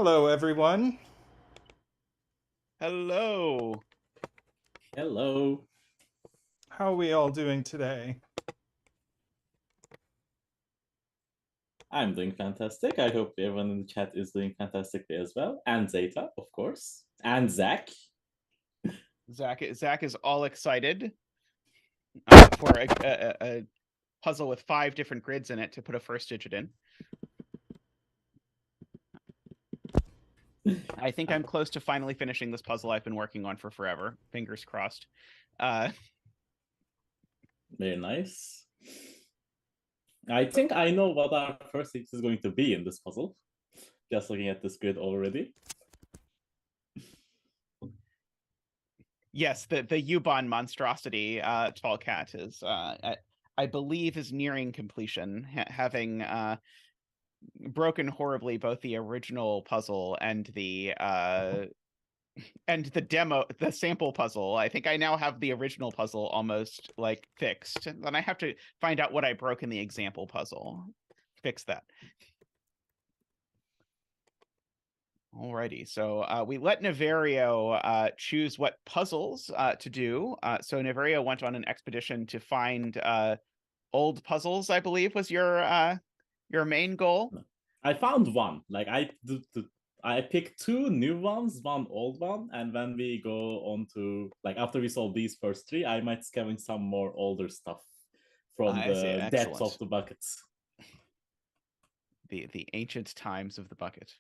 Hello, everyone. Hello. Hello. How are we all doing today? I'm doing fantastic. I hope everyone in the chat is doing fantastically as well. And Zeta, of course. And Zach. Zach is all excited for a puzzle with 5 different grids in it to put a first digit in. I think I'm close to finally finishing this puzzle I've been working on for forever. Fingers crossed. Very nice. I think I know what our first digit is going to be in this puzzle. Just looking at this grid already. Yes, the Ubon monstrosity tall cat is I believe is nearing completion, having broken horribly both the original puzzle and the sample puzzle. I think I now have the original puzzle almost like fixed. Then I have to find out what I broke in the example puzzle. Fix that. Alrighty, so we let Niverio choose what puzzles to do. So Niverio went on an expedition to find old puzzles, I believe was your main goal. I found one. Like I picked 2 new ones, 1 old one, and when we go on to after we solve these first 3, I might scavenge some more older stuff from the depths of the buckets. The ancient times of the bucket.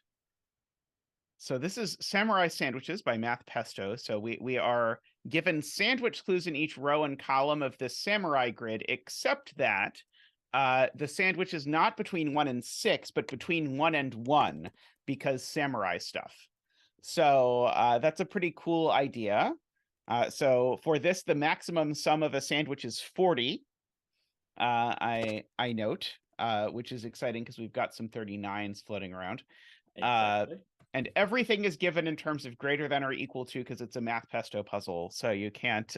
So this is Samurai Sandwiches by Math Pesto. So we are given sandwich clues in each row and column of this samurai grid, except that the sandwich is not between 1 and 6, but between 1 and 1, because samurai stuff. So that's a pretty cool idea. So for this, the maximum sum of a sandwich is 40. I note, which is exciting because we've got some 39s floating around. Exactly. And everything is given in terms of greater than or equal to, because it's a Math Pesto puzzle. So you can't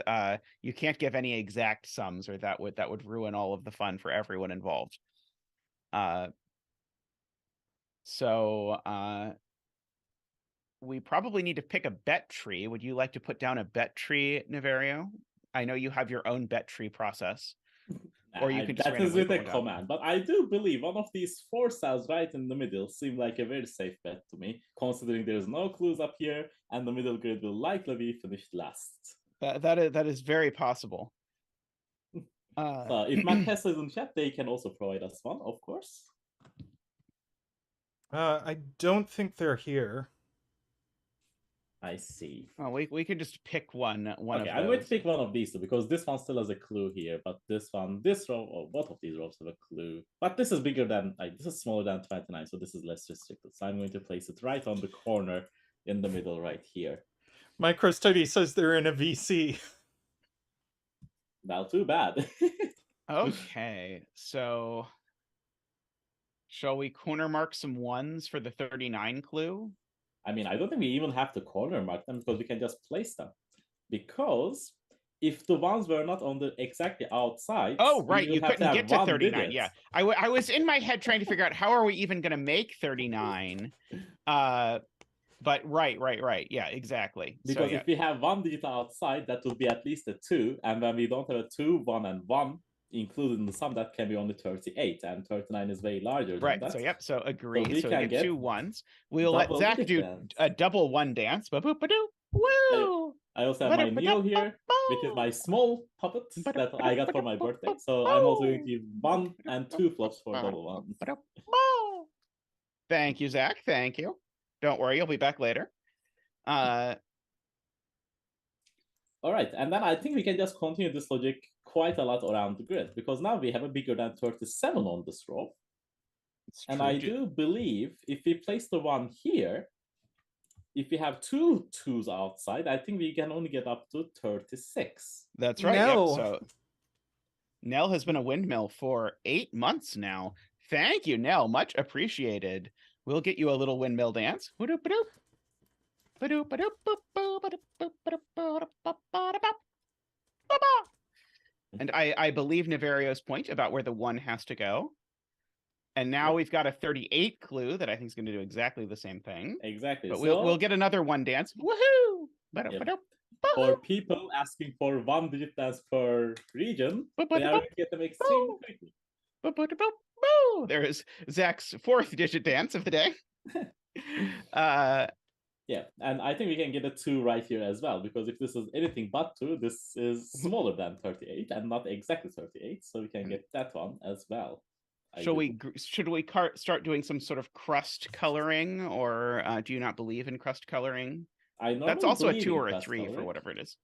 give any exact sums, or that would ruin all of the fun for everyone involved. So we probably need to pick a bet tree. Would you like to put down a bet tree, Niverio? I know you have your own bet tree process. Or you can just that is with a down. command, but I do believe one of these 4 cells right in the middle seem like a very safe bet to me, considering there's no clues up here, and the middle grid will likely be finished last. That is very possible. So if Matt is in chat, they can also provide us one, of course. I don't think they're here. I see. Oh, we can just pick one of those. I'm going to pick one of these two, because this one still has a clue here, but this row, or both of these rows have a clue. But this is bigger than, this is smaller than 29, so this is less restricted. So I'm going to place it right on the corner in the middle right here. MicroStudy says they're in a VC. Well, too bad. Okay, so shall we corner mark some 1s for the 39 clue? I mean, I don't think we even have to corner mark them, because we can just place them. Because if the ones were not on the exactly outside, oh right, you couldn't get to 39. Digit. Yeah, I was in my head trying to figure out how are we even going to make 39. But right. Yeah, exactly. Because so, yeah. if we have 1 digit outside, that would be at least a 2, and when we don't have a 2, 1, and 1 included in the sum, that can be only 38, and 39 is way larger than that. So yep, so agree. So we get 2 1s. We'll let Zach do a double 1 dance. Woo! I also have my Neo here, which is my small puppet that I got for my birthday. So I'm also going to give 1 and 2 flops for double 1s. Thank you, Zach. Thank you. Don't worry, you'll be back later. All right, and then I think we can just continue this logic quite a lot around the grid, because now we have a bigger than 37 on this row. And I do believe if we place the 1 here, if we have 2 2s outside, I think we can only get up to 36. That's right. Nell. Yep. So Nell has been a windmill for 8 months now. Thank you, Nell. Much appreciated. We'll get you a little windmill dance. And I believe Niverio's point about where the 1 has to go. And now we've got a 38 clue that I think is going to do exactly the same thing. Exactly. But So we'll get another one dance. Woohoo! for people asking for 1-digit dance per region, they are going to get them extremely quickly. There is Zach's 4th digit dance of the day. Yeah, and I think we can get a 2 right here as well, because if this is anything but 2, this is smaller than 38 and not exactly 38, so we can get that one as well. Should we start doing some sort of crust coloring, or do you not believe in crust coloring? That's also a 2 or a 3 for whatever it is.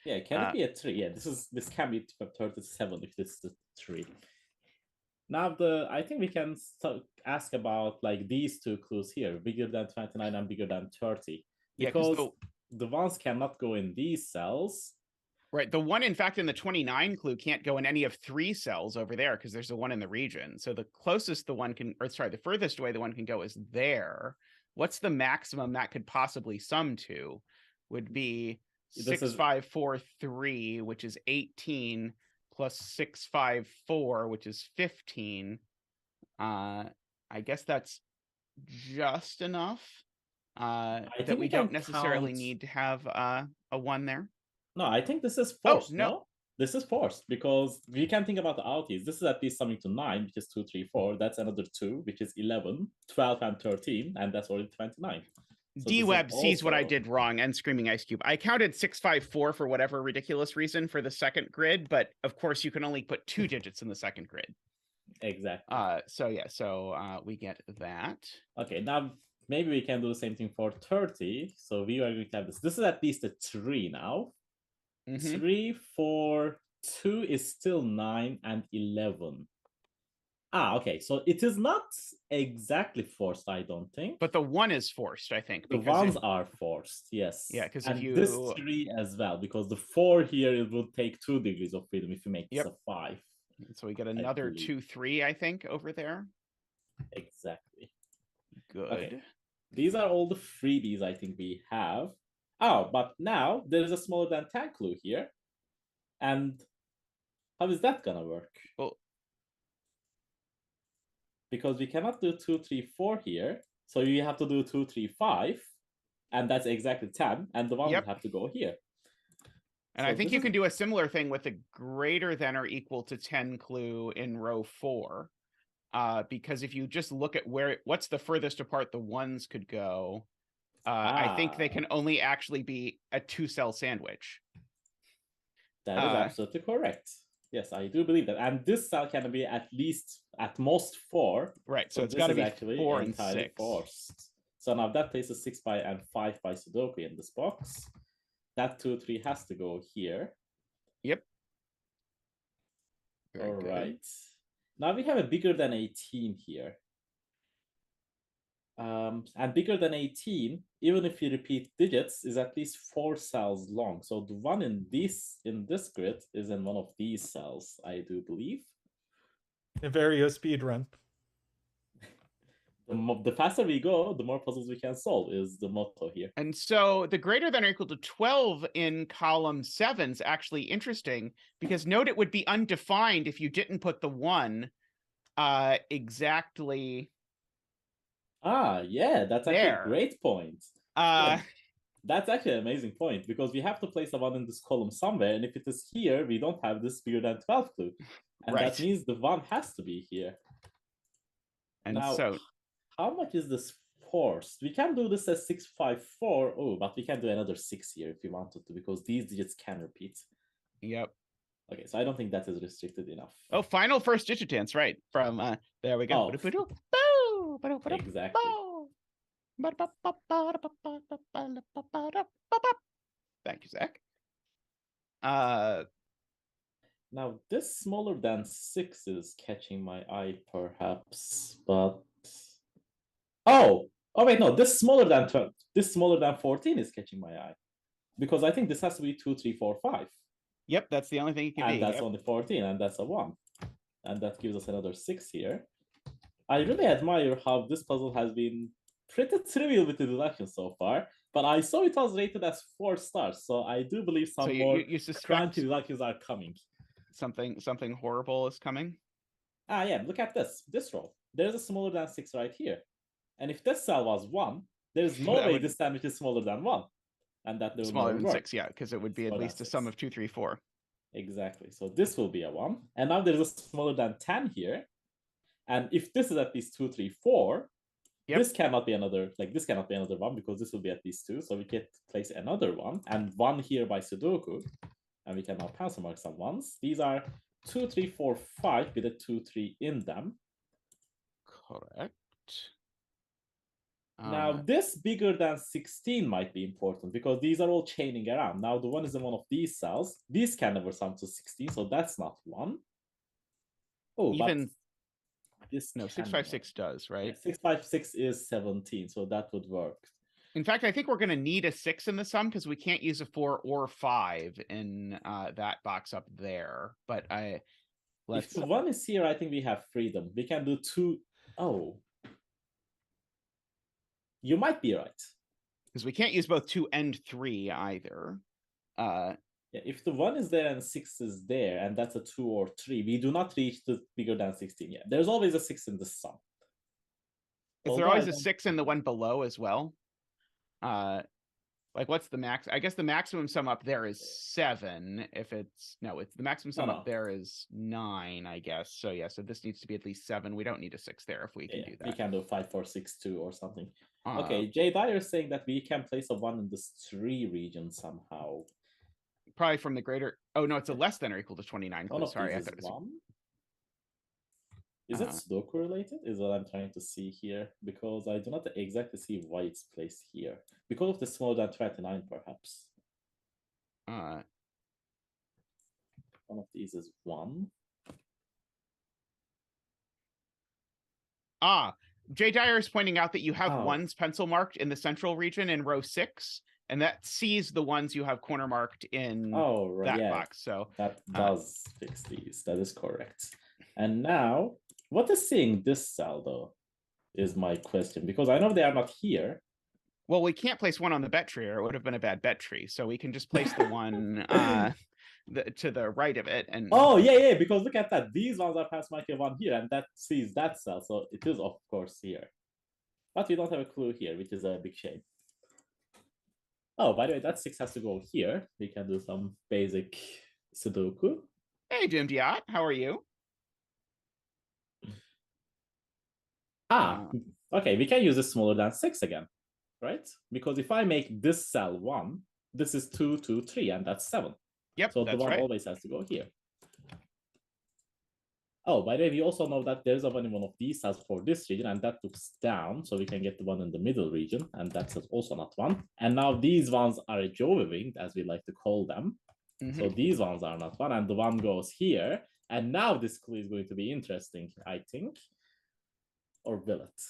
Yeah, can it be a 3? Yeah, this can be 37 if this is a 3. Now I think we can ask about like these 2 clues here, bigger than 29 and bigger than 30, because the ones cannot go in these cells. Right, the one, in fact, in the 29 clue can't go in any of 3 cells over there because there's a 1 in the region. So the closest the furthest away the one can go is there. What's the maximum that could possibly sum to? Would be 6543, which is 18, plus 654, which is 15. I guess that's just enough that we don't necessarily need to have a 1 there. No, I think this is forced. No, this is forced because we can think about the outies. This is at least something to 9, which is 2, 3, 4. That's another 2, which is 11, 12, and 13, and that's already 29. So D-Web sees what I did wrong and Screaming Ice Cube. I counted 654 for whatever ridiculous reason for the second grid, but of course you can only put 2 digits in the second grid. Exactly. So we get that. Okay, now maybe we can do the same thing for 30. So we are going to have this. This is at least a 3 now. 3, 4, 2 is still 9 and 11. Okay. So it is not exactly forced, I don't think. But the 1 is forced, I think. The ones are forced, yes. Yeah, because if you... this 3 as well, because the 4 here, it will take 2 degrees of freedom if you make this a 5. So we get another 2, 3, I think, over there. Exactly. Good. Okay. These are all the freebies I think we have. Oh, but now there is a smaller than 10 clue here. And how is that gonna work? Well, because we cannot do 2, 3, 4 here. So you have to do 2, 3, 5. And that's exactly 10. And the one would have to go here. And so I think you can do a similar thing with a greater than or equal to 10 clue in row 4. Because if you just look at what's the furthest apart the 1s could go, I think they can only actually be a 2-cell sandwich. That is absolutely correct. Yes, I do believe that. And this cell can be at most 4. Right, so it's got to be actually 4 and 6. Forced. So now that places 6 by and 5 by Sudoku in this box. That 2, 3 has to go here. Yep. All right. Now we have a bigger than 18 here. And bigger than 18, even if you repeat digits, is at least 4 cells long. So the one in this grid is in one of these cells, I do believe. Niverio speedrun. The faster we go, the more puzzles we can solve is the motto here. And so the greater than or equal to 12 in column 7 is actually interesting because note it would be undefined if you didn't put the 1 exactly. Yeah, that's actually a great point. That's actually an amazing point because we have to place a 1 in this column somewhere, and if it is here, we don't have this bigger than 12 clue. And that means the 1 has to be here. And now, so how much is this forced? We can do this as 654. Oh, but we can do another 6 here if we wanted to, because these digits can repeat. Yep. Okay, so I don't think that is restricted enough. Oh, final first digit dance, right? From there we go. Exactly. Thank you, Zach. Now this smaller than 6 is catching my eye, perhaps, but oh wait, no, this smaller than 14 is catching my eye, because I think this has to be 2, 3, 4, 5. Yep, that's the only thing you can be. And that's only 14, and that's a 1, and that gives us another 6 here. I really admire how this puzzle has been pretty trivial with the deduction so far, but I saw it was rated as 4 stars, so I do believe some more crunchy deductions are coming. Something horrible is coming? Yeah, look at this roll. there's a smaller than 6 right here. And if this cell was 1, there's no That way would- this sandwich is smaller than 1. And that will Smaller never than work. 6, yeah, because it would be at Smaller least than a sum 6. of 2, 3, 4. Exactly. So this will be a 1. And now there's a smaller than 10 here. And if this is at least 2, 3, 4, Yep. this cannot be another, like this cannot be another 1 because this will be at least 2. So we can place another 1 and 1 here by Sudoku. And we can now pencil mark some 1s. These are 2, 3, 4, 5 with a 2, 3 in them. Correct. Now, this bigger than 16 might be important because these are all chaining around. Now, the 1 is in one of these cells. These can never sum to 16, so that's not 1. Oh, even but this no, can 656 does, work. right? Yeah, 656 is 17, so that would work. In fact, I think we're going to need a 6 in the sum because we can't use a 4 or 5 in that box up there. But If the 1 is here, I think we have freedom. We can do 2. Oh. You might be right. Because we can't use both 2 and 3 either. Yeah, if the 1 is there and 6 is there, and that's a 2 or 3, we do not reach the bigger than 16 yet. There's always a 6 in the sum. Is there always a 6 in the one below as well? Like what's the max? I guess the maximum sum up there is 7. If it's it's the maximum sum up there is 9, I guess. So yeah, so this needs to be at least 7. We don't need a 6 there if we can do that. We can do 5, 4, 6, 2 or something. Okay, Dyer is saying that we can place a 1 in this 3 region somehow. Probably from the greater. Oh no, it's a less than or equal to 29. Sorry, I thought it was 1. Is it Sudoku related? Is what I'm trying to see here, because I do not exactly see why it's placed here. Because of the smaller than 29, perhaps. One of these is 1. Jay Dyer is pointing out that you have ones pencil marked in the central region in row 6, and that sees the ones you have corner marked in that box. So that does fix these. That is correct. And now, what is seeing this cell though? Is my question, because I know they are not here. Well, we can't place 1 on the bet tree, or it would have been a bad bet tree. So we can just place the 1 to the right of it. And yeah, because look at that. These ones are past marking 1 here, and that sees that cell, so it is of course here. But we don't have a clue here, which is a big shame. Oh, by the way, that 6 has to go here. We can do some basic Sudoku. Hey, Jim Diot, how are you? Okay, we can use this smaller than 6 again, right? Because if I make this cell 1, this is 2, 2, 3, and that's 7. Yep, so the 1 always has to go here. Oh, by the way, we also know that there's a 1 in one of these cells for this region, and that looks down, so we can get the 1 in the middle region, and that's also not 1. And now these ones are a Jove-winged, as we like to call them. So these ones are not 1, and the 1 goes here. And now this clue is going to be interesting, I think. Or will it?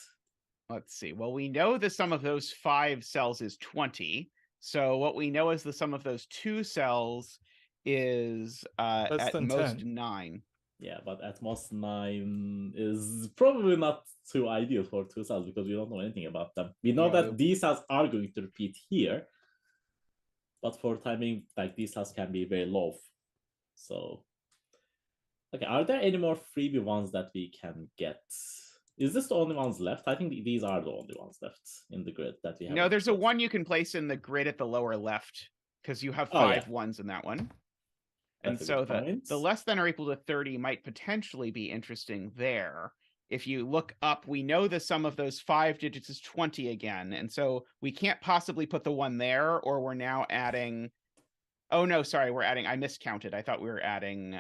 Let's see. Well, we know the sum of those 5 cells is 20. So what we know is the sum of those 2 cells is at most 10. 9. Yeah, but at most 9 is probably not too ideal for 2 cells because we don't know anything about them. We know that these cells are going to repeat here, but for timing, like these cells can be very low. So, okay, are there any more freebie ones that we can get? Is this the only ones left? I think these are the only ones left in the grid that we have. No, there's a 1 you can place in the grid at the lower left because you have 5 ones in that one. And so the less than or equal to 30 might potentially be interesting there. If you look up, we know the sum of those 5 digits is 20 again. And so we can't possibly put the 1 there, or we're now adding. Oh, no, sorry, we're adding. I miscounted. I thought we were adding.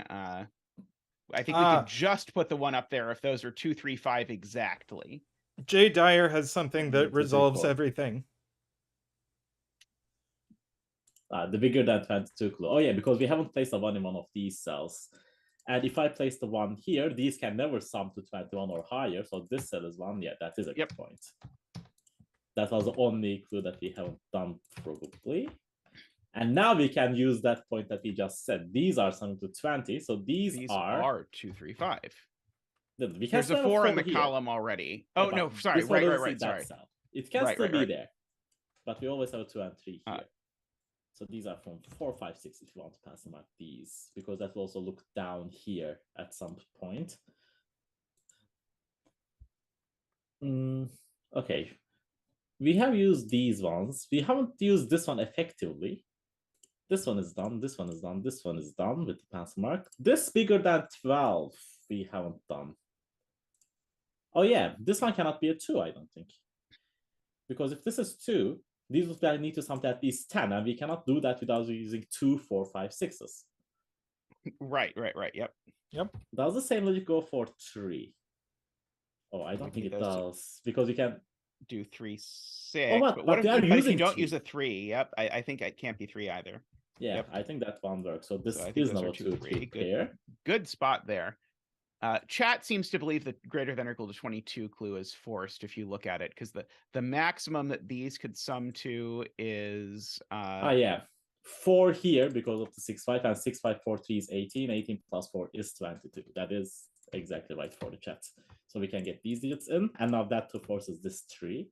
I think we could just put the 1 up there if those are 2, 3, 5 exactly. Jay Dyer has something that resolves everything. The bigger than 22 clue. Oh yeah, because we haven't placed a 1 in one of these cells. And if I place the 1 here, these can never sum to 21 or higher. So this cell is 1. Yeah, that is a good point. That was the only clue that we haven't done probably. And now we can use that point that we just said. These are summing to 20. So these are 2, 3, 5. There's a 4 in the column already. Oh, no, sorry. Right. Sorry. Cell. It can still be there. But we always have a 2 and 3 here. So these are from 4, 5, 6 if you want to pass them like these, because that will also look down here at some point. Okay. We have used these ones. We haven't used this one effectively. This one is done. This one is done. This one is done with the pencil mark. This bigger than 12 we haven't done. Oh yeah, this one cannot be a 2, I don't think. Because if this is 2, these would need to sum to at least 10, and we cannot do that without using 2, 4, 5, 6s. Right. Yep. Does the same logic go for 3? Oh, I don't think it does. Because you can do 3, 6. Oh, but what if, they are but if using you don't 3. use a 3? Yep. I think it can't be 3 either. Yeah, Yep. I think that one works. So this So I think is those now are a 2, 3. pair. Good spot there. Chat seems to believe that greater than or equal to 22 clue is forced if you look at it, because the maximum that these could sum to is yeah, 4 here because of the 6, 5, and 6, 5, 4, 3 is 18. 18 plus 4 is 22. That is exactly right for the chat. So we can get these digits in, and now that 2 forces this 3.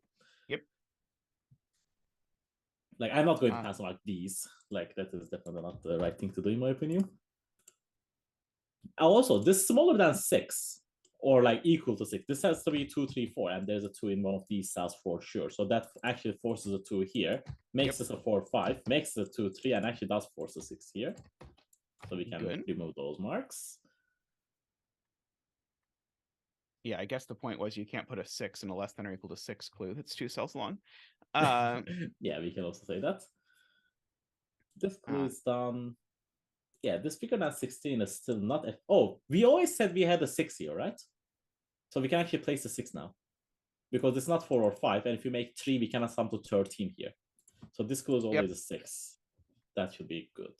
Yep. Like, I'm not going to pass mark these. Like, that is definitely not the right thing to do, in my opinion. Also, this smaller than 6, or like equal to 6, this has to be 2, 3, 4, and there's a 2 in one of these cells for sure. So that actually forces a 2 here, makes this a 4, 5, makes it a 2, 3, and actually does force a 6 here. So we can remove those marks. Yeah, I guess the point was you can't put a 6 in a less than or equal to 6 clue. That's 2 cells long. Yeah, we can also say that. This clue is done. Yeah, this bigger than 16 is still not. Oh, we always said we had a 6 here, right? So we can actually place a 6 now. Because it's not 4 or 5. And if you make 3, we cannot sum to 13 here. So this clue is always a 6. That should be good.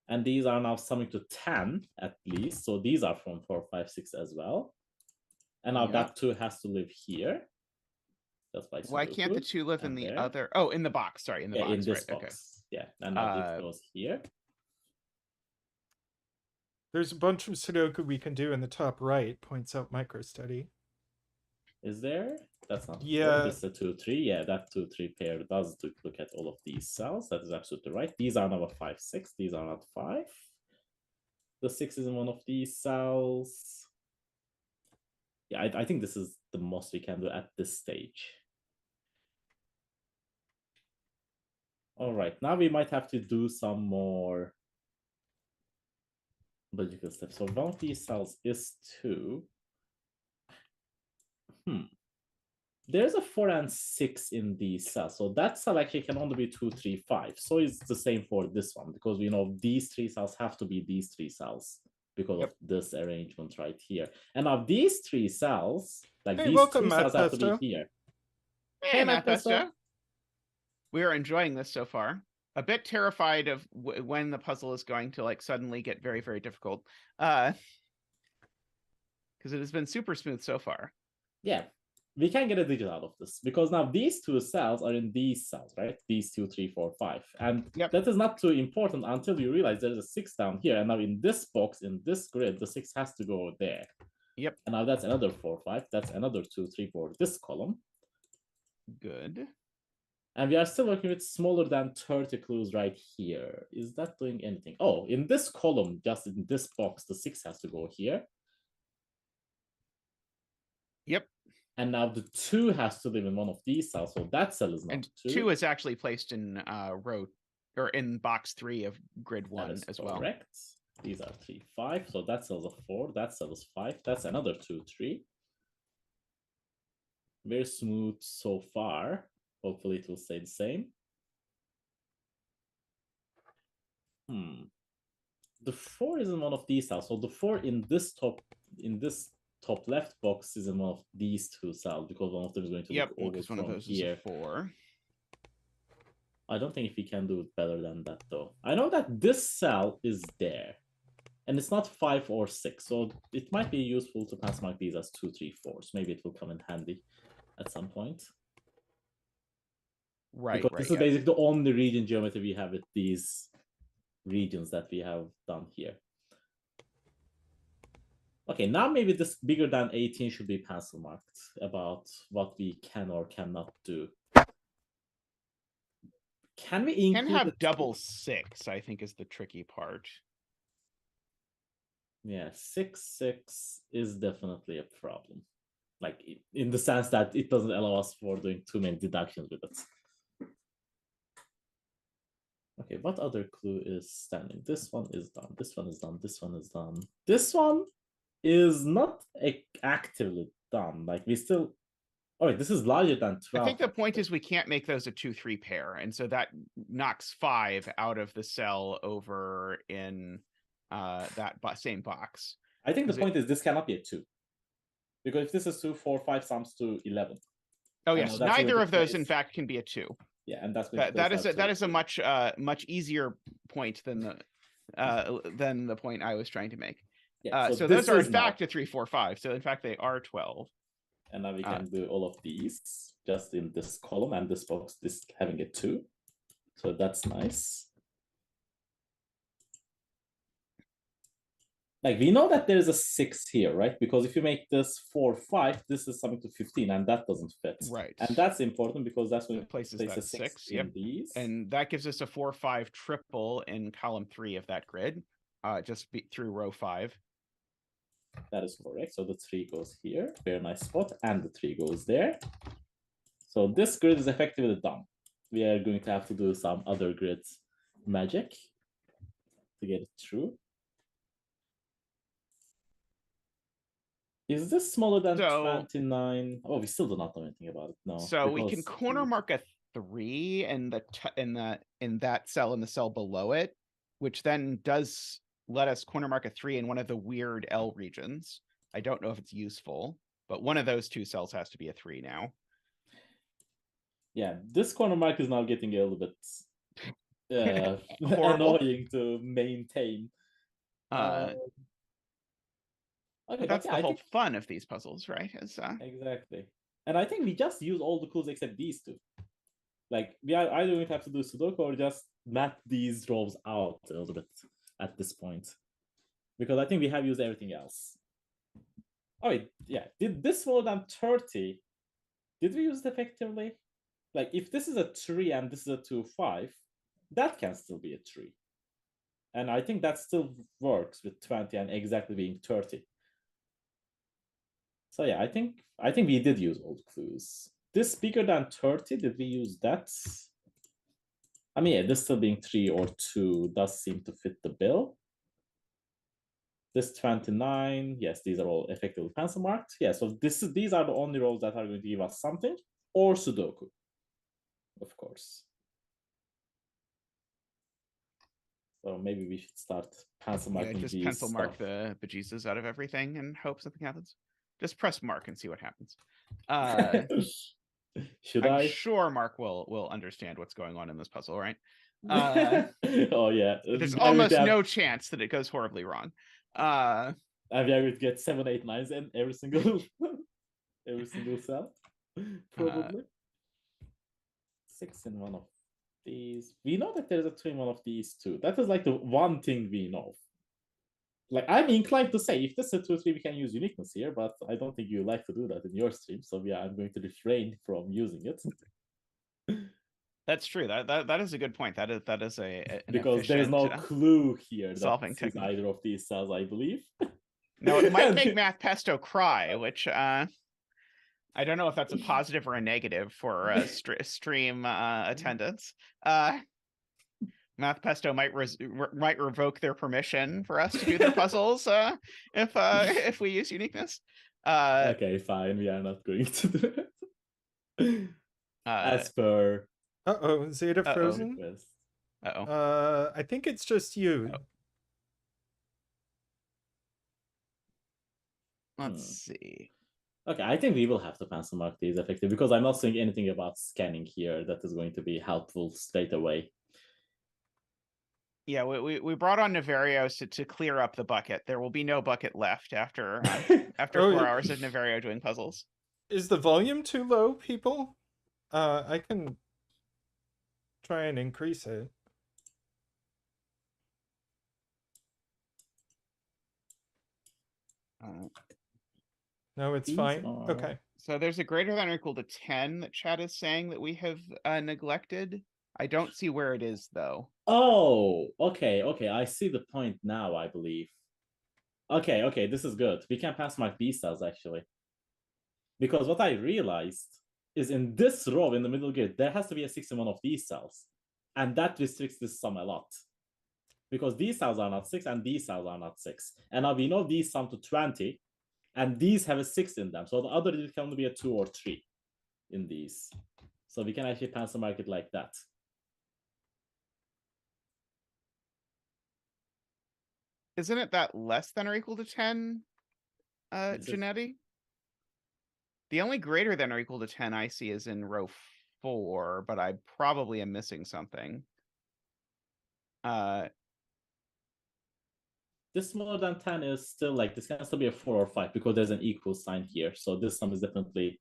And these are now summing to 10 at least. So these are from 4, 5, 6 as well. And now that 2 has to live here. That's by Sudoku. Why can't the 2 live in the other? Oh, in the box. Sorry, in the box. In this right, box. Okay. Yeah, and now it goes here. There's a bunch of Sudoku we can do in the top right, points out MicroStudy. Is there? That's not. Yeah. This is a 2, 3. Yeah, that 2, 3 pair does look at all of these cells. That is absolutely right. These are now a 5, 6. These are not 5. The 6 is in one of these cells. Yeah, I think this is the most we can do at this stage. All right, now we might have to do some more logical steps. So one of these cells is 2. There's a 4 and 6 in these cells. So that cell actually can only be 2, 3, 5. So it's the same for this one, because we know these 3 cells have to be these 3 cells because of this arrangement right here. And now these 3 cells, like these 2 cells have to be here. Hey, Matt Pesto. We are enjoying this so far. A bit terrified of when the puzzle is going to like suddenly get very, very difficult. Because it has been super smooth so far. Yeah, we can get a digit out of this because now these 2 cells are in these cells, right? These 2, 3, 4, 5. And that is not too important until you realize there's a 6 down here. And now in this box, in this grid, the 6 has to go there. Yep. And now that's another 4, 5. That's another 2, 3, 4, this column. Good. And we are still working with smaller than 30 clues right here. Is that doing anything? Oh, in this column, just in this box, the 6 has to go here. Yep. And now the 2 has to live in one of these cells, so that cell is not and 2. 2 is actually placed in row or in box 3 of grid 1 as well. Correct. These are 3, 5. So that cell is a 4. That cell is 5. That's another 2, 3. Very smooth so far. Hopefully it will stay the same. The 4 is in one of these cells. So the 4 in this top left box is in one of these 2 cells because one of them is going to look over one of those here. Is a 4. I don't think if we can do it better than that though. I know that this cell is there. And it's not 5 or 6. So it might be useful to pass mark these as 2, 3, 4s. Maybe it will come in handy at some point. Right. Because this is basically the only region geometry we have with these regions that we have done here. Okay, now maybe this bigger than 18 should be pencil marked about what we can or cannot do. Can we include have double 6, I think is the tricky part. Yeah, 6-6 is definitely a problem. Like in the sense that it doesn't allow us for doing too many deductions with it. Okay, what other clue is standing? This one is done. This one is done. This one is done. This one is not actively done. Like we still. Oh, wait, this is larger than 12. I think the point is we can't make those a 2-3 pair, and so that knocks 5 out of the cell over in that same box. I think the point is this cannot be a 2. Because if this is 2, 4, 5 sums to 11. Oh yes, neither of those in fact can be a 2. Yeah, and that's that is a much easier point than the point I was trying to make. Yeah, so those are in fact a 3, 4, 5. So in fact they are 12. And now we can do all of these just in this column and this box, this having a 2. So that's nice. Like we know that there's a 6 here, right? Because if you make this 4, 5, this is something to 15, and that doesn't fit. Right. And that's important because that's when it places place that a 6 in yep. these. And that gives us a 4, 5 triple in column 3 of that grid, just through row 5. That is correct. So the 3 goes here, very nice spot, and the 3 goes there. So this grid is effectively done. We are going to have to do some other grids magic to get it through. Is this smaller than 29? Oh, we still do not know anything about it. No. So we can corner mark a 3 in that cell in the cell below it, which then does let us corner mark a 3 in one of the weird L regions. I don't know if it's useful, but one of those 2 cells has to be a 3 now. Yeah, this corner mark is now getting a little bit annoying to maintain. Okay, that's the whole fun of these puzzles, right? Exactly. And I think we just use all the clues except these 2. Like we are either going to have to do Sudoku or just map these rows out a little bit at this point. Because I think we have used everything else. Oh wait, yeah. Did this more than 30? Did we use it effectively? Like if this is a 3 and this is a 2, 5, that can still be a 3. And I think that still works with 20 and exactly being 30. So yeah, I think we did use all the clues. This bigger than 30, did we use that? I mean, yeah, this still being 3 or 2 does seem to fit the bill. This 29, yes, these are all effectively pencil marked. Yeah, so these are the only rows that are going to give us something, or Sudoku, of course. So maybe we should start pencil marking just these pencil mark the bejesus out of everything and hope something happens. Just press mark and see what happens. I'm sure Mark will understand what's going on in this puzzle, right? Oh yeah. There's almost no chance that it goes horribly wrong. I would get 7, 8, 9s in every single cell. Probably. 6 in one of these. We know that there's a 2 in one of these too. That is like the one thing we know. Like I'm inclined to say if this is a 2, 3, we can use uniqueness here, but I don't think you like to do that in your stream. So yeah, I'm going to refrain from using it. That's true. That is a good point. That is because there's no clue here that solving is either of these cells, I believe. No, it might make Math Pesto cry, which I don't know if that's a positive or a negative for stream attendance. Math Pesto might revoke their permission for us to do their puzzles if we use uniqueness. Okay, fine. We are not going to do it. As per Zeta frozen. I think it's just you. Let's see. Okay, I think we will have to pencil mark these effectively because I'm not saying anything about scanning here that is going to be helpful straight away. Yeah, we brought on Niverio to clear up the bucket. There will be no bucket left after 4 hours of Niverio doing puzzles. Is the volume too low, people? I can try and increase it. No, it's fine. Okay. So there's a greater than or equal to 10 that chat is saying that we have neglected. I don't see where it is though. Oh, okay. I see the point now, I believe. Okay, this is good. We can pass mark these cells actually. Because what I realized is in this row in the middle grid, there has to be a 6 in one of these cells. And that restricts this sum a lot. Because these cells are not 6 and these cells are not 6. And now we know these sum to 20 and these have a 6 in them. So the other can only be a 2 or 3 in these. So we can actually pencil mark it like that. Isn't it that less than or equal to 10, Janetti? The only greater than or equal to 10 I see is in row 4, but I probably am missing something. This smaller than 10 is still like, this can still be a 4 or 5 because there's an equal sign here. So this sum is definitely.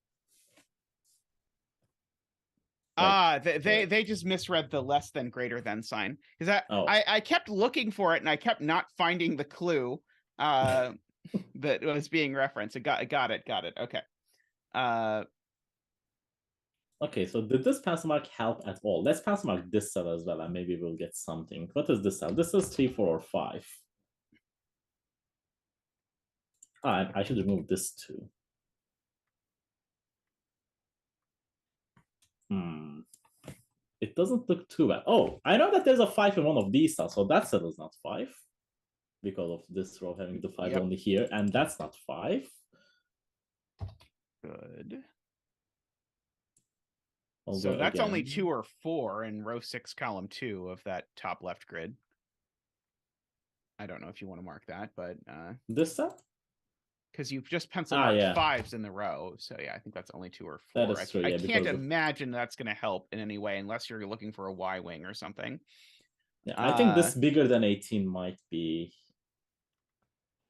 They just misread the less than greater than sign. Is that I kept looking for it and I kept not finding the clue that was being referenced. Got it. Okay. Okay, so did this pencil mark help at all? Let's pencil mark this cell as well, and maybe we'll get something. What is this cell? This is 3, 4, or 5. I should remove this too. It doesn't look too bad. Oh, I know that there's a 5 in one of these cells, so that cell is not 5 because of this row having the 5 only here, and that's not 5. Good. Although, so that's again, only 2 or 4 in row 6, column 2 of that top left grid. I don't know if you want to mark that, but this cell? Because you've just pencil marked 5s in the row. So yeah, I think that's only 2 or 4. That is true, I can't imagine that's going to help in any way unless you're looking for a Y wing or something. Yeah, I think this bigger than 18 might be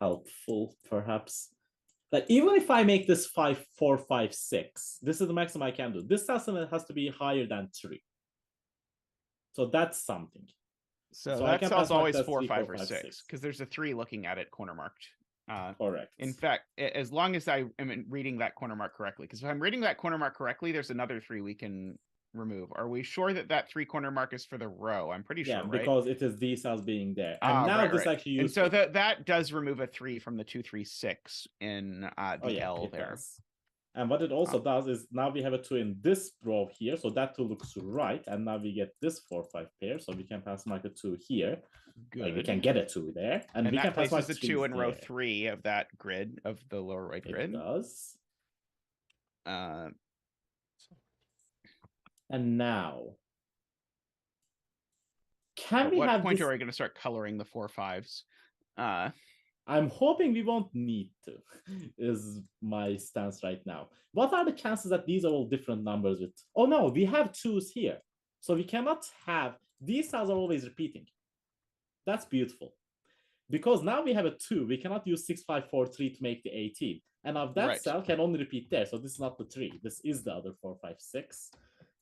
helpful, perhaps. Like, even if I make this 5, 4, 5, 6, this is the maximum I can do. This estimate has to be higher than 3. So that's something. So that cell's always 4, 5, or 6 because there's a 3 looking at it corner marked. Correct. In fact, as long as I am reading that corner mark correctly, because if I'm reading that corner mark correctly, there's another 3 we can remove. Are we sure that that 3 corner mark is for the row? I'm pretty sure, right? Because it is these cells being there. And now this actually useful. And so that does remove a 3 from the 2, 3, 6 in the L there. Does. And what it also does is now we have a 2 in this row here, so that 2 looks right, and now we get this 4, 5 pair, so we can pass mark a 2 here. Good. Like, we can get a 2 there, and we can pass mark the 2 in row 3 of that grid of the lower right grid. It does. And now, can we have what point are we going to start coloring the 4, 5s? I'm hoping we won't need to, is my stance right now. What are the chances that these are all different numbers with... Oh no, we have 2s here. So we cannot have... These cells are always repeating. That's beautiful. Because now we have a 2, we cannot use 6, 5, 4, 3 to make the 18. And now that cell can only repeat there. So this is not the 3. This is the other 4, 5, 6.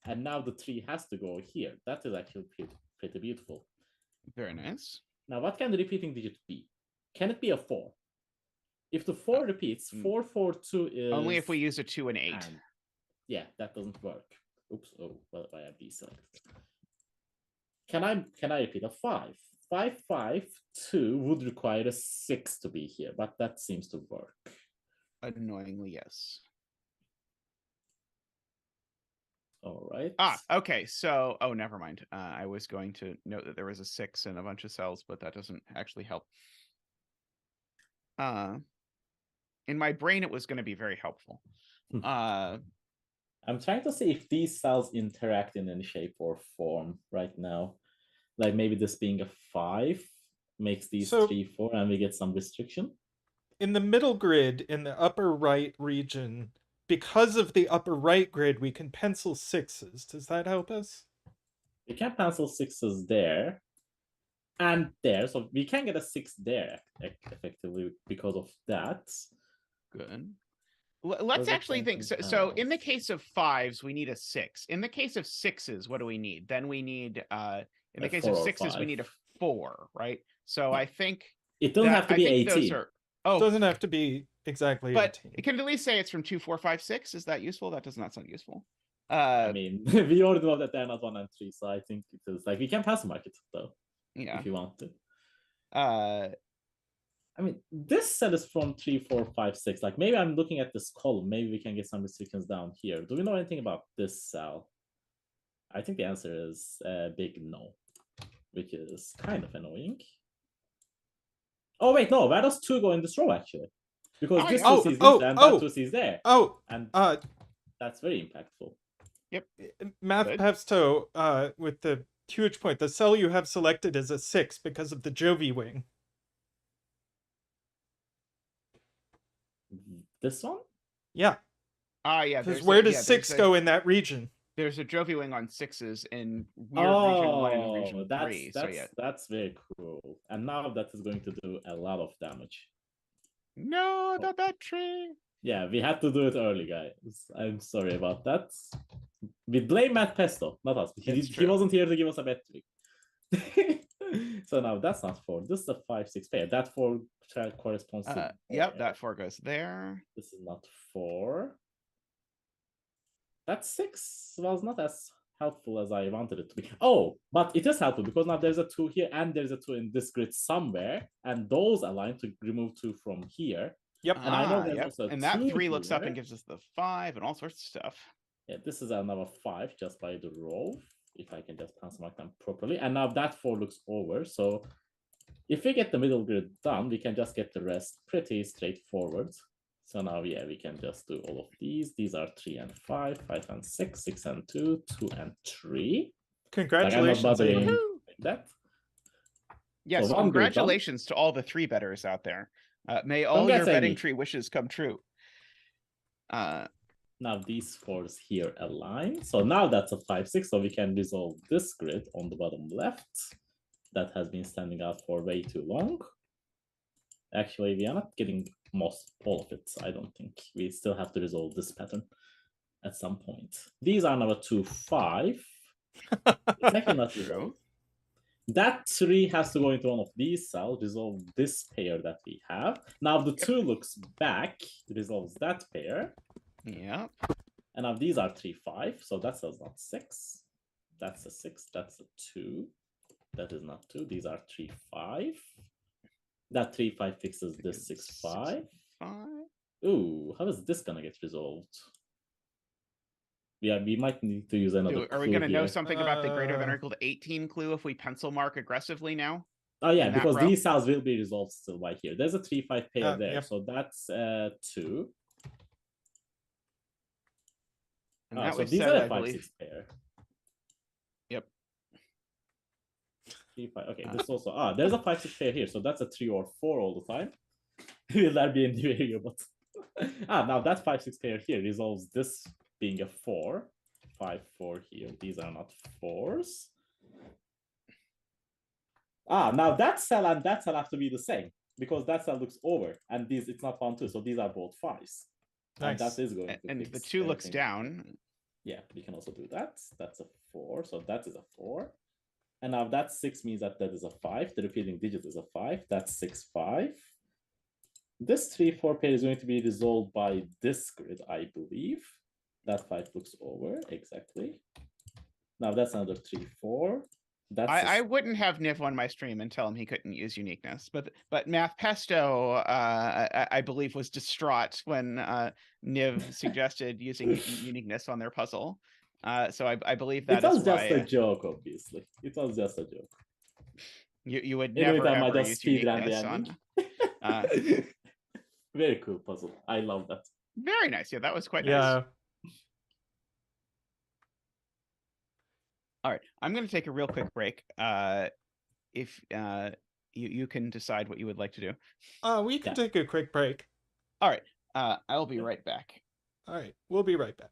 And now the 3 has to go here. That is actually pretty beautiful. Very nice. Now what can the repeating digit be? Can it be a 4? If the 4 repeats, 4, 4, 2 is... Only if we use a 2 and 8. Yeah, that doesn't work. Oops, oh, well, I have deselected. Can I repeat a 5? 5, 5, 2 would require a 6 to be here, but that seems to work. Annoyingly, yes. All right. Okay. So, never mind. I was going to note that there was a 6 in a bunch of cells, but that doesn't actually help. In my brain, it was going to be very helpful. I'm trying to see if these cells interact in any shape or form right now. Like maybe this being a 5 makes these 3, 4, and we get some restriction. In the middle grid, in the upper right region, because of the upper right grid, we can pencil 6s. Does that help us? We can pencil 6s there. And there, so we can get a 6 there effectively because of that. Good. Let's actually think. So in the case of 5s, we need a 6. In the case of 6s, what do we need? Then we need, in the case of 6s, we need a 4, right? So I think it doesn't have to be 18. It doesn't have to be exactly 18. It can at least say it's from 2, 4, 5, 6. Is that useful? That does not sound useful. I mean, we already know that they're not 1 and 3, so I think it is like we can pass mark it though. Yeah. If you want to. I mean, this set is from 3, 4, 5, 6. Like maybe I'm looking at this column. Maybe we can get some restrictions down here. Do we know anything about this cell? I think the answer is a big no, which is kind of annoying. Oh wait, no. Where does 2 go in this row actually? Because this 2 sees this and that 2 sees there. And that's very impactful. Yep. Math Pesto, with the huge point. The cell you have selected is a 6 because of the Jovi wing. This one? Yeah. Yeah. Because where does 6 go in that region? There's a Jovi wing on 6s in weird region 1 and region 3. That's very cool. And now that is going to do a lot of damage. No, the battery. Yeah, we had to do it early, guys. I'm sorry about that. We blame Matt Pesto, not us. He wasn't here to give us a battery. So now that's not 4. This is a 5, 6 pair. That 4 corresponds to. Yep, that 4 goes there. This is not 4. That 6 was not as helpful as I wanted it to be. Oh, but it is helpful because now there's a 2 here and there's a 2 in this grid somewhere, and those align to remove 2 from here. Yep. And I know there's also and that 3 looks here. up and gives us the 5 and all sorts of stuff. Yeah, this is another 5 just by the row, if I can just pencil mark them properly. And now that 4 looks over. So if we get the middle grid done, we can just get the rest pretty straightforward. So now, yeah, we can just do all of these. These are 3 and 5, 5 and 6, 6 and 2, 2 and 3. Congratulations. Like that. Yes, so congratulations to all the 3-betters out there. May all your betting tree wishes come true. Now these 4s here align. So now that's a 5, 6. So we can resolve this grid on the bottom left. That has been standing out for way too long. Actually, we are not getting all of it. I don't think we still have to resolve this pattern at some point. These are now a 2, 5. It's actually not resolved. That 3 has to go into one of these cells, resolve this pair that we have. Now the 2 looks back, resolves that pair. Yeah. And now these are 3, 5. So that cell's not 6. That's a 6. That's a 2. That is not 2. These are 3, 5. That 3, 5 fixes this 6, 5. Ooh, how is this gonna get resolved? Yeah, we might need to use another. Are we going to know something about the greater than or equal to 18 clue if we pencil mark aggressively now? Oh yeah, because these cells will be resolved still by here. There's a 3, 5 pair there, yep. so that's 2. And that so these are a 5, 6 pair. Yep. 3, 5. Okay, this also. There's a 5, 6 pair here, so that's a 3 or 4 all the time. Will that be in the area? But now that 5, 6 pair here resolves this being a 4. 5, 4 here. These are not 4s. Now that cell and that cell have to be the same because that cell looks over and these it's not 1, 2. So these are both 5s. Nice. And that is going to and fix the 2 looks everything. down. Yeah, we can also do that. That's a 4. So that is a 4. And now that 6 means that that is a 5. The repeating digit is a 5. That's 6, 5. This 3, 4 pair is going to be resolved by this grid, I believe. That 5 looks over, exactly. Now that's another 3, 4. That's I wouldn't have Niv on my stream and tell him he couldn't use uniqueness, but Math Pesto, I believe, was distraught when Niv suggested using uniqueness on their puzzle. So I believe that it was is just why, a joke, obviously. It was just a joke. You would Every never time I ever just use speed around the uniqueness on. ending. Very cool puzzle. I love that. Very nice. Yeah, that was quite nice. Yeah. All right, I'm going to take a real quick break. If you can decide what you would like to do. We can take a quick break. All right, I'll be right back. All right, we'll be right back.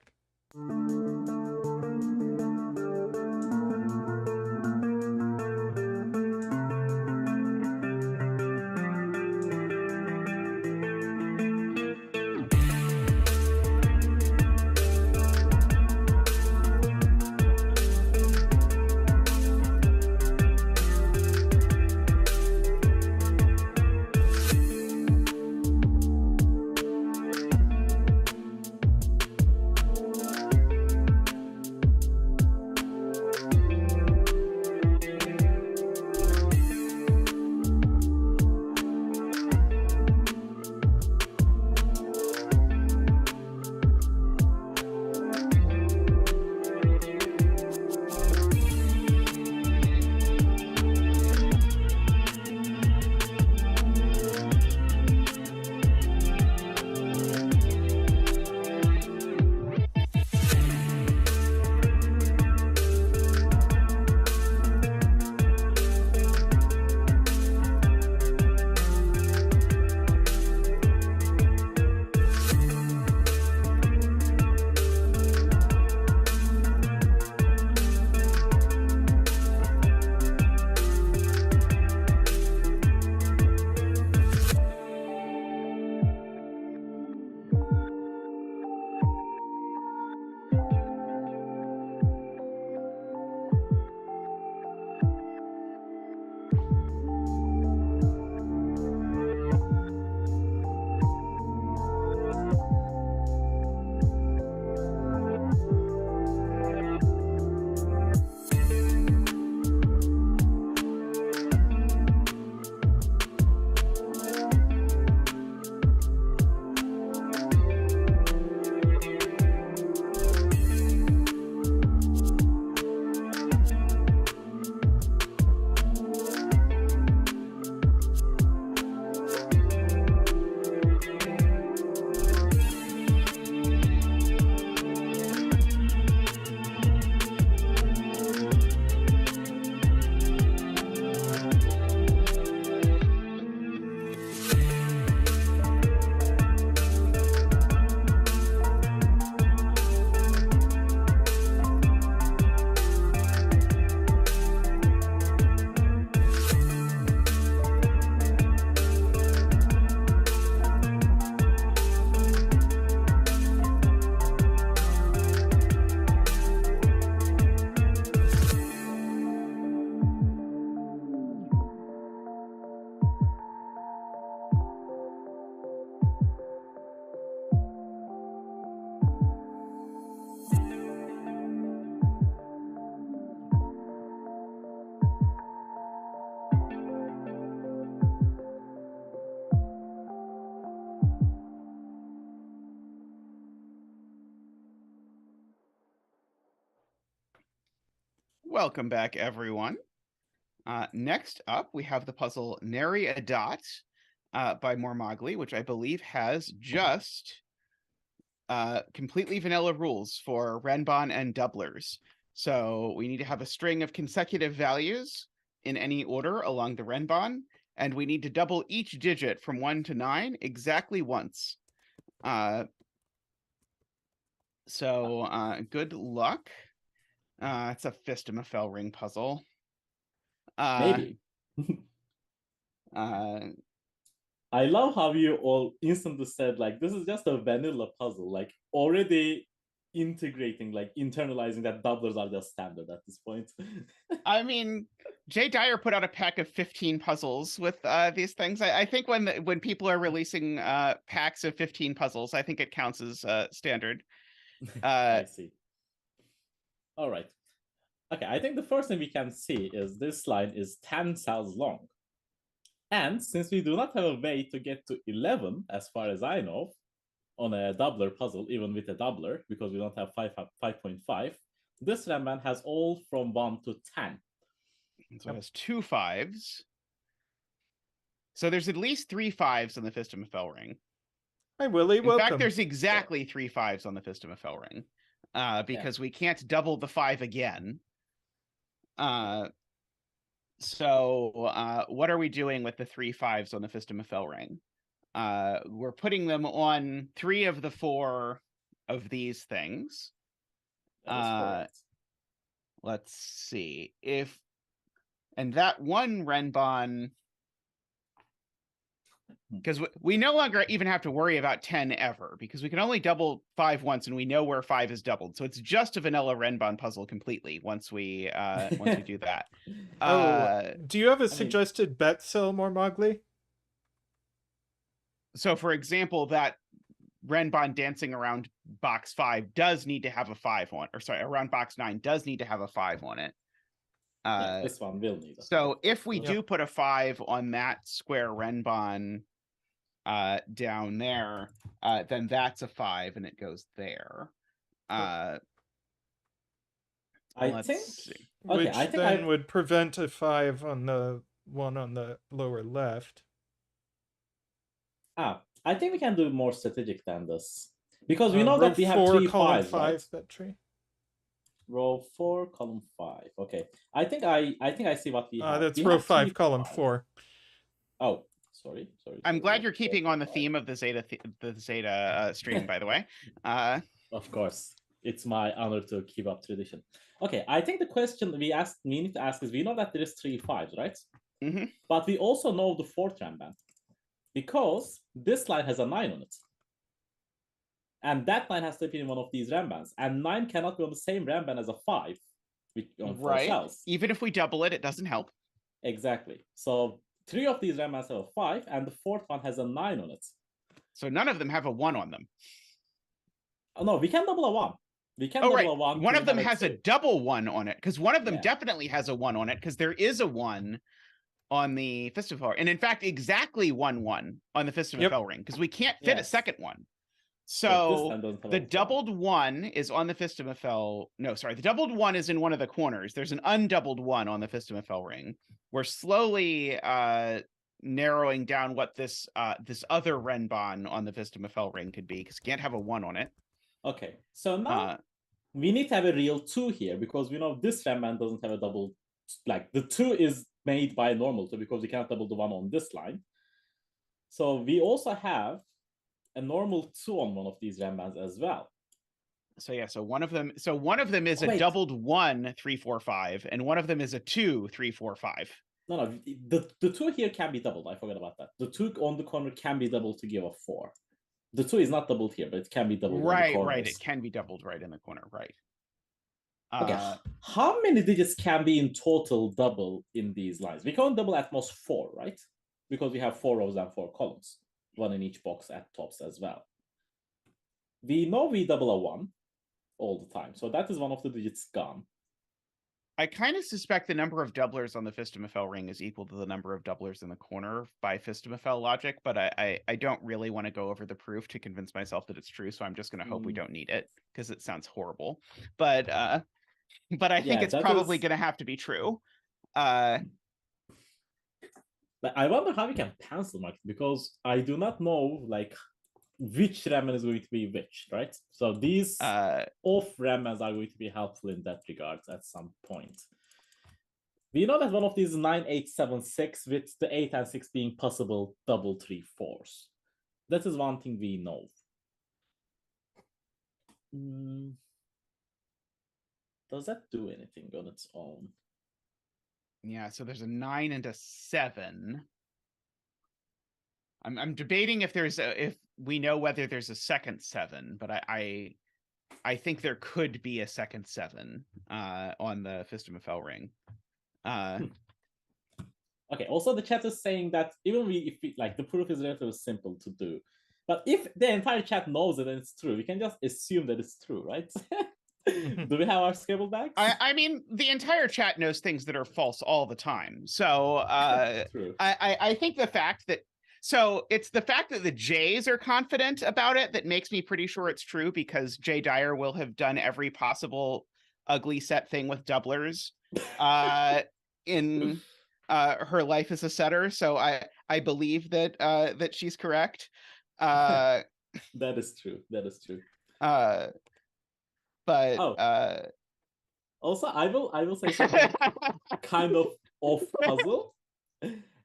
Welcome back, everyone. Next up, we have the puzzle Nary A'Dot by Mormagli, which I believe has just completely vanilla rules for Renban and doublers. So we need to have a string of consecutive values in any order along the Renban, and we need to double each digit from 1 to 9 exactly once. So good luck. It's a Fistamafel ring puzzle. Maybe. I love how you all instantly said, like, this is just a vanilla puzzle, like already integrating, like internalizing that doublers are just standard at this point. I mean, Dyer put out a pack of 15 puzzles with these things. I think when people are releasing packs of 15 puzzles, I think it counts as standard. I see. All right. Okay, I think the first thing we can see is this line is 10 cells long. And since we do not have a way to get to 11, as far as I know, on a doubler puzzle, even with a doubler, because we don't have 5.5, this Renban has all from 1 to 10. So it has 2 5s. So there's at least 3 5s on the Fistamafel ring. Hi, Willie. In Welcome. fact, there's exactly 3 5s on the Fistamafel ring, because we can't double the 5 again. So what are we doing with the 3 5s on the Fistamafel ring? We're putting them on 3 of the 4 of these things. Let's see and that one Renban, because we no longer even have to worry about 10 ever, because we can only double 5 once and we know where 5 is doubled. So it's just a vanilla Renban puzzle completely once we do that. Do you have a suggested bet cell, Mormagli? So for example, that Renban dancing around box 5 does need to have a 5 on, or sorry, around box 9 does need to have a 5 on it. This one will need a 5. So if we do put a 5 on that square Renban down there, then that's a 5 and it goes there. I think Which would prevent a 5 on the one on the lower left. I think we can do more strategic than this, because we know that we have 3 5s, right? That tree. Row 4, column 5. Okay, I think I see what we have. That's row 5, column 4. Oh, sorry. I'm glad you're keeping on the theme of the Zeta stream, by the way. Of course, it's my honor to keep up tradition. Okay, I think the question we need to ask is, we know that there is 3 5s, right? Mm-hmm. But we also know the 4th Renban, because this line has a 9 on it. And that 9 has to be in one of these Renbans. And 9 cannot be on the same Renban as a 5. On 4 cells. Even if we double it, it doesn't help. Exactly. So 3 of these Renbans have a 5, and the 4th one has a 9 on it. So none of them have a 1 on them. Oh, no, we can double a 1. We can double a 1. One of them has a double 1 on it, because one of them definitely has a 1 on it, because there is a 1 on the Fistamafel, and in fact, exactly 1 1 on the Fistamafel ring, because we can't fit a second one. So the doubled 1 is on the Fistamafel. No, sorry, the doubled 1 is in one of the corners. There's an undoubled 1 on the Fistamafel ring. We're slowly narrowing down what this other Renban on the Fistamafel ring could be, because you can't have a 1 on it. Okay, so now we need to have a real 2 here, because we know this Renban doesn't have a double. Like, the 2 is made by normal 2, because we can't double the 1 on this line. So we also have a normal 2 on one of these Renbans as well. So one of them is a doubled 1 3 4 5, and one of them is a 2 3 4 5. No, the 2 here can be doubled. I forgot about that. The 2 on the corner can be doubled to give a 4. The 2 is not doubled here, but it can be doubled. Right. It can be doubled right in the corner. Right. Okay. How many digits can be in total double in these lines? We can double at most 4, right? Because we have 4 rows and 4 columns, 1 in each box at tops as well. We know we double a 1 all the time, so that is one of the digits gone. I kind of suspect the number of doublers on the Fistamafel ring is equal to the number of doublers in the corner by Fistamafel logic, but I don't really want to go over the proof to convince myself that it's true, so I'm just going to hope we don't need it, because it sounds horrible. But but I think Yeah, it's that probably is- going to have to be true. But I wonder how we can pencil mark, because I do not know like which Renban is going to be which, right? So these off Renbans are going to be helpful in that regard at some point. We know that one of these is 9876 with the 8 and 6 being possible double 3/4s. That is one thing we know. Does that do anything on its own? Yeah, so there's a 9 and a 7. I'm debating if if we know whether there's a second 7, but I think there could be a second 7 on the Fistum of Fel ring. Okay, also the chat is saying that even if we like, the proof is relatively simple to do. But if the entire chat knows it and it's true, we can just assume that it's true, right? Do we have our scribble bags? I mean, the entire chat knows things that are false all the time. So True. I think the fact that, so it's the fact that the Jays are confident about it that makes me pretty sure it's true, because Jay Dyer will have done every possible ugly set thing with doublers in her life as a setter. So I believe that that she's correct. That is true. That is true. But also, I will say something kind of off puzzle.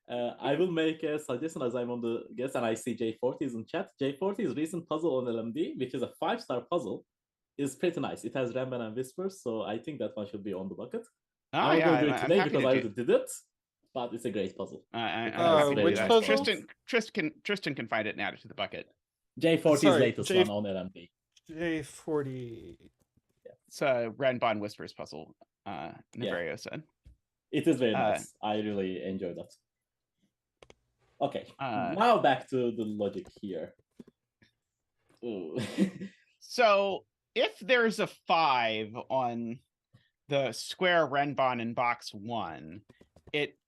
I will make a suggestion as I'm on the guest, and I see J40 is in chat. J40's recent puzzle on LMD, which is a 5-star puzzle, is pretty nice. It has Renban and Whispers, so I think that one should be on the bucket. I'm not going to do it today because I already did it, but it's a great puzzle. Which puzzle? Tristan can find it and add it to the bucket. J40's latest one on LMD. J40. It's a Renban Whispers puzzle, Niverio said. It is very nice. I really enjoy that. Okay, now back to the logic here. So if there's a 5 on the square Renban in box 1, it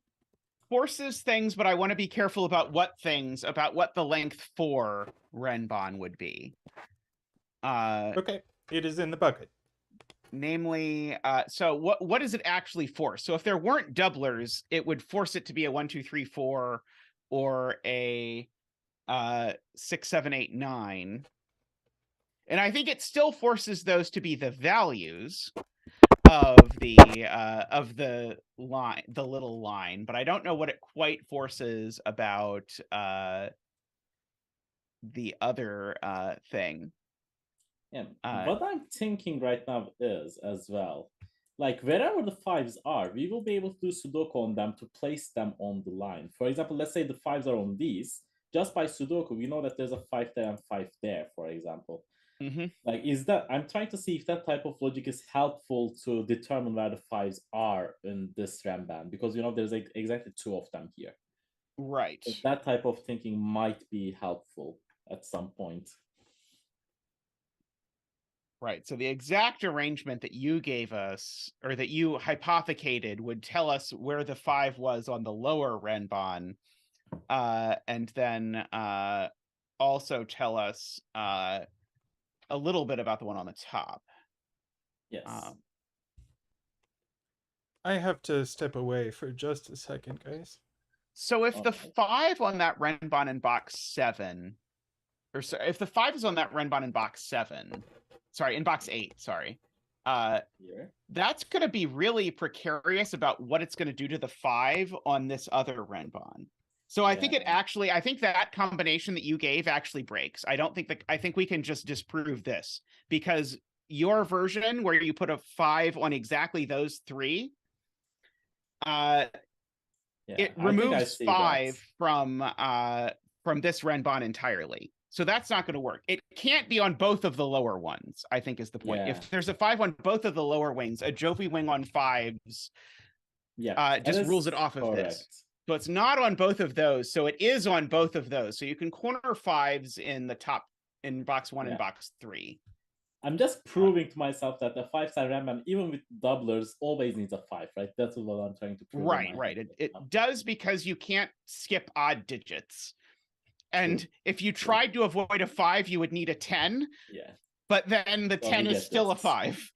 forces things, but I want to be careful about what the length 4 Renban would be. Okay, it is in the bucket. Namely, so what does it actually force? So if there weren't doublers, it would force it to be a 1, 2, 3, 4 or a 6, 7, 8, 9. And I think it still forces those to be the values of the line, the little line, but I don't know what it quite forces about the other thing. Yeah, what I'm thinking right now is as well, like wherever the 5s are, we will be able to do Sudoku on them to place them on the line. For example, let's say the 5s are on these. Just by Sudoku, we know that there's a 5 there and 5 there, for example. Like, is that, I'm trying to see if that type of logic is helpful to determine where the 5s are in this Renban, because you know there's like exactly 2 of them here. Right. So that type of thinking might be helpful at some point. Right. So the exact arrangement that you gave us, or that you hypothecated, would tell us where the 5 was on the lower Renban, and then also tell us a little bit about the one on the top. Yes. I have to step away for just a second, guys. So if the 5 on that Renban in box 7, or so, if the 5 is on that Renban in box 7, sorry, in box 8, sorry, that's going to be really precarious about what it's going to do to the 5 on this other Renban. So I think I think that combination that you gave actually breaks. I think we can just disprove this, because your version where you put a 5 on exactly those 3, it removes 5 from this Renban entirely. So that's not going to work. It can't be on both of the lower ones, I think is the point. Yeah. If there's a 5 on both of the lower wings, a Jovi wing on 5s just rules it off of this. So it's not on both of those. So it is on both of those. So you can corner 5s in the top, in box 1 and box 3. I'm just proving to myself that the 5-star Renban, even with doublers, always needs a 5, right? That's what I'm trying to prove. Right. It does, because you can't skip odd digits. And if you tried to avoid a 5, you would need a 10. Yeah. But then the 10 is still a 5.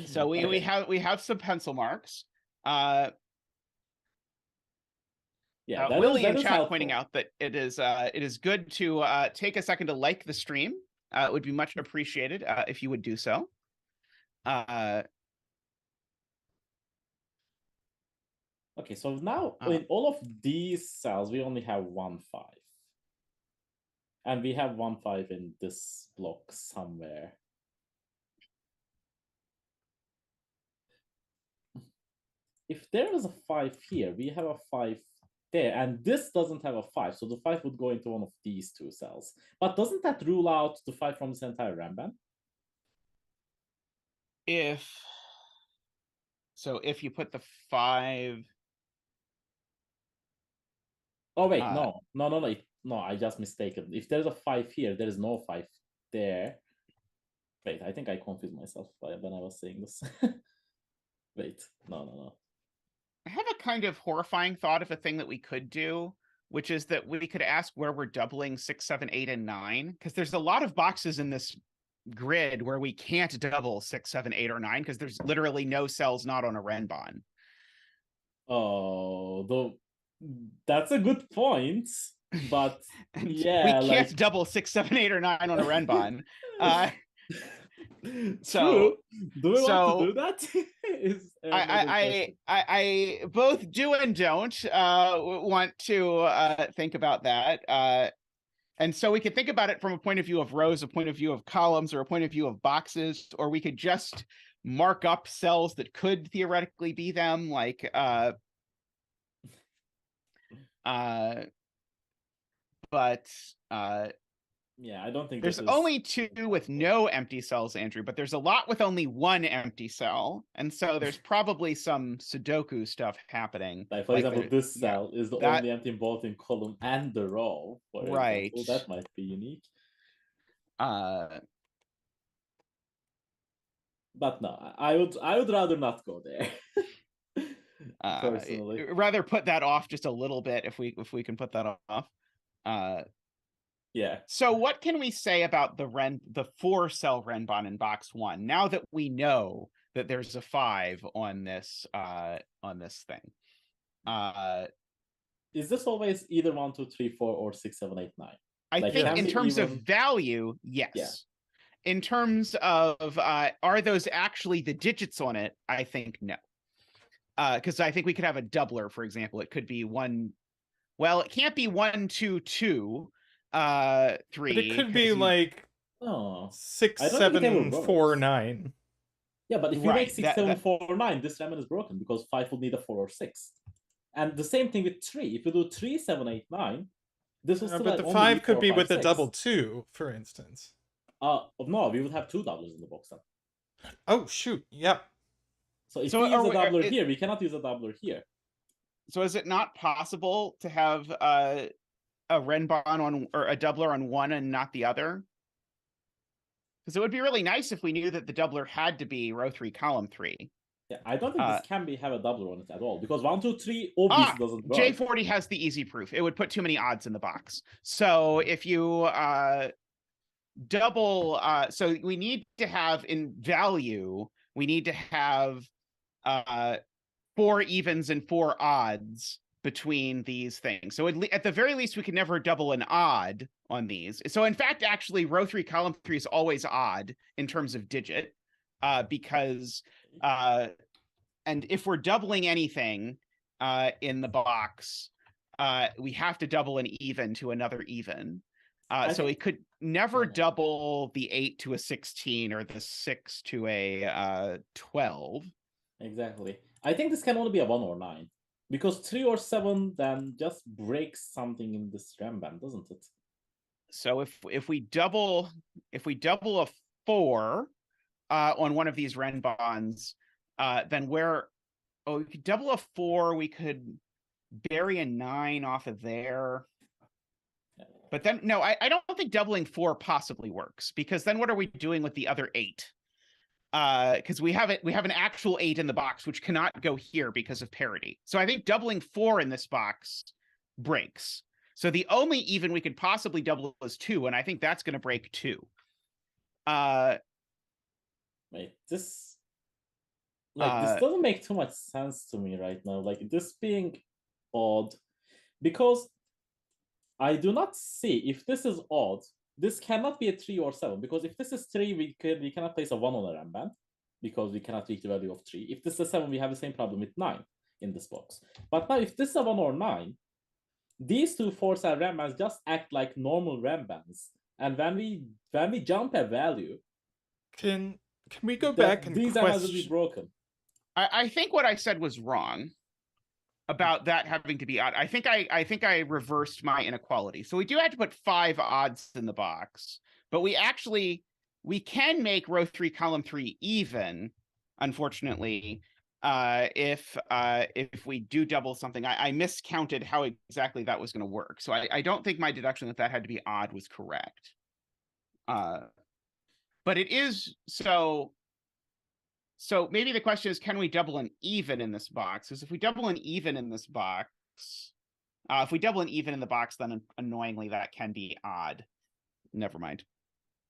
So we Okay. have some pencil marks. Yeah, Willie in that is chat pointing helpful. out that it is good to take a second to like the stream. It would be much appreciated if you would do so. Okay, so now in all of these cells, we only have 1, 5. And we have 1, 5 in this block somewhere. If there is a 5 here, we have a 5 there, and this doesn't have a 5, so the 5 would go into one of these 2 cells. But doesn't that rule out the 5 from this entire Renban? If you put the 5. Oh wait, no, I just mistaken. If there's a 5 here, there is no 5 there. Wait, I think I confused myself when I was saying this. Wait, no. I have a kind of horrifying thought of a thing that we could do, which is that we could ask where we're doubling 6, 7, 8, and 9, because there's a lot of boxes in this grid where we can't double 6, 7, 8, or 9 because there's literally no cells not on a Renban. Oh, that's a good point. But yeah, we can't double 6, 7, 8, or 9 on a Renban. True. Do we want to do that? I both do and don't want to think about that. And so we could think about it from a point of view of rows, a point of view of columns, or a point of view of boxes, or we could just mark up cells that could theoretically be them, like yeah, I don't think there's only 2 with no empty cells, Andrew, but there's a lot with only 1 empty cell. And so there's probably some Sudoku stuff happening. Like, for example, this cell is the only empty both in column and the row. For example, that might be unique. But no, I would rather not go there. Personally, rather put that off just a little bit if we can put that off. Yeah. So what can we say about the 4-cell Renban in box 1 now that we know that there's a 5 on this thing? Is this always either 1, 2, 3, 4, or 6, 7, 8, 9? I think in terms of value, yes. Yeah. In terms of are those actually the digits on it? I think no. Because I think we could have a doubler, for example. It could be 1. Well, it can't be 1, 2, 2. 3. But it could be like 6, 7, 4, 9. Yeah, but if you make 6, 7, 4, 9, this Renban is broken because 5 will need a 4 or 6. And the same thing with 3. If you do 3, 7, 8, 9, this will still but the 5 could be with a double 2, for instance. No, we would have 2 doublers in the box then. Oh shoot! Yep. So if we use a doubler here, we cannot use a doubler here. So is it not possible to have a Renban on or a doubler on one and not the other? Because it would be really nice if we knew that the doubler had to be row 3, column 3. Yeah, I don't think this can have a doubler on it at all because 1, 2, 3 obviously doesn't work. J40 has the easy proof. It would put too many odds in the box. So if you double, so we need to have in value, we need to have 4 evens and 4 odds between these things. So at the very least, we could never double an odd on these. So in fact, actually, row 3, column 3 is always odd in terms of digit, because and if we're doubling anything in the box, we have to double an even to another even. So we could never double the 8 to a 16 or the 6 to a 12. Exactly. I think this can only be a 1 or 9. Because 3 or 7 then just breaks something in this Renban, doesn't it? So if we double a 4 on one of these Renbans, then we could double a 4, we could bury a 9 off of there. But then no, I don't think doubling 4 possibly works, because then what are we doing with the other 8? Because we have an actual 8 in the box, which cannot go here because of parity. So I think doubling 4 in this box breaks. So the only even we could possibly double is 2, and I think that's going to break 2. Wait, this Like, this doesn't make too much sense to me right now. Like, this being odd, because I do not see, if this is odd, this cannot be a 3 or 7, because if this is 3, we cannot place a 1 on a Renban, because we cannot reach the value of 3. If this is 7, we have the same problem with 9 in this box. But now, if this is a 1 or 9, these two 4-cell Renbans just act like normal Renbans. And when we jump a value, Can we go back and these Renbans will be broken. I think what I said was wrong about that having to be odd. I think I reversed my inequality. So we do have to put 5 odds in the box, but we can make row 3, column 3 even, unfortunately, if we do double something. I miscounted how exactly that was going to work. So I don't think my deduction that had to be odd was correct. But it is so maybe the question is, can we double an even in this box? Because if we double an even in this box, then annoyingly that can be odd. Never mind.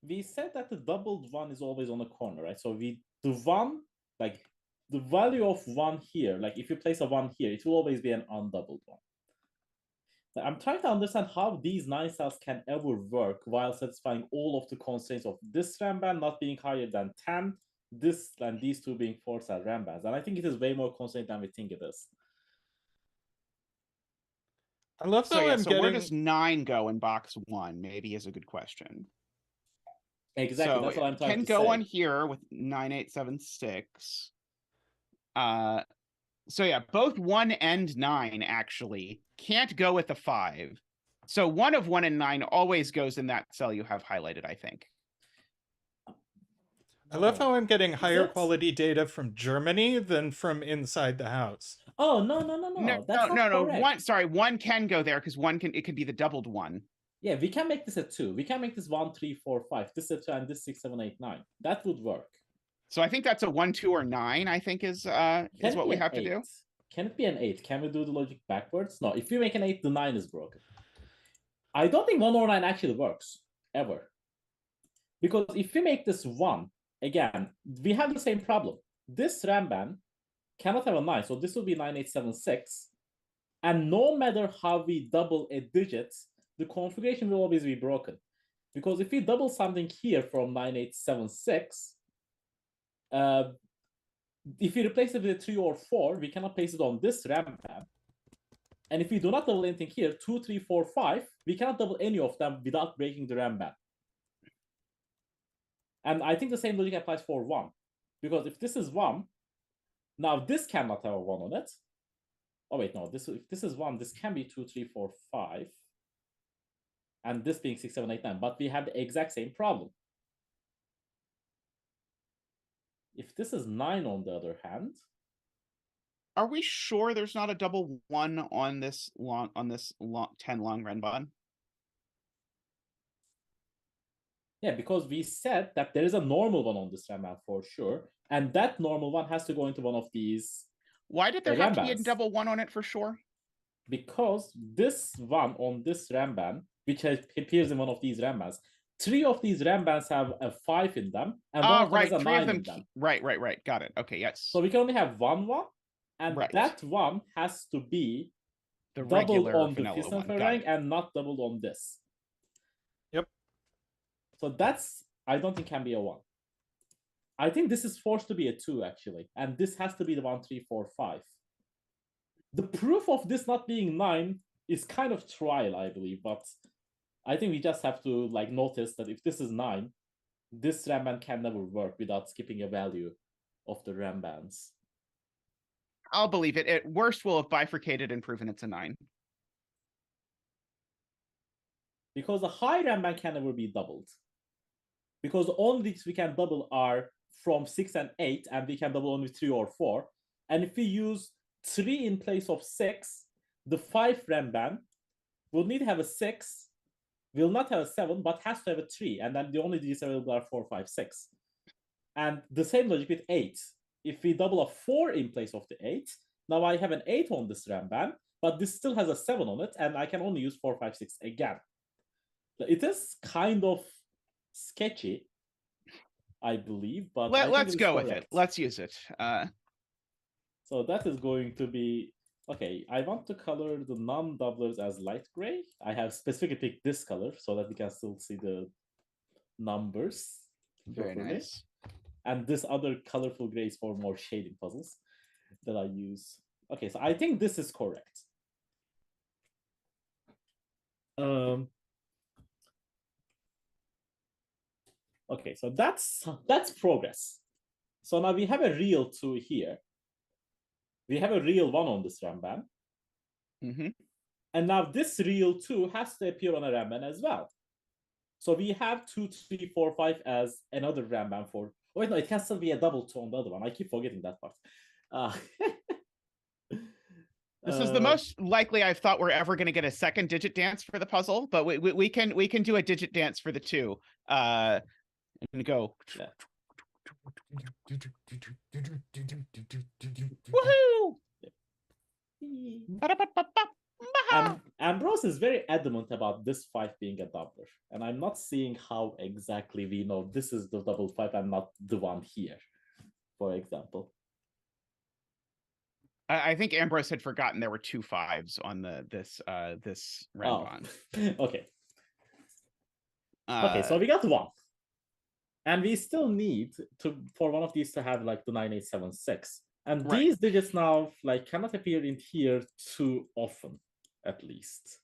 We said that the doubled 1 is always on the corner, right? So the 1, like the value of 1 here, like if you place a 1 here, it will always be an undoubled 1. I'm trying to understand how these 9 cells can ever work while satisfying all of the constraints of this Renban not being higher than 10, this and these two being 4-cell Renbans. And I think it is way more constrained than we think it is. I love that. So where does 9 go in box 1? Maybe is a good question. Exactly, so that's what I'm trying to say. Can go on here with 9876. So yeah, both 1 and 9 actually can't go with the 5. So one of 1 and 9 always goes in that cell you have highlighted, I think. I love how I'm getting higher quality data from Germany than from inside the house. Oh, no. That's not correct. 1 can go there because it could be the doubled 1. Yeah, we can make this a 2. We can make this 1, 3, 4, 5. This is a 2 and this 6, 7, 8, 9. That would work. So I think that's a 1, 2, or 9, I think is what we have to do. Can it be an 8? Can we do the logic backwards? No, if we make an 8, the 9 is broken. I don't think 1 or 9 actually works, ever. Because if we make this 1, again, we have the same problem. This Renban cannot have a 9, so this will be 9876. And no matter how we double a digit, the configuration will always be broken. Because if we double something here from 9876, if we replace it with a 3 or 4, we cannot place it on this Renban. And if we do not double anything here, 2, 3, 4, 5, we cannot double any of them without breaking the Renban. And I think the same logic applies for 1. Because if this is 1, now this cannot have a 1 on it. Oh wait, no, if this is 1, this can be 2, 3, 4, 5. And this being 6, 7, 8, 9. But we have the exact same problem. If this is 9 on the other hand. Are we sure there's not a double 1 on this 10 long Renban? Yeah, because we said that there is a normal 1 on this Renban for sure. And that normal 1 has to go into one of these. Why did there have to be a double 1 on it for sure? Because this 1 on this Renban, which appears in one of these Renbans, 3 of these Renbans have a 5 in them, and one has a 9 in them. Right. Got it. Okay, yes. So we can only have 1, and that 1 has to be the doubled on the Fissenverang and not doubled on this. Yep. So that's, I don't think can be a 1. I think this is forced to be a 2 actually, and this has to be the 1, 3, 4, 5. The proof of this not being 9 is kind of trial, I believe, but I think we just have to notice that if this is 9, this Renban can never work without skipping a value of the Renbans. I'll believe it. At worst, we'll have bifurcated and proven it's a 9. Because the high Renban can never be doubled. Because the only things we can double are from 6 and 8, and we can double only 3 or 4. And if we use 3 in place of 6, the 5 Renban will need to have a 6, will not have a 7, but has to have a 3. And then the only digits available are 4, 5, 6. And the same logic with 8. If we double a 4 in place of the 8, now I have an 8 on this Renban, but this still has a 7 on it, and I can only use 4, 5, 6 again. It is kind of sketchy, I believe, but let's go with it. Let's use it. So that is going to be okay. I want to color the non-doublers as light gray. I have specifically picked this color so that we can still see the numbers. Very nice. And this other colorful gray is for more shading puzzles that I use. Okay, so I think this is correct. Okay, so that's progress. So now we have a real 2 here. We have a real 1 on this Renban. And now this real 2 has to appear on a Renban as well. So we have 2, 3, 4, 5 as another Renban for... Oh, wait, no, it can still be a double 2 on the other one. I keep forgetting that part. This is the most likely I've thought we're ever going to get a second digit dance for the puzzle, but we can do a digit dance for the 2. And go. Yeah. Woohoo! Ambrose is very adamant about this 5 being a doubler, and I'm not seeing how exactly we know this is the double 5 and not the one here, for example. I think Ambrose had forgotten there were 2 5s on this Renban. Oh. Okay. Okay, so we got 1. And we still need for one of these to have like the 9876. And Right. These digits now like cannot appear in here too often, at least.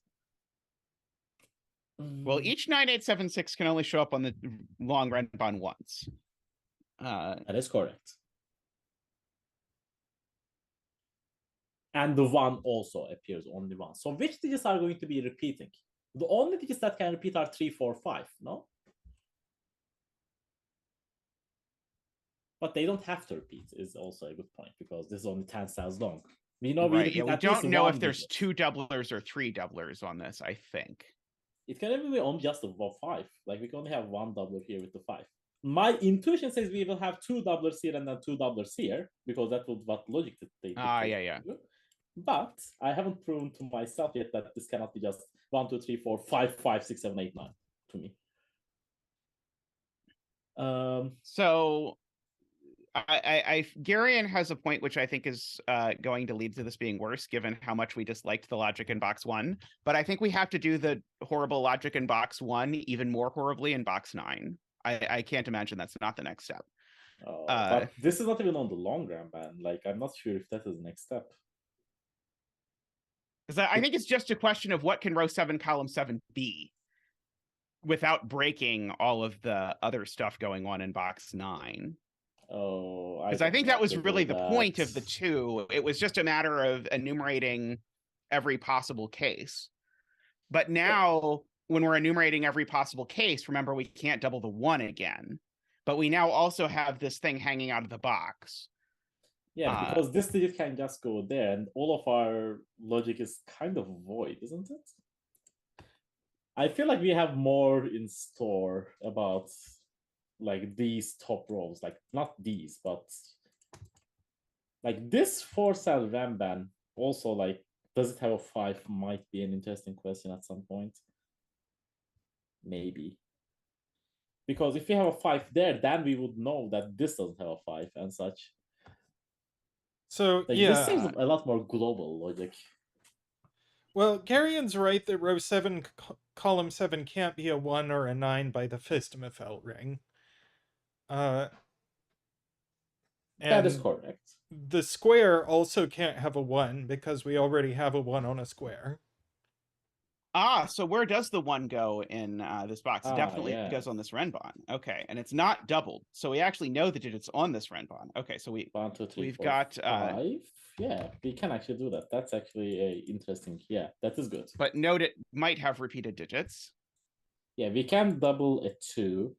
Well, each 9876 can only show up on the long Renban once. That is correct. And the 1 also appears only once. So which digits are going to be repeating? The only digits that can repeat are 3, 4, 5, no? But they don't have to repeat is also a good point because this is only 10 cells long. We know we don't know if digit. there's 2 doublers or 3 doublers on this, I think. It can even be on just a 5. Like we can only have 1 doubler here with the 5. My intuition says we will have 2 doublers here and then 2 doublers here because that would what logic they yeah. But I haven't proven to myself yet that this cannot be just 1, 2, 3, 4, 5, 5, 6, 7, 8, 9 to me. So Garion has a point which I think is going to lead to this being worse, given how much we disliked the logic in box 1. But I think we have to do the horrible logic in box 1 even more horribly in box 9. I can't imagine that's not the next step. But this is not even on the long Renban. Like, I'm not sure if that is the next step. Because I think it's just a question of what can row 7, column 7 be without breaking all of the other stuff going on in box 9. Oh, because I think that was really the point of the 2. It was just a matter of enumerating every possible case. But now, when we're enumerating every possible case, remember, we can't double the 1 again. But we now also have this thing hanging out of the box. Yeah, because this digit can just go there, and all of our logic is kind of void, isn't it? I feel like we have more in store about like these top rows, like not these, but like this 4-cell Renban also, like, does it have a 5 might be an interesting question at some point. Maybe. Because if we have a 5 there, then we would know that this doesn't have a 5 and such. So, like, yeah. This seems a lot more global logic. Well, Garion's right that row 7, column 7 can't be a 1 or a 9 by the Fistemafel ring. That is correct. The square also can't have a 1 because we already have a 1 on a square. So where does the 1 go in this box? It definitely goes on this Renban. Okay, and it's not doubled, so we actually know the digits on this Renban. Okay, so 1, 2, 3, we've 4, got 5. Yeah, we can actually do that. That's actually a interesting. Yeah, that is good. But note it might have repeated digits. Yeah, we can double a 2.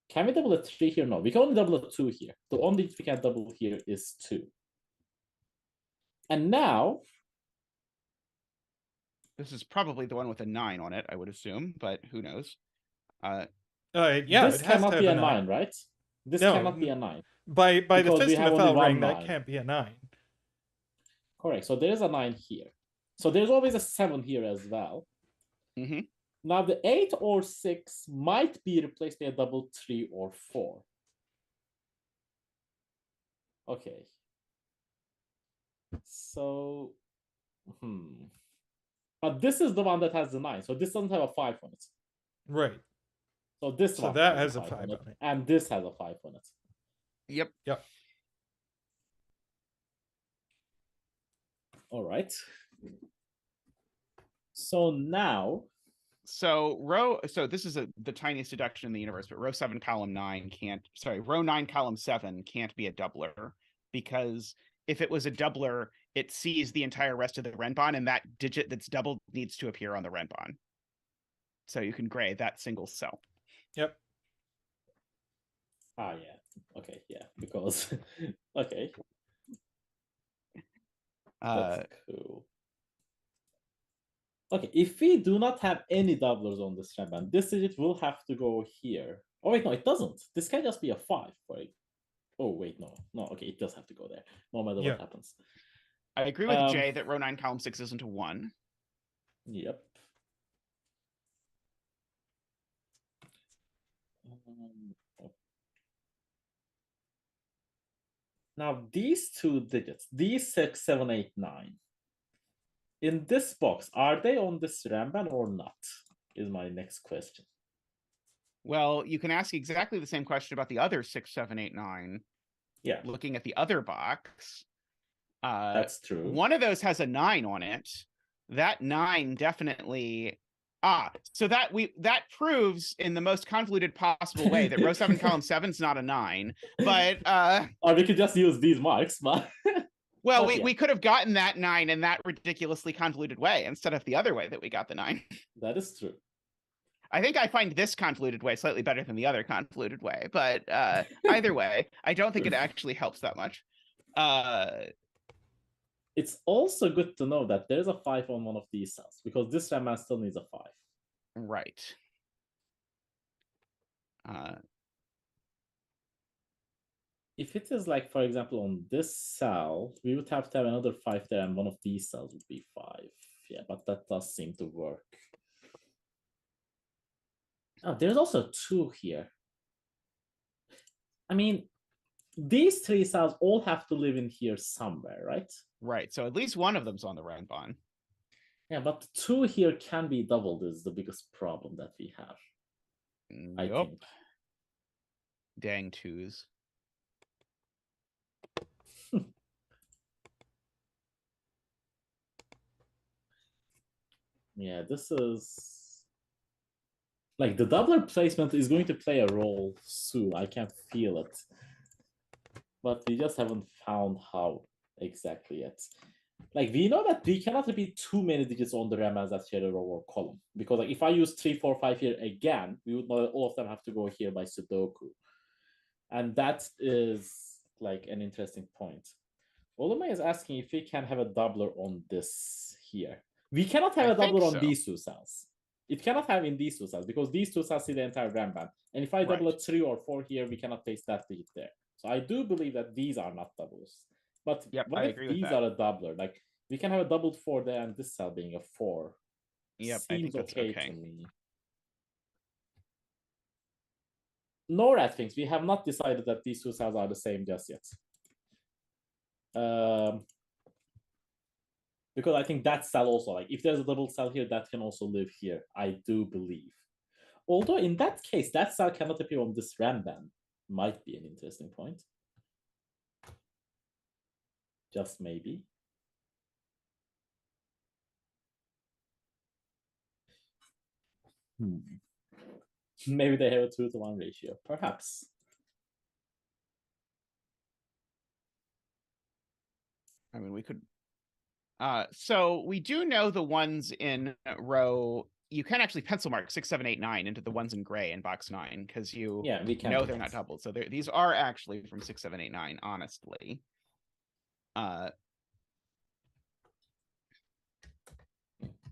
Can we double a 3 here? No, we can only double a 2 here. The only we can double here is 2. And now, this is probably the one with a 9 on it, I would assume, but who knows? Yeah, this cannot be a 9, right? This cannot be a 9. By the Fistemafel ring, that can't be a 9. Correct. So there is a 9 here. So there's always a 7 here as well. Mm-hmm. Now the 8 or 6 might be replaced by a double 3 or 4. Okay. So, But this is the one that has the 9, so this doesn't have a 5 on it. Right. So this So one that has a 5 on it, and this has a 5 on it. Yep. Yep. All right. So now, so this is the tiniest deduction in the universe, but row 7 column 9 can't, sorry, row 9 column 7 can't be a doubler, because if it was a doubler, it sees the entire rest of the Renban, and that digit that's doubled needs to appear on the Renban. So you can gray that single cell. Yep. yeah. Okay, yeah, because okay. That's cool. Okay, if we do not have any doublers on this Renban, this digit will have to go here. Oh wait, no, it doesn't. This can just be a 5 for it. Oh wait, no, okay, it does have to go there, no matter what happens. I agree with Jay that row 9 column 6 isn't a 1. Yep. Now these two digits, these 6, 7, 8, 9, in this box, are they on this Renban or not? Is my next question. Well, you can ask exactly the same question about the other 6, 7, 8, 9. Yeah. Looking at the other box. That's true. One of those has a 9 on it. That 9 definitely. So that proves in the most convoluted possible way that row 7 column 7 is not a 9. But or we could just use these marks, but well, we could have gotten that 9 in that ridiculously convoluted way instead of the other way that we got the 9. That is true. I think I find this convoluted way slightly better than the other convoluted way, but either way, I don't think it actually helps that much. It's also good to know that there's a 5 on one of these cells, because this Renban still needs a 5. Right. If it is like, for example, on this cell, we would have to have another 5 there, and one of these cells would be 5. Yeah, but that does seem to work. Oh, there's also 2 here. I mean, these 3 cells all have to live in here somewhere, right? Right. So at least one of them's on the Renban. Yeah, but 2 here can be doubled is the biggest problem that we have. I think. Dang 2s. Yeah, this is like the doubler placement is going to play a role soon. I can feel it, but we just haven't found how exactly yet. Like, we know that we cannot repeat too many digits on the Renbans that share a row or column, because like if I use 3, 4, 5 here again, we would know that all of them have to go here by Sudoku, and that is like an interesting point. Olome is asking if we can have a doubler on this here. We cannot have a doubler on these 2 cells. It cannot have in these 2 cells, because these 2 cells see the entire Renban. And if I double a 3 or 4 here, we cannot paste that digit there. So I do believe that these are not doubles. But what if these are a doubler? Like, we can have a doubled 4 there and this cell being a 4. Yep, Seems I think that's okay to me. No rat things. We have not decided that these 2 cells are the same just yet. Because I think that cell also, like if there's a double cell here, that can also live here, I do believe. Although in that case, that cell cannot appear on this Renban. Might be an interesting point. Just maybe. Maybe they have a 2-to-1 ratio, perhaps. I mean, we could. So we do know the ones in row. You can actually pencil mark 6, 7, 8, 9 into the ones in gray in box 9 because you know they're not doubled. So these are actually from 6, 7, 8, 9. Honestly.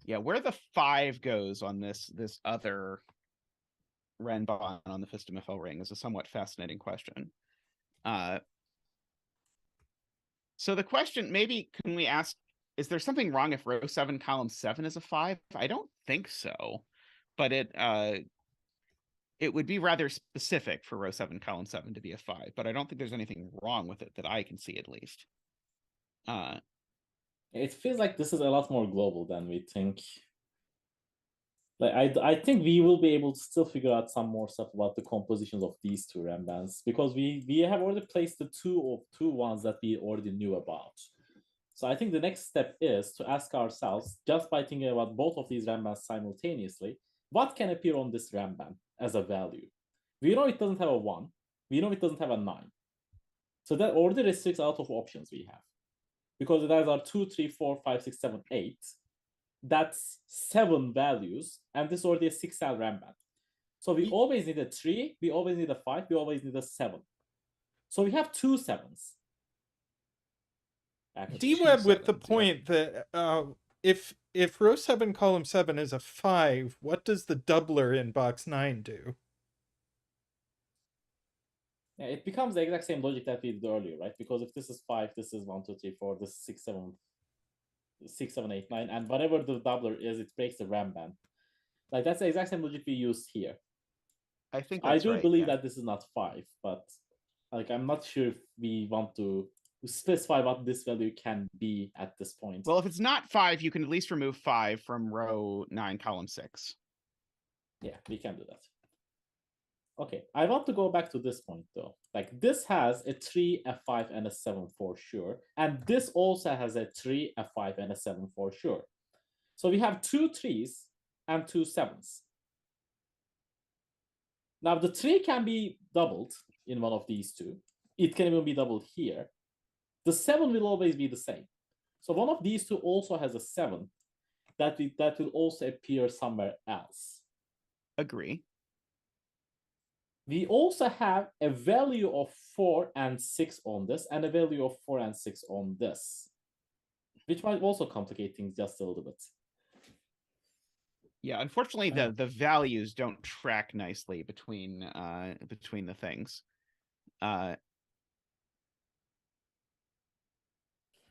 Yeah, where the 5 goes on this other Renban on the Fistamifel ring is a somewhat fascinating question. So the question, maybe can we ask, is there something wrong if row 7 column 7 is a 5? I don't think so, but it would be rather specific for row 7 column 7 to be a 5, but I don't think there's anything wrong with it that I can see at least. It feels like this is a lot more global than we think. Like I think we will be able to still figure out some more stuff about the compositions of these two Renbans because we have already placed the two ones that we already knew about. So I think the next step is to ask ourselves, just by thinking about both of these Renbans simultaneously, what can appear on this Renban as a value? We know it doesn't have a 1. We know it doesn't have a 9. So that already restricts a lot of options we have. Because those are 2, 3, 4, 5, 6, 7, 8. That's 7 values, and this is already a 6-cell Renban. So we always need a 3, we always need a 5, we always need a 7. So we have 2 7s. D-Web with the point that if row 7 column 7 is a 5, what does the doubler in box 9 do? Yeah, it becomes the exact same logic that we did earlier, right? Because if this is 5, this is 1, 2, 3, 4, this is 6, 7, 6, 7, 8, 9, and whatever the doubler is, it breaks the Renban. Like that's the exact same logic we used here. I think I that's do right, believe yeah. that this is not 5, but like I'm not sure if we want to specify what this value can be at this point. Well, if it's not 5, you can at least remove 5 from row 9, column 6. Yeah, we can do that. Okay, I want to go back to this point though. Like this has a 3, a 5, and a 7 for sure. And this also has a 3, a 5, and a 7 for sure. So we have 2 3s and 2 7s. Now the 3 can be doubled in one of these two. It can even be doubled here. The 7 will always be the same. So one of these two also has a 7 that will also appear somewhere else. Agree. We also have a value of 4 and 6 on this, and a value of 4 and 6 on this, which might also complicate things just a little bit. Yeah, unfortunately, the values don't track nicely between the things. And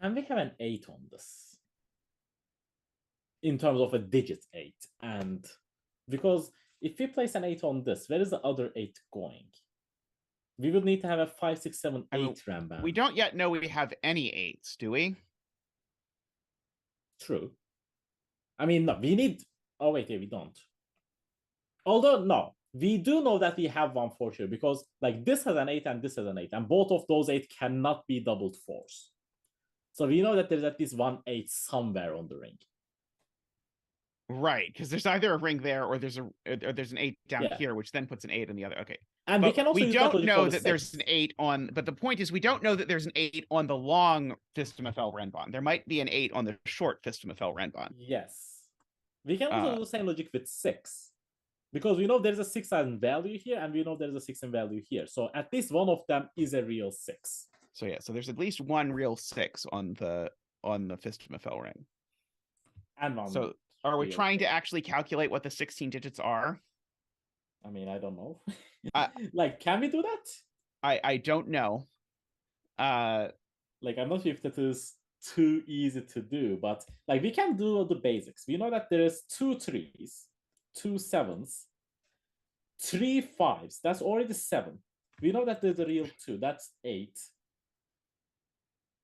we have an 8 on this in terms of a digit 8, and because if we place an 8 on this, where is the other 8 going? We would need to have a 5, 6, 7, 8 Renban. We don't yet know we have any 8s, do we? True. I mean, no, we need... Oh, wait, we don't. Although, no, we do know that we have one for sure, because like this has an 8 and this has an 8, and both of those 8 cannot be doubled 4s. So we know that there's at least one 8 somewhere on the ring. Right, because there's either a ring there or there's an 8 down here, which then puts an 8 on the other. Okay. And but we can also we don't know that there's an 8 on, but the point is we don't know that there's an 8 on the long Fistamafel Renban. There might be an 8 on the short Fistamafel Renban. Yes. We can also do the same logic with 6. Because we know there's a 6 in value here, and we know there's a 6 in value here. So at least one of them is a real 6. So yeah, so there's at least one real 6 on the Fistamafel ring. And one. So are we trying to actually calculate what the 16 digits are? I mean, I don't know. Like, can we do that? I don't know. Like, I'm not sure if that is too easy to do, but like we can do the basics. We know that there is 2 3s, 2 7s, 3 5s. That's already 7. We know that there's a real 2. That's 8.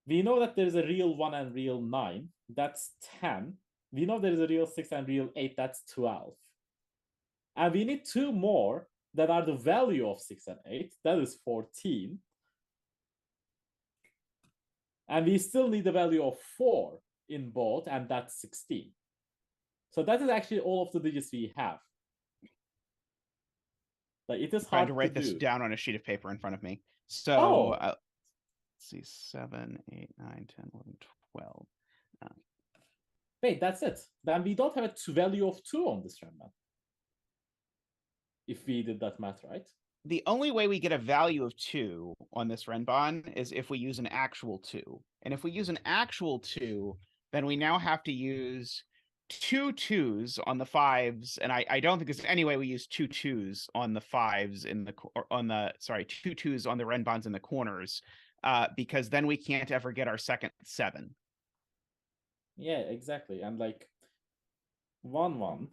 We know that there's a real 1 and real 9. That's 10. We know there's a real 6 and real 8. That's 12. And we need 2 more that are the value of 6 and 8. That is 14. And we still need the value of 4 in both, and that's 16. So that is actually all of the digits we have. Like, it is hard to write this down on a sheet of paper in front of me. So let's see, 7, 8, 9, 10, 11, 12. Wait, that's it. Then we don't have a value of 2 on this Renban. If we did that math right. The only way we get a value of 2 on this Renban is if we use an actual 2. And if we use an actual 2, then we now have to use 2 2s on the 5s. And I don't think there's any way we use 2 2s on the 5s in the, or on the, sorry, 2 2s on the Renbans in the corners, because then we can't ever get our second 7. Yeah, exactly. And like 1 1.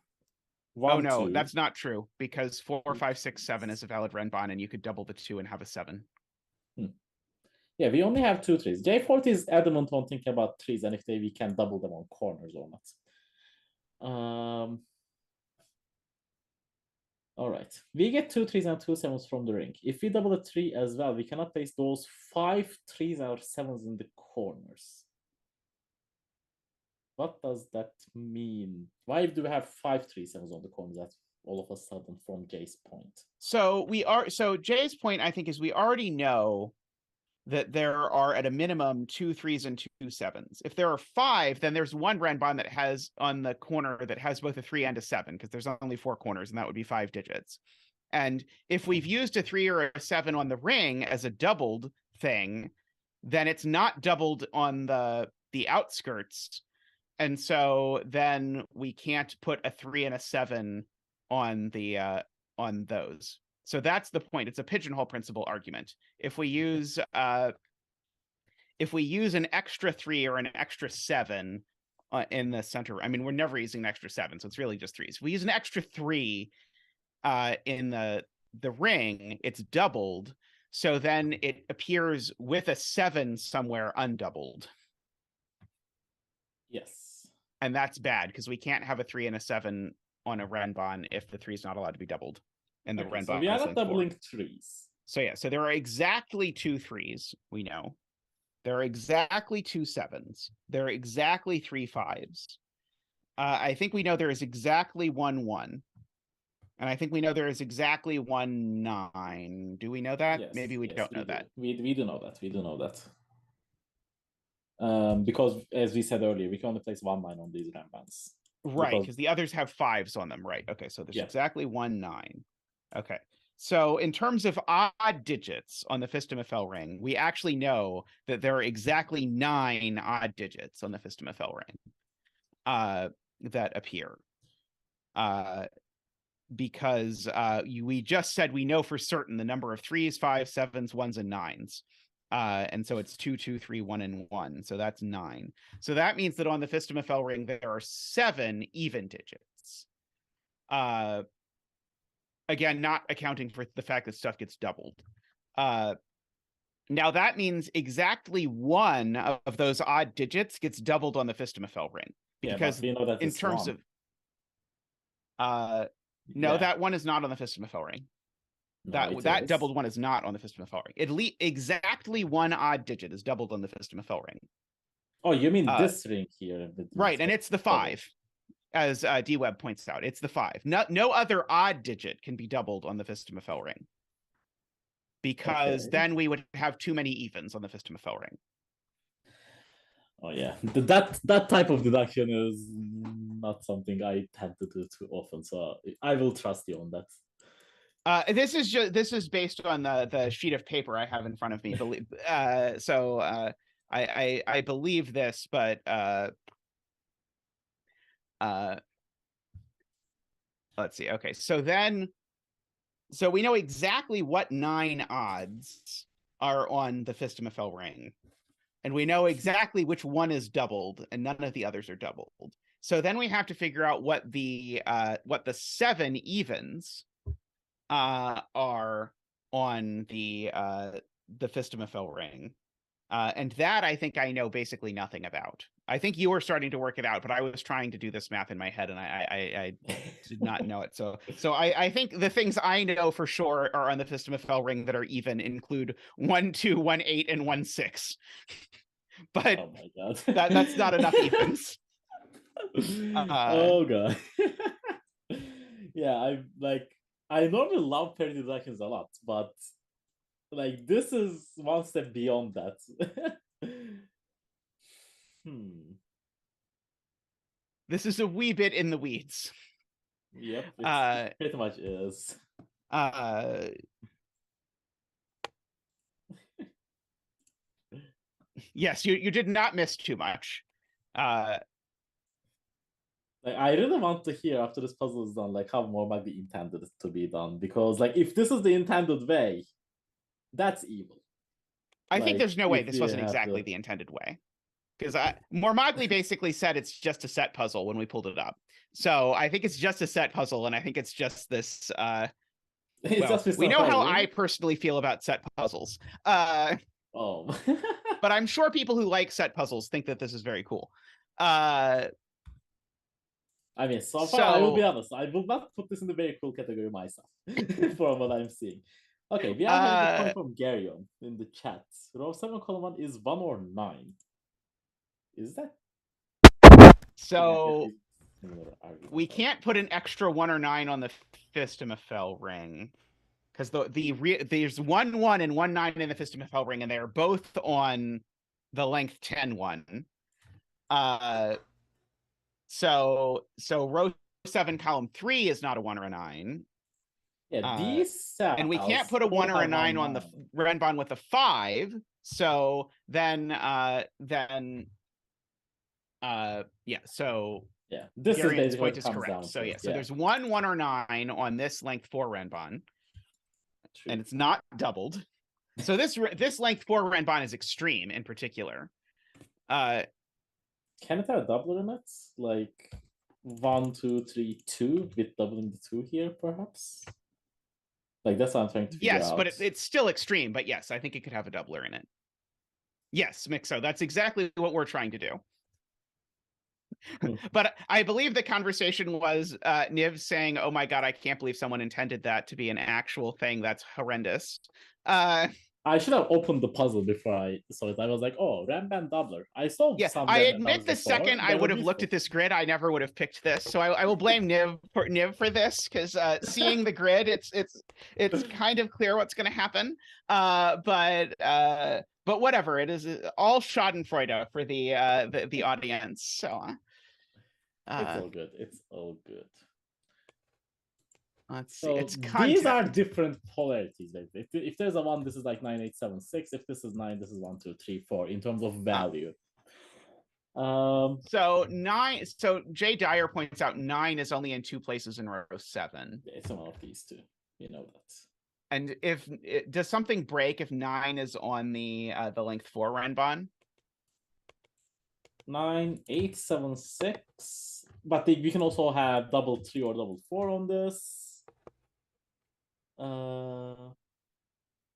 Oh no, that's not true, because 4 5 6 7 is a valid Renban, and you could double the 2 and have a 7. Yeah, Yeah, we only have 2 trees. J40 is adamant on thinking about trees and if we can double them on corners or not. All right, we get 2 trees and 2 sevens from the ring. If we double a tree as well, we cannot place those 5 trees or sevens in the corners. What does that mean? Why do we have 5 3 sevens on the corners? That's all of a sudden from Jay's point. So Jay's point, I think, is we already know that there are at a minimum 2 3s and 2 7s. If there are 5, then there's one Renban that has on the corner that has both a 3 and a 7, because there's only 4 corners, and that would be 5 digits. And if we've used a 3 or a 7 on the ring as a doubled thing, then it's not doubled on the outskirts. And so then we can't put a 3 and a 7 on the on those. So that's the point. It's a pigeonhole principle argument. If we use an extra 3 or an extra 7 in the center, I mean, we're never using an extra 7, so it's really just 3s. If we use an extra 3 in the ring, it's doubled. So then it appears with a 7 somewhere undoubled. Yes. And that's bad because we can't have a 3 and a 7 on a Renban if the 3 is not allowed to be doubled. And the Renban. So we are not doubling 3s. So yeah, so there are exactly 2 3s, we know. There are exactly 2 7s. There are exactly 3 5s. I think we know there is exactly 1 1. And I think we know there is exactly 1 9. Do we know that? Yes, Maybe we don't know that. We do know that. We do know that. Because as we said earlier, we can only place 1 9 on these Renbans. Right, because the others have 5s on them, right? Okay, so there's exactly 1 9. Okay, so in terms of odd digits on the Fistamafel ring, we actually know that there are exactly 9 odd digits on the Fistamafel ring that appear. Because we just said we know for certain the number of 3s, 5s, 7s, 1s, and 9s. And so it's 2, 2, 3, 1, and 1. So that's 9. So that means that on the Fistamafel ring, there are 7 even digits. Again, not accounting for the fact that stuff gets doubled. Now that means exactly 1 of those odd digits gets doubled on the Fistamafel ring. Because we know that in terms of... no, that 1 is not on the Fistamafel ring. No, that doubled 1 is not on the Fistamafel ring. Exactly 1 odd digit is doubled on the Fistamafel ring. Oh, you mean this ring here? Right, and it's the 5, as D-Web points out. It's the 5. No other odd digit can be doubled on the Fistamafel ring. Because then we would have too many evens on the Fistamafel ring. Oh yeah, that type of deduction is not something I tend to do too often, so I will trust you on that. This is based on the sheet of paper I have in front of me. I believe this, but let's see. Okay, so we know exactly what 9 odds are on the Fistamafel ring. And we know exactly which 1 is doubled, and none of the others are doubled. So then we have to figure out what the 7 evens are on the Fistamafel ring. And that I think I know basically nothing about. I think you were starting to work it out, but I was trying to do this math in my head, and I did not know it. So I think the things I know for sure are on the Fistamafel ring that are even include 1 2, 1 8, and 1 6. But oh my God. that's not enough evens. Oh God. Yeah, I normally love parity deductions a lot, but like this is one step beyond that. This is a wee bit in the weeds. Yep, it pretty much is. Yes, you did not miss too much. Like, I really want to hear after this puzzle is done, like how mormagli intended it to be done, because like if this is the intended way, that's evil. I think there's no way this wasn't exactly the intended way, because mormagli basically said it's just a set puzzle when we pulled it up. So I think it's just a set puzzle, and I think it's just this. We know how I personally feel about set puzzles. Oh. But I'm sure people who like set puzzles think that this is very cool. I mean, so far, I will be So- honest, I will not put this in the very cool category myself, from what I'm seeing. Okay, we are having a point from Garyon in the chat. Row 7, column 1 is 1 or 9. Is that? So Similar argument, we can't put an extra 1 or 9 on the Fistamafel ring. Because there's 1 1 and 1 9 in the Fistamafel ring, and they are both on the length 10 1. So row 7, column 3 is not a 1 or a 9. Yeah, these cells. And we can't put a 1 or a 9 on the Renban with a 5. So then yeah, so yeah, this Garion's is basically point what is comes correct. down So to. yeah, so there's 1 1 or 9 on this length 4 Renban, True. and it's not doubled. So this length 4 Renban is extreme in particular. Can it have a doubler in it? Like 1 2 3 2 with doubling the 2 here, perhaps? Like that's what I'm trying to figure out. Yes, but it's still extreme. But yes, I think it could have a doubler in it. Yes, Mixo, that's exactly what we're trying to do. But I believe the conversation was Niv saying, "Oh my god, I can't believe someone intended that to be an actual thing. That's horrendous." I should have opened the puzzle before I saw it. I was like, "Oh, Renban doubler." I saw some. I Renban admit the doublers before. second I They were would have looked beautiful. at this grid, I never would have picked this. So I will blame Niv for this, because seeing the grid, it's kind of clear what's going to happen. But whatever, it is all Schadenfreude for the audience. So it's all good. It's all good. Let's see. So It's these are content. different polarities. If there's a 1, this is like 9 8 7 6. If this is 9, this is 1 2 3 4 in terms of value. So 9. So Jay Dyer points out 9 is only in 2 places in row 7. It's one of these two. You know that. And if does something break if 9 is on the length 4 Renban? 9 8 7 6. But we can also have double 3 or double 4 on this.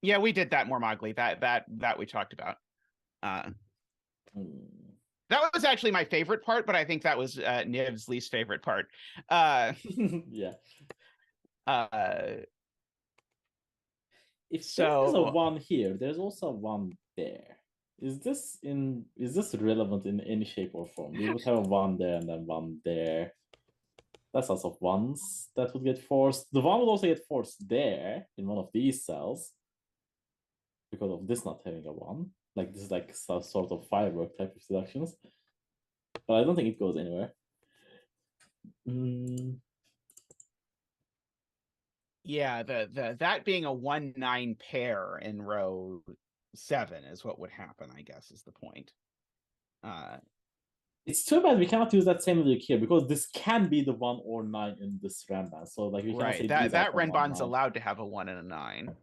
Yeah, we did that mormagli. That we talked about. That was actually my favorite part, but I think that was Niv's least favorite part. Yeah. If there's a 1 here, there's also a 1 there. Is this relevant in any shape or form? We would have a 1 there and then 1 there. That's also 1s that would get forced. The 1 would also get forced there in one of these cells because of this not having a 1. Like this is like some sort of firework type of deductions. But I don't think it goes anywhere. Yeah, that being a 1 9 pair in row 7 is what would happen, I guess, is the point. It's too bad we cannot use that same logic here because this can be the 1 or 9 in this Renban. So like we cannot say that Renban's allowed to have a 1 and a 9.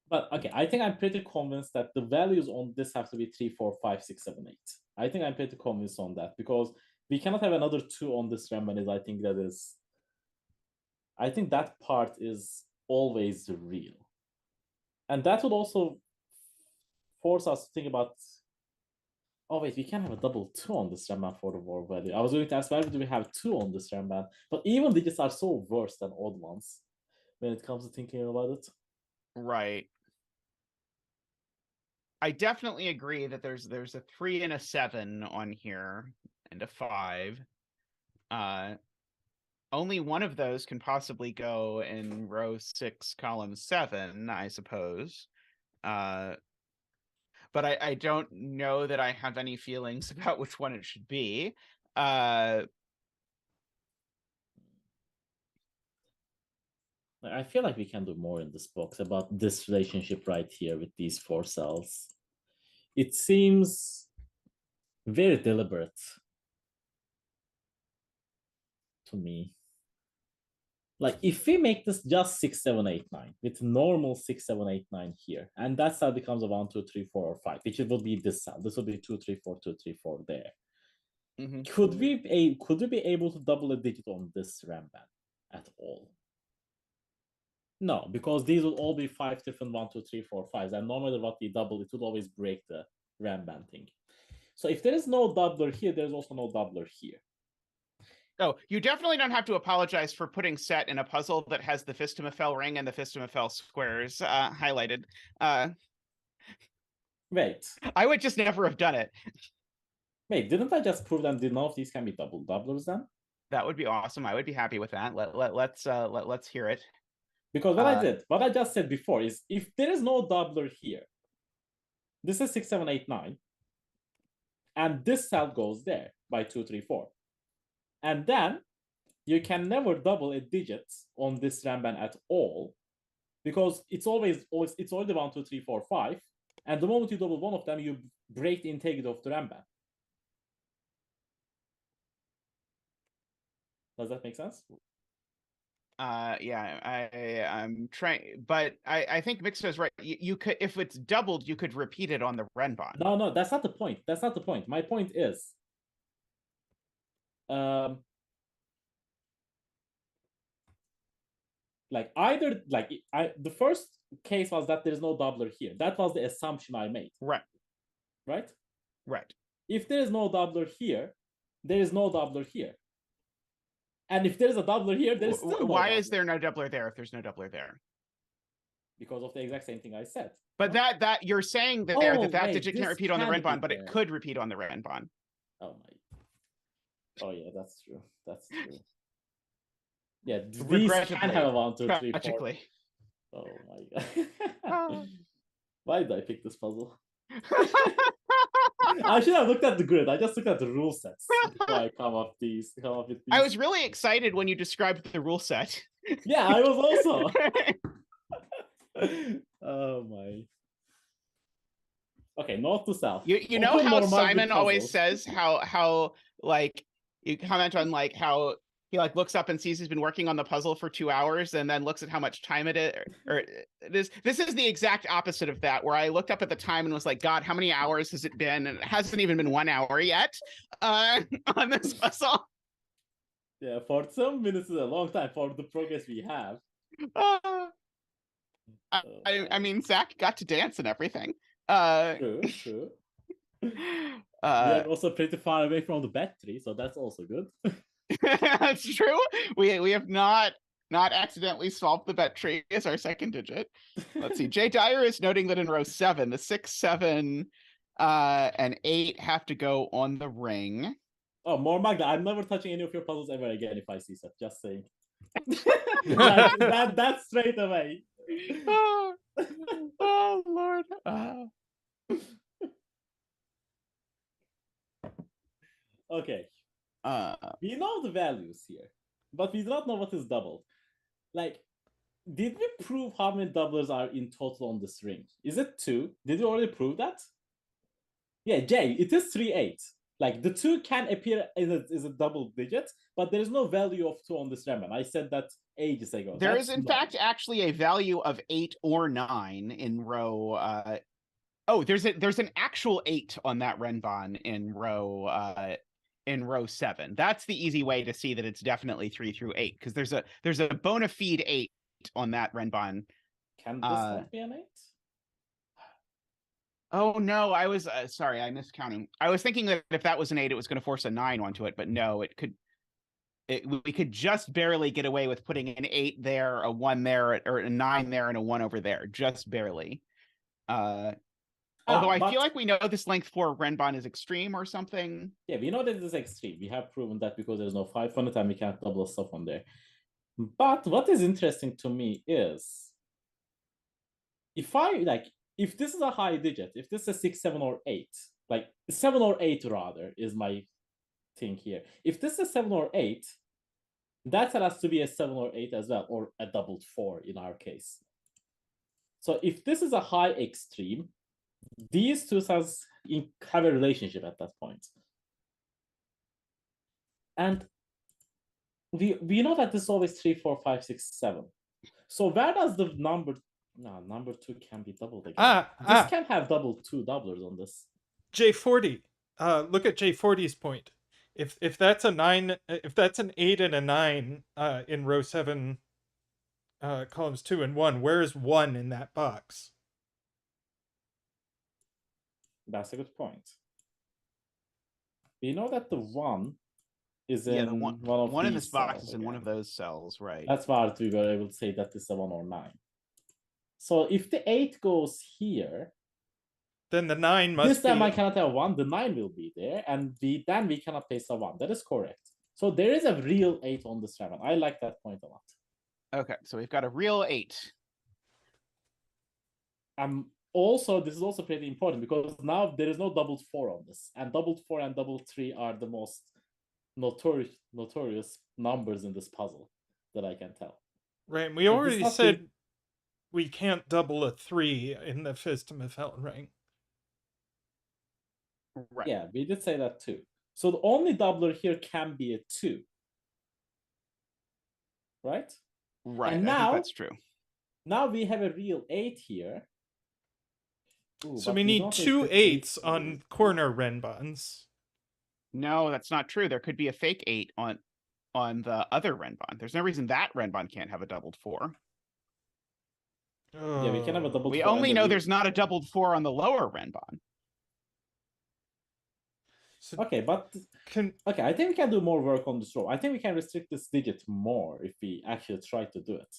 But okay, I think I'm pretty convinced that the values on this have to be 3, 4, 5, 6, 7, 8. I think I'm pretty convinced on that because we cannot have another 2 on this Renban. I think that part is always real. And that would also force us to think about, oh wait, we can have a double 2 on this Renban for the war value. I was going to ask, why do we have 2 on this Renban? But even digits are so worse than odd ones when it comes to thinking about it. Right. I definitely agree that there's a 3 and a 7 on here and a 5. Only one of those can possibly go in row 6, column 7, I suppose. But I don't know that I have any feelings about which one it should be. I feel like we can do more in this box about this relationship right here with these 4 cells. It seems very deliberate to me. Like if we make this just 6, 7, 8, 9 with normal 6, 7, 8, 9 here, and that cell becomes a 1, 2, 3, 4, or 5, which it would be this cell. This would be 2, 3, 4, 2, 3, 4 there. Could we be able to double a digit on this Renban at all? No, because these will all be 5 different 1, 2, 3, 4, 5s, and normally what we double, it would always break the Renban thing. So if there is no doubler here, there's also no doubler here. Oh, you definitely don't have to apologize for putting set in a puzzle that has the Fistamafel ring and the Fistamafel squares highlighted. Wait. I would just never have done it. Wait, didn't I just prove that none of these can be double doublers then? That would be awesome. I would be happy with that. Let's hear it. Because what I just said before is if there is no doubler here, this is 6, 7, 8, 9, and this cell goes there by 2, 3, 4. And then you can never double a digit on this Renban at all, because it's always it's only 1, 2, 3, 4, 5. And the moment you double one of them, you break the integrity of the Renban. Does that make sense? Yeah, I'm trying, but I think Mixer's right. You could, if it's doubled, you could repeat it on the Renban. No, that's not the point. That's not the point. My point is, like either like the first case was that there is no doubler here. That was the assumption I made. Right. Right. Right. If there is no doubler here, there is no doubler here. And if there's a doubler here, there's still no why doubler. is there no doubler there if there's no doubler there? Because of the exact same thing I said. But that you're saying that that digit can't repeat on the Renban, but it could repeat on the Renban. Oh my. Oh yeah, that's true. That's true. Yeah, these can have a 1, 2, 3, 4. Oh my god. Why did I pick this puzzle? I should have looked at the grid. I just looked at the rule sets before I come up with these. I was really excited when you described the rule set. Yeah, I was also. Oh my. Okay, north to south. You know how Simon always says how like you comment on like how he like looks up and sees he's been working on the puzzle for 2 hours and then looks at how much time it is, or it is. This is the exact opposite of that, where I looked up at the time and was like, God, how many hours has it been? And it hasn't even been 1 hour yet on this puzzle. Yeah, for some minutes is a long time for the progress we have. I mean, Zach got to dance and everything. True. We are also pretty far away from the battery, so that's also good. That's true. We have not accidentally solved the bet tree as our second digit. Let's see. Jay Dyer is noting that in row 7, the 6, 7, and 8 have to go on the ring. Oh, mormagli, I'm never touching any of your puzzles ever again if I see that. Just saying. That's straight away. Oh Lord. Okay. We know the values here, but we do not know what is doubled. Like, did we prove how many doublers are in total on this ring? Is it 2? Did we already prove that? Yeah, Jay, it is 3, 8. Like, the 2 can appear as a double digit, but there is no value of 2 on this Renban. I said that ages ago. There is, in fact, actually a value of 8 or 9 in row. Oh, there's an actual 8 on that Renban in row 7. That's the easy way to see that it's definitely 3 through 8, because there's a bona fide 8 on that Renban. Can this not be an 8? Oh no, I was sorry, I missed counting. I was thinking that if that was an 8, it was going to force a 9 onto it, but no, we could just barely get away with putting an 8 there, a 1 there, or a 9 there, and a 1 over there, just barely. Although I feel like we know this length 4 Renban is extreme or something. Yeah, we know that it is extreme. We have proven that because there's no 5 on it and we can't double stuff on there. But what is interesting to me is if this is a high digit, if this is 6, 7, or 8, like 7 or 8 rather is my thing here. If this is 7 or 8, that has to be a 7 or 8 as well, or a doubled 4 in our case. So if this is a high extreme, these two have a relationship at that point. And we know that this is always 3, 4, 5, 6, 7. So where does the number 2 can be doubled again? This can have doubled 2 doublers on this. J40. Look at J40's point. If that's a 9, if that's an 8 and a 9 in row 7, columns 2 and 1. Where is 1 in that box? That's a good point. We know that the 1 is in the one of in these this box cells is in one of again. those cells, right? That's why we were able to say that this is a 1 or 9. So if the 8 goes here, then the 9 must this time be... I cannot have 1, the 9 will be there, and then we cannot place a 1. That is correct. So there is a real 8 on this Renban. I like that point a lot. Okay, so we've got a real 8. Also, this is also pretty important because now there is no doubled 4 on this, and doubled 4 and doubled 3 are the most notorious numbers in this puzzle that I can tell. Right, and we already said we can't double a 3 in the Fistemafell ring. Right. Yeah, we did say that too. So the only doubler here can be a 2. Right? Right, and I now, think that's true. Now we have a real 8 here. Ooh, so we need 2 8s on corner Renbans. No, that's not true. There could be a fake 8 on the other Renban. There's no reason that Renban can't have a doubled 4. Yeah, we can have a doubled 4. We only know there's not a doubled 4 on the lower Renban. So okay, but okay, I think we can do more work on this row. I think we can restrict this digit more if we actually try to do it.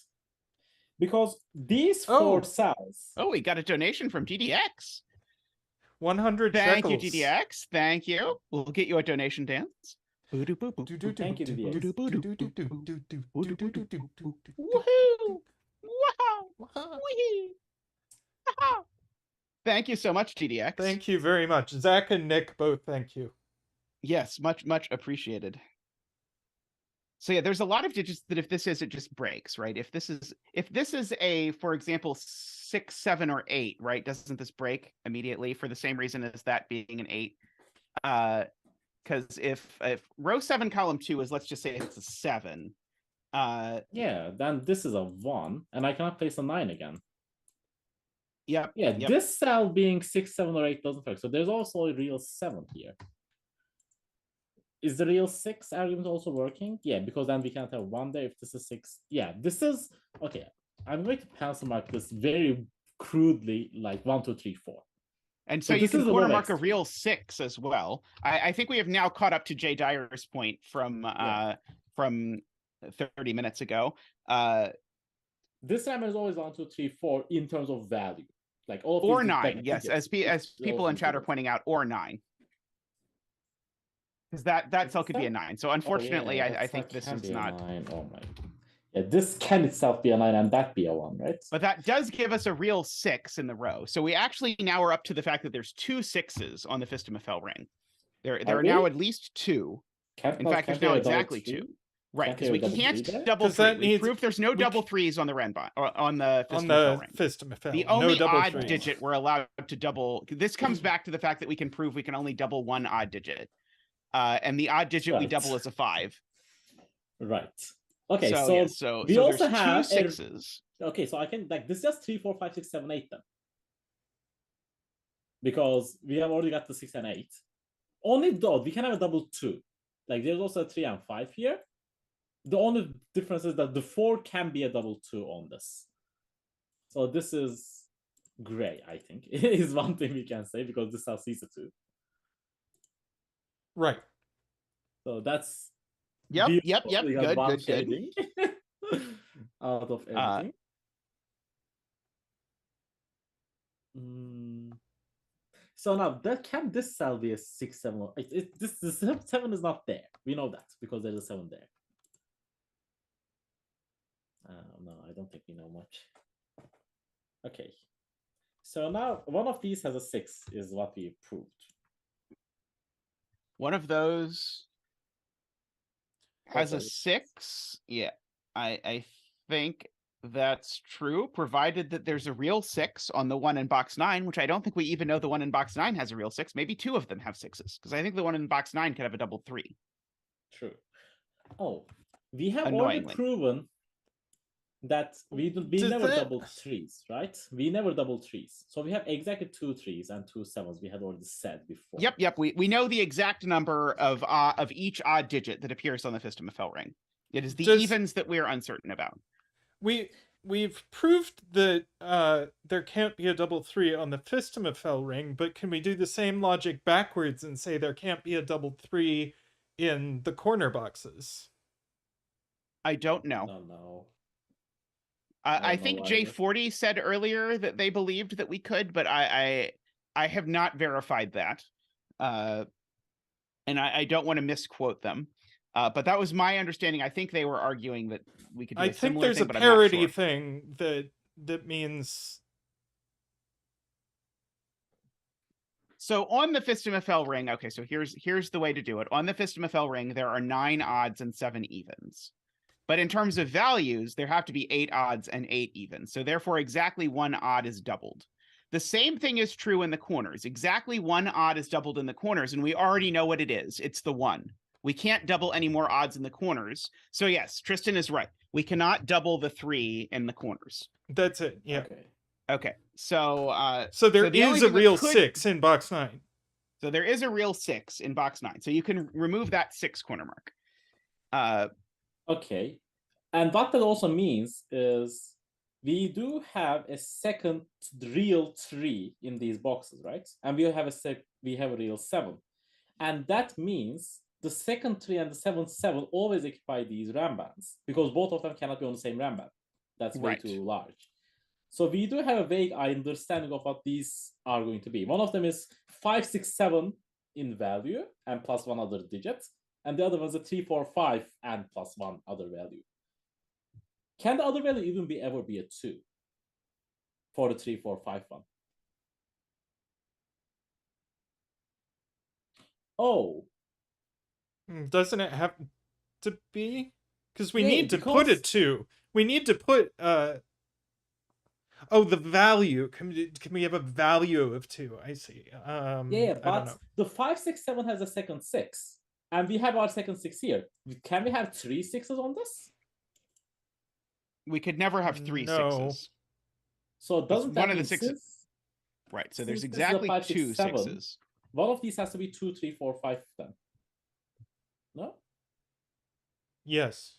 Because these 4 cells... Oh, we got a donation from GDX. 100 Thank shekels. you, GDX. Thank you. We'll get you a donation dance. Thank you, GDX. Woohoo! Wow! Wee! Thank you so much, GDX. Thank you very much. Zach and Nick both thank you. Yes, much appreciated. So yeah, there's a lot of digits that if this is, it just breaks, right? If this is a, for example, 6, 7, or 8, right? Doesn't this break immediately for the same reason as that being an 8? Because if row 7, column 2 is, let's just say it's a 7. Yeah, then this is a 1, and I cannot place a 9 again. Yep. Yeah, this cell being 6, 7, or 8 doesn't work. So there's also a real 7 here. Is the real 6 argument also working? Yeah, because then we can't have 1 there if this is 6. Yeah, this is... Okay, I'm going to pencil mark this very crudely, like 1, 2, 3, 4. And so you can corner mark a real 6 as well. I think we have now caught up to Jay Dyer's point from 30 minutes ago. This number is always 1, 2, 3, 4 in terms of value. Like all of or these 9, yes, as people in chat are pointing out, or 9. Because that cell could be a 9. So unfortunately, I think this is not. 9. Oh my. Yeah, this can itself be a 9 and that be a 1, right? But that does give us a real 6 in the row. So we actually now are up to the fact that there's 2 6s on the Fistemafell ring. There are now at least 2. In fact, there's now exactly 2. Right, because we can't double 3. We proved there's no double 3s on the Renban or on the Fistemafell. The only odd digit we're allowed to double. This comes back to the fact that we can prove we can only double 1 odd digit. And the odd digit we double is a 5. Right. Okay, so we also there's have 2 6s. Okay, so I can like this is just 3, 4, 5, 6, 7, 8 then. Because we have already got the 6 and 8. Only though we can have a double 2. Like there's also a 3 and 5 here. The only difference is that the 4 can be a double 2 on this. So this is gray, I think. It is one thing we can say because this has sees a 2. Right. So that's Yep. Good. Out of everything. So now this cell be a 6, 7, or 8? The 7 is not there. We know that because there's a 7 there. No, I don't think we know much. Okay. So now one of these has a 6 is what we proved. One of those has a 6. Yeah, I think that's true, provided that there's a real 6 on the one in box 9, which I don't think we even know the one in box 9 has a real 6. Maybe 2 of them have 6s, because I think the one in box 9 could have a double 3. True. Oh, we have already proven that we never double 3s, right? We never double 3s. So we have exactly 2 3s and 2 7s. We had already said before. Yep. We know the exact number of each odd digit that appears on the Fistemafell ring. It is the evens that we are uncertain about. we've proved that there can't be a double 3 on the Fistamafel ring, but can we do the same logic backwards and say there can't be a double 3 in the corner boxes? I don't know. No. I don't think know either. J40 said earlier that they believed that we could, but I have not verified that. And I don't want to misquote them. But that was my understanding. I think they were arguing that we could do I a think similar there's thing, a but I'm not parity sure. thing that means. So on the Fistamafel ring, okay, so here's the way to do it. On the Fistamafel ring, there are 9 odds and 7 evens. But in terms of values, there have to be 8 odds and 8 evens. So therefore, exactly 1 odd is doubled. The same thing is true in the corners. Exactly 1 odd is doubled in the corners, and we already know what it is. It's the 1. We can't double any more odds in the corners. So yes, Tristan is right. We cannot double the 3 in the corners. That's it. Yeah. Okay. So there the only is a thing that real could- 6 in box 9. So there is a real 6 in box 9. So you can remove that 6 corner mark. Okay. And what that also means is we do have a second real 3 in these boxes, right? And we have a real 7. And that means the second 3 and the seventh 7 always occupy these Renbans because both of them cannot be on the same Renban. That's way too large. So we do have a vague understanding of what these are going to be. One of them is 5, 6, 7 in value and plus 1 other digit. And the other one is a 3, 4, 5 and plus 1 other value. Can the other value even ever be a 2 for the 3, 4, 5 one? Oh. Doesn't it have to be? Because we need to put a 2. We need to put oh, the value. Can we have a value of 2? I see. But the 5, 6, 7 has a second 6. And we have our second 6 here. Can we have 3 6s on this? We could never have 3 6s. So doesn't that one of mean the 6s? Right. So there's exactly 5, 6, 2 7, 6s. One of these has to be 2, 3, 4, 5 then. No? Yes.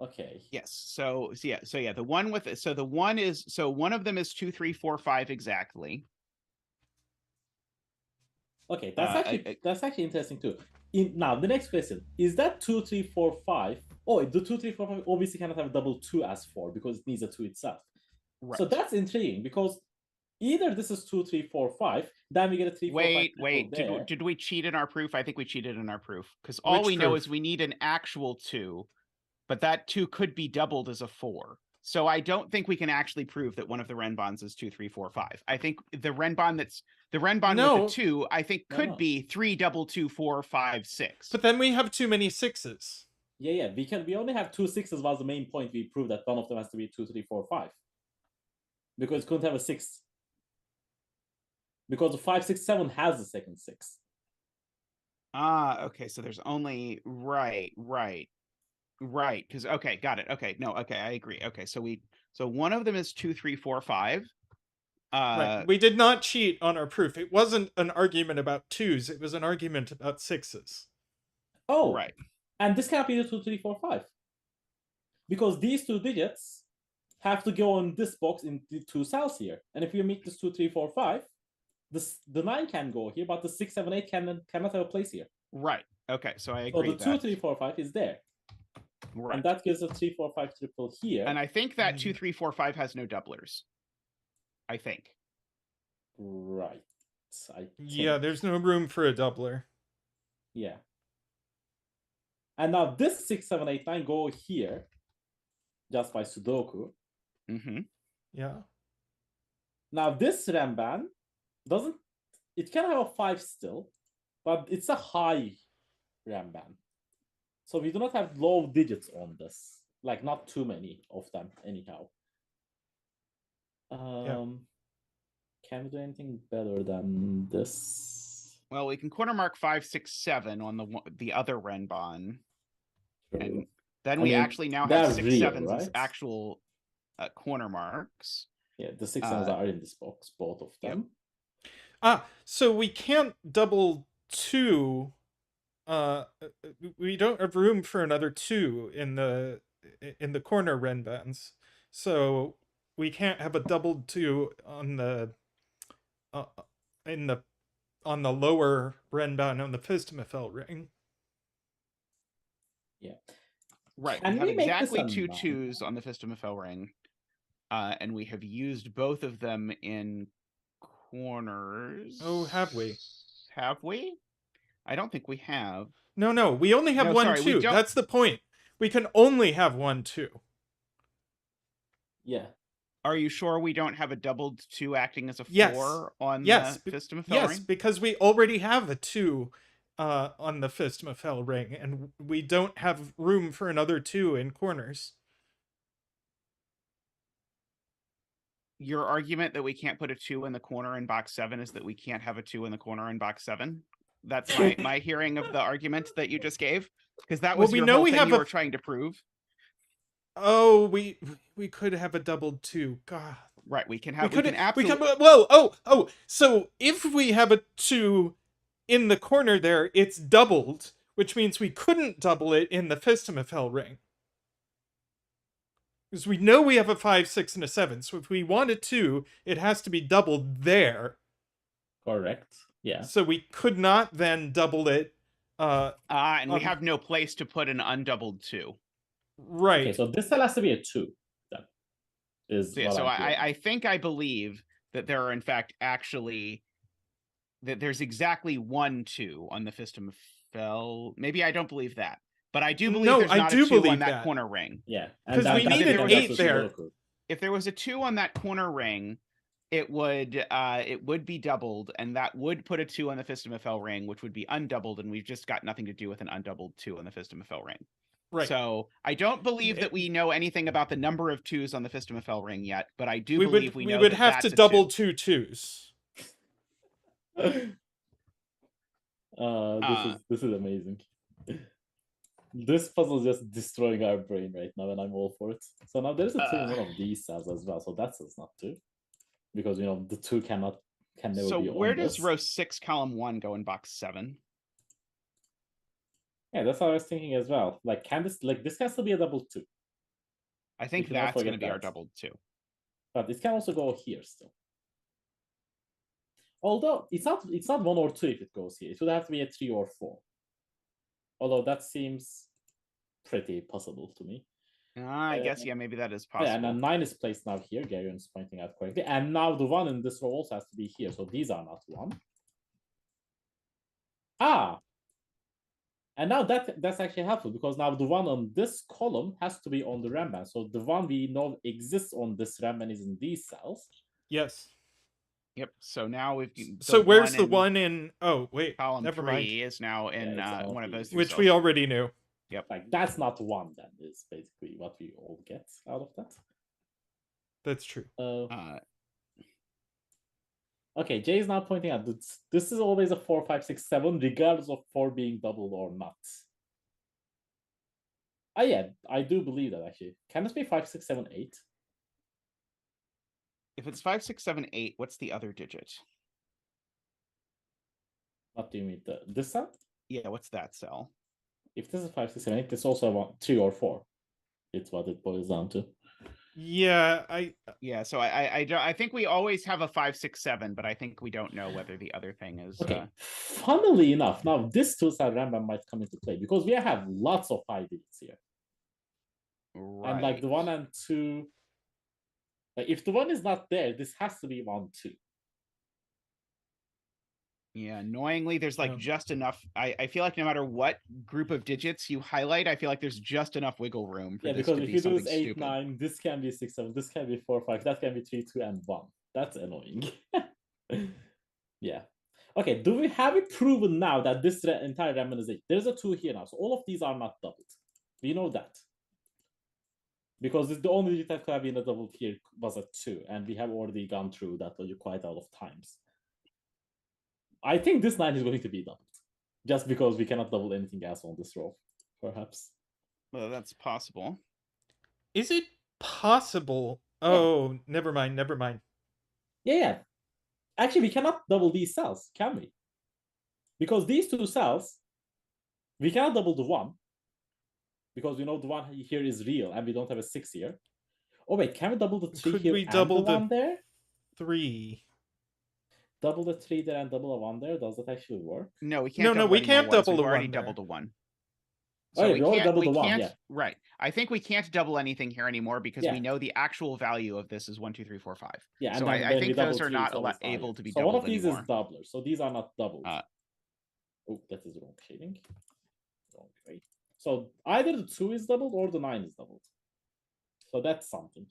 Okay. Yes. So yeah. The one with it. So the one is one of them is 2, 3, 4, 5 exactly. Okay, that's actually interesting too. Now the next question is that 2, 3, 4, 5. Oh, the 2, 3, 4, 5 obviously cannot have a double 2 as 4 because it needs a 2 itself. Right. So that's intriguing because either this is 2, 3, 4, 5, then we get a 3, 4, 5. Wait. Did we cheat in our proof? I think we cheated in our proof because all Which we know proof? is we need an actual 2, but that 2 could be doubled as a 4. So I don't think we can actually prove that one of the Renbans is 2, 3, 4, 5. I think the Renban with the 2, I think could be 3, double 2, 4, 5, 6. But then we have too many 6s. Yeah. We only have 2 6s was the main point. We proved that one of them has to be 2, 3, 4, 5. Because it couldn't have a 6. Because the 5, 6, 7 has the second 6. Okay. So there's only right. Because okay, got it. Okay, no, okay, I agree. Okay, so one of them is 2, 3, 4, 5. Right. We did not cheat on our proof. It wasn't an argument about 2s. It was an argument about 6s. Oh, right. And this can't be the 2, 3, 4, 5. Because these 2 digits have to go in this box in the 2 cells here. And if you make this 2, 3, 4, 5, the 9 can go here, but the 6, 7, 8 cannot have a place here. Right. Okay, so I agree. So the 2, 3, 4, 5 is there. Right. And that gives a 3, 4, 5 triple here. And I think that 2, 3, 4, 5 has no doublers. I think. Right. Yeah, there's no room for a doubler. Yeah. And now this 6, 7, 8, 9 go here just by Sudoku. Mm-hmm. Yeah. Now this Renban it can have a 5 still, but it's a high Renban. So we do not have low digits on this. Like not too many of them anyhow. Can we do anything better than this? Well, we can corner mark 5, 6, 7 on the other Renban. True. And then we actually now have 6, 7s as actual corner marks. Yeah, the 6 7s are in this box, both of them. Yep. So we can't double 2. We don't have room for another 2 in the in the corner Renbans. So we can't have a doubled 2 on the on the lower Renban on the Fistamafel ring. Yeah. Right. Can we have we make this exactly a 2 9? 2s on the Fistamafel ring. And we have used both of them in corners. Oh, have we? Have we? I don't think we have. No, we only have No, 1 sorry, we 2. don't- That's the point. We can only have 1 2. Yeah. Are you sure we don't have a doubled 2 acting as a 4 Yes. on Yes. the Fistamafel Yes, ring? because we already have a 2 on the Fistamafel ring, and we don't have room for another 2 in corners. Your argument that we can't put a 2 in the corner in box 7 is that we can't have a 2 in the corner in box 7? That's my hearing of the argument that you just gave? Because that was Well, we your know whole we thing have you a- were trying to prove. Oh, we could have a doubled 2. God. Right, we can We have could we can absolutely whoa. So if we have a 2 in the corner there, it's doubled, which means we couldn't double it in the Fistamafel ring. Because we know we have a 5, 6, and a 7. So if we want a 2, it has to be doubled there. Correct. Yeah. So we could not then double it. and we have no place to put an undoubled 2. Right. Okay, so this still has to be a 2. Then is So, yeah, what so I'm hearing. I believe that there are in fact actually that there's exactly 1 2 on the Fistamafel. Maybe I don't believe that, but I do believe No, there's I not do a 2 on believe that that. corner ring. Yeah. 'Cause we that's need an because 8 that's a there. Sudoku. If there was a 2 on that corner ring, it would be doubled, and that would put a 2 on the Fistamafel ring, which would be undoubled, and we've just got nothing to do with an undoubled 2 on the Fistamafel ring. Right. So I don't believe that we know anything about the number of 2s on the Fistamafel ring yet, but I do we believe would we know would that have that's to a double 2. 2 2s. This is amazing. This puzzle is just destroying our brain right now, and I'm all for it. So now there's a 2 in one of these cells as well. So that says not 2, because the 2 can never So be where on does this. row 6, column 1 go in box 7? Yeah, that's what I was thinking as well. Like, this can still be a double 2, I think cannot that's going to forget be our that. doubled 2. but it can also go here still. Although it's not 1 or 2 if it goes here. It would have to be a 3 or 4. Although that seems pretty possible to me. I guess, yeah, maybe that is Yeah, possible. and then 9 is placed now here. Garion's pointing out correctly. And now the 1 in this row also has to be here. So these are not 1. And now that's actually helpful, because now the 1 on this column has to be on the Renban. So the 1 we know exists on this Renban is in these cells. Yes. Yep. So now we've So where's the 1 in? Oh wait, column never 3 mind. is now in it's one of those 3 Which cells. we already knew. Yep. Like, that's not 1 then, is basically what we all get out of that. That's true. Okay, Jay is now pointing out that this is always a 4, 5, 6, 7, regardless of 4 being doubled or not. Yeah, I do believe that actually. Can this be 5, 6, 7, 8? If it's 5, 6, 7, 8, what's the other digit? What do you mean? This cell? Yeah, what's that cell? If this is 5, 6, 7, 8, this also 3 or 4. It's what it boils down to. Yeah, So I think we always have a 5, 6, 7, but I think we don't know whether the other thing is. Okay. Funnily enough, now this 2-side Renban might come into play, because we have lots of 5 digits here. Right. And like the 1 and 2, like if the 1 is not there, this has to be 1, 2. Yeah, annoyingly, there's like just enough. I feel like no matter what group of digits you highlight, I feel like there's just enough wiggle room for this because to if be you do something this 8, stupid. 9, this can be 6, 7, this can be 4, 5, that can be 3, 2, and 1. That's annoying. Yeah. Okay, do we have it proven now that this entire Renban is 8? There's a 2 here now, so all of these are not doubled. We know that. Because the only digit that could have been a double here was a 2, and we have already gone through that logic quite a lot of times. I think this 9 is going to be doubled, just because we cannot double anything else on this row, perhaps. Well, that's possible. Is it possible? Oh, never mind. Yeah. Actually, we cannot double these cells, can we? Because these 2 cells, we cannot double the 1. because we know the one here is real and we don't have a 6 here. Oh wait, can we double the 3 Could here we and double the the 1 there? 3? Double the 3 there and double a 1 there. Does that actually work? No, we can't. No, double we any more can't ones. double We've a already 1 there. doubled a 1. Oh, yeah, we already doubled the 1, can't, yeah. Right. I think we can't double anything here anymore because Yeah. we know the actual value of this is 1, 2, 3, 4, 5. Yeah, and So then I when we think double those are 3, not it's always higher. able to be So doubled one of these anymore. is doublers, so these are not doubled. Uh, Oh, that is wrong shading. Wrong way. So either the 2 is doubled or the 9 is doubled. So that's something.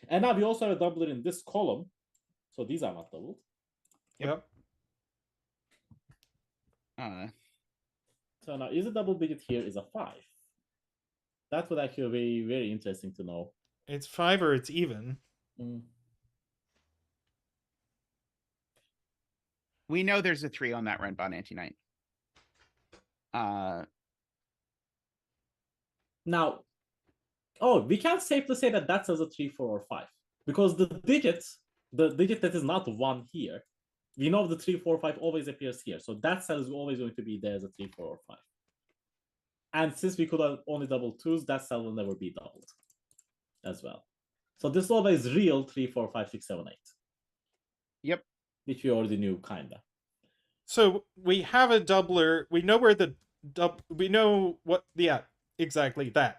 And now we also have a doubler in this column. So these are not doubled. Yep. So now is a double digit here is a 5. That would actually be very interesting to know. It's 5 or it's even. We know there's a 3 on that Renban anti-knight. Now, we can't safely say that that's as a 3, 4, or 5. Because the digit that is not 1 here, we know the 3, 4, 5 always appears here. So that cell is always going to be there as a 3, 4, or 5. And since we could have only double 2s, that cell will never be doubled as well. So this is always real 3, 4, 5, 6, 7, 8. Yep. Which we already knew, kinda. So we have a doubler. We know where the we know what. Yeah, exactly that.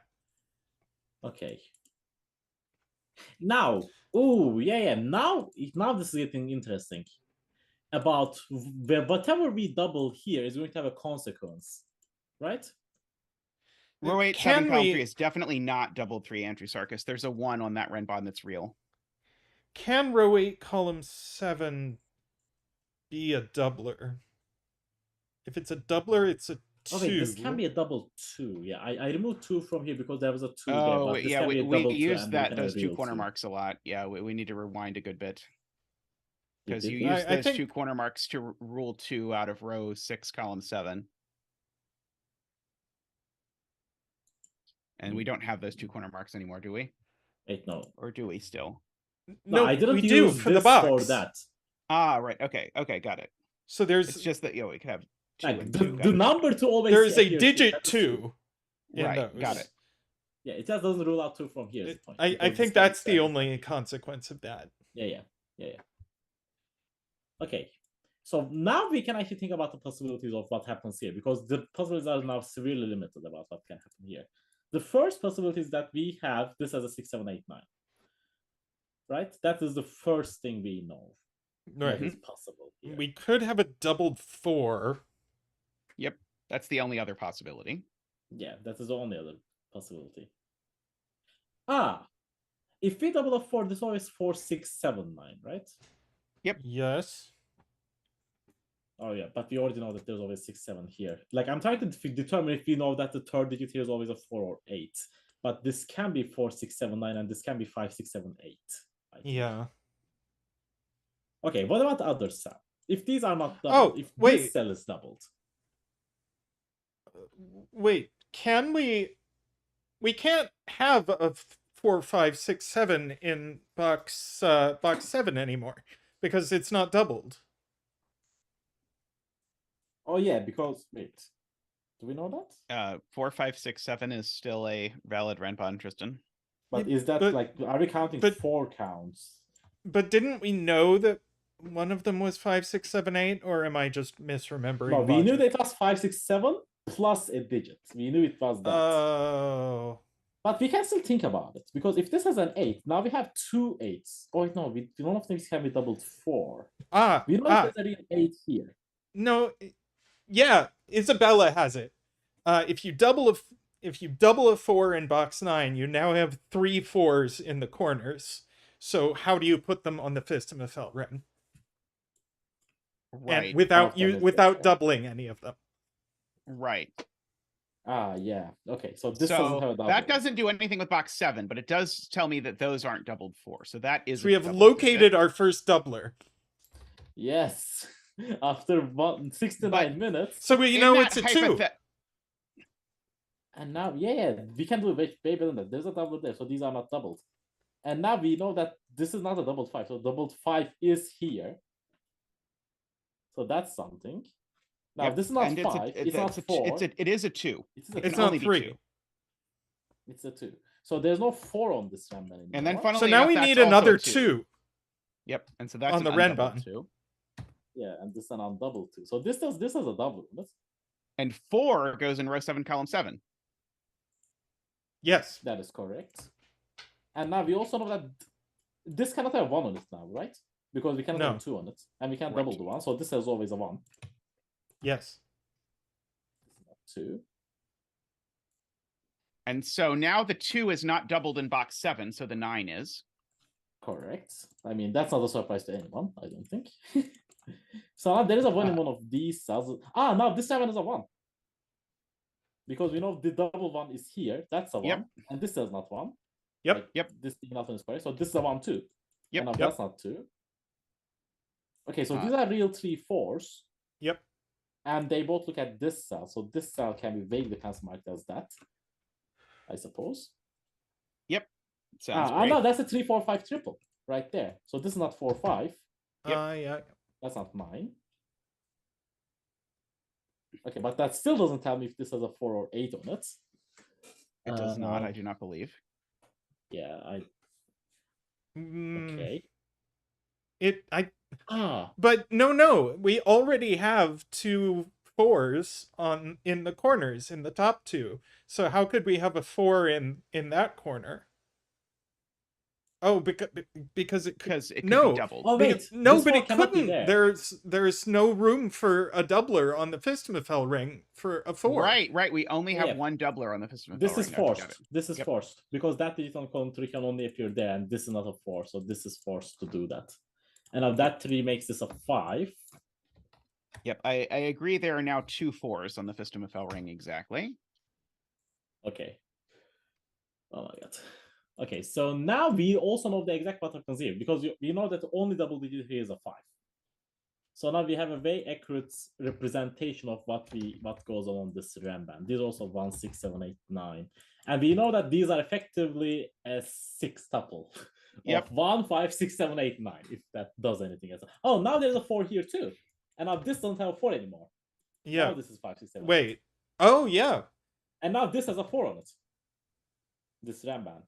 Okay. Now, now this is getting interesting. About whatever we double here is going to have a consequence, right? Row 8, 7, column 3 is definitely not double 3 Andrewsarchus. There's a 1 on that Renban that's real. Can row 8, column 7 be a doubler? If it's a doubler, it's a 2. Okay, this can be a double 2. Yeah, I removed 2 from here because there was a 2 there. Oh, But this yeah, can be a we double 2 use and those 2 corner 2. marks a lot. Yeah, we need to rewind a good bit. Because you did? use I those think- 2 corner marks to rule 2 out of row 6, column 7. And we don't have those 2 corner marks anymore, do we? Wait, no. Or do we still? No, I didn't we use do for the this box. for that. Ah, right. Okay, got it. So there's It's just that, we could have 2 Like, and the 2. Got the it. number 2 always there's a appears here. digit That's 2 in Right, those. got it. Yeah, it just doesn't rule out 2 from here. Is the point, I because think this that's can the be only consequence of that. Yeah. Okay, so now we can actually think about the possibilities of what happens here, because the possibilities are now severely limited about what can happen here. The first possibility is that we have this as a 6, 7, 8, 9. Right? That is the first thing we know. Right. That is possible here. We could have a doubled 4. Yep, that's the only other possibility. Yeah, that is the only other possibility. If we double a 4, this always 4, 6, 7, 9, right? Yes. Oh yeah, but we already know that there's always 6, 7 here. Like, I'm trying to determine if we know that the third digit here is always a 4 or 8. But this can be 4, 6, 7, 9, and this can be 5, 6, 7, 8. I think. Yeah. Okay, what about the other cell? If these are not doubled, if wait. this cell is doubled. Wait, can we can't have a 4, 5, 6, 7 in box 7 anymore because it's not doubled. Oh yeah, because wait. Do we know that? 4, 5, 6, 7 is still a valid Renban, Tristan. But Yeah, is that but- like, are we counting but- 4 counts? But didn't we know that one of them was 5, 6, 7, 8, or am I just misremembering? No, we knew logic? that it was 5, 6, 7 plus a digit. We knew it was that. Oh. But we can still think about it, because if this has an 8, now we have 2 8s. Oh wait, no, none of these can be doubled 4. We know there's a real 8 here. No, yeah, Isabella has it. If you double a 4 in box 9, you now have 3 4s in the corners. So how do you put them on the Fistum of Felren? Right. And without Both of them without is doubling any of them. Right. Yeah. Okay, so this doesn't have a So double. that doesn't do anything with box 7, but it does tell me that those aren't doubled 4. So that is. So we have located our first doubler. Yes. After 69 minutes. So we know it's a 2. And now, we can do it way better than that. There's a double there, so these are not doubled. And now we know that this is not a doubled 5, so doubled 5 is here. So that's something. Now, Yep, this is not and 5, it's not 4. It is a 2. It's It It's can not only be 3. 2. It's a 2. So there's no 4 on this Renban anymore. And then So funnily now enough, we that's need also another a 2. Yep, and so that's on the an undoubled Renban. 2. Yeah, and this is an undoubled 2. So this has a double. And 4 goes in row 7, column 7. Yes. That is correct. And now we also know that this cannot have 1 on it now, right? Because we cannot No. have 2 on it, and we can't Right. double the 1. So this has always a 1. Yes. 2. And so now the 2 is not doubled in box 7, so the 9 is. Correct. I mean, that's not a surprise to anyone, I don't think. So now there is a 1 in one of these cells. Now this 7 is a 1. Because we know the double 1 is here. That's a 1. Yep. And this is not 1. Yep. Like, Yep. This thing not one is correct. So this is a 1 too. Yep. And now Yep. that's not 2. Okay, so these are real 3 4s. Yep. And they both look at this cell. So this cell can be vaguely pencil marked as that, I suppose. Yep. Sounds great. No, that's a 3 4 5 triple right there. So this is not 4 5. Yeah. That's not 9. Okay, but that still doesn't tell me if this has a 4 or 8 on it. It does not, I do not believe. Yeah, Mm, okay. But no. We already have 2 4s in the corners in the top 2. So how could we have a 4 in that corner? Oh, because it could It could no. be doubled. Oh wait, No, this but one it cannot be couldn't. there. There's no room for a doubler on the Fistemafell ring for a 4. Right. We only have Yeah. one doubler on the Fistemafell This ring. is Now to get forced. it. This is Yep. forced because that digital column 3 can only appear there, and this is not a 4, so this is forced to do that. And now that 3 makes this a 5. Yep, I agree. There are now 2 4s on the Fistemafell ring exactly. Okay. Oh my god. Okay, so now we also know the exact pattern here because we know that the only double digit here is a 5. So now we have a very accurate representation of what goes on this Renban. These are also 1, 6, 7, 8, 9. And we know that these are effectively a 6 tuple Yep. of 1, 5, 6, 7, 8, 9, if that does anything else. Oh, now there's a 4 here too. And now this doesn't have a 4 anymore. Yeah. Now this is 5, 6, 7. Wait. Oh, yeah. And now this has a 4 on it. This Renban.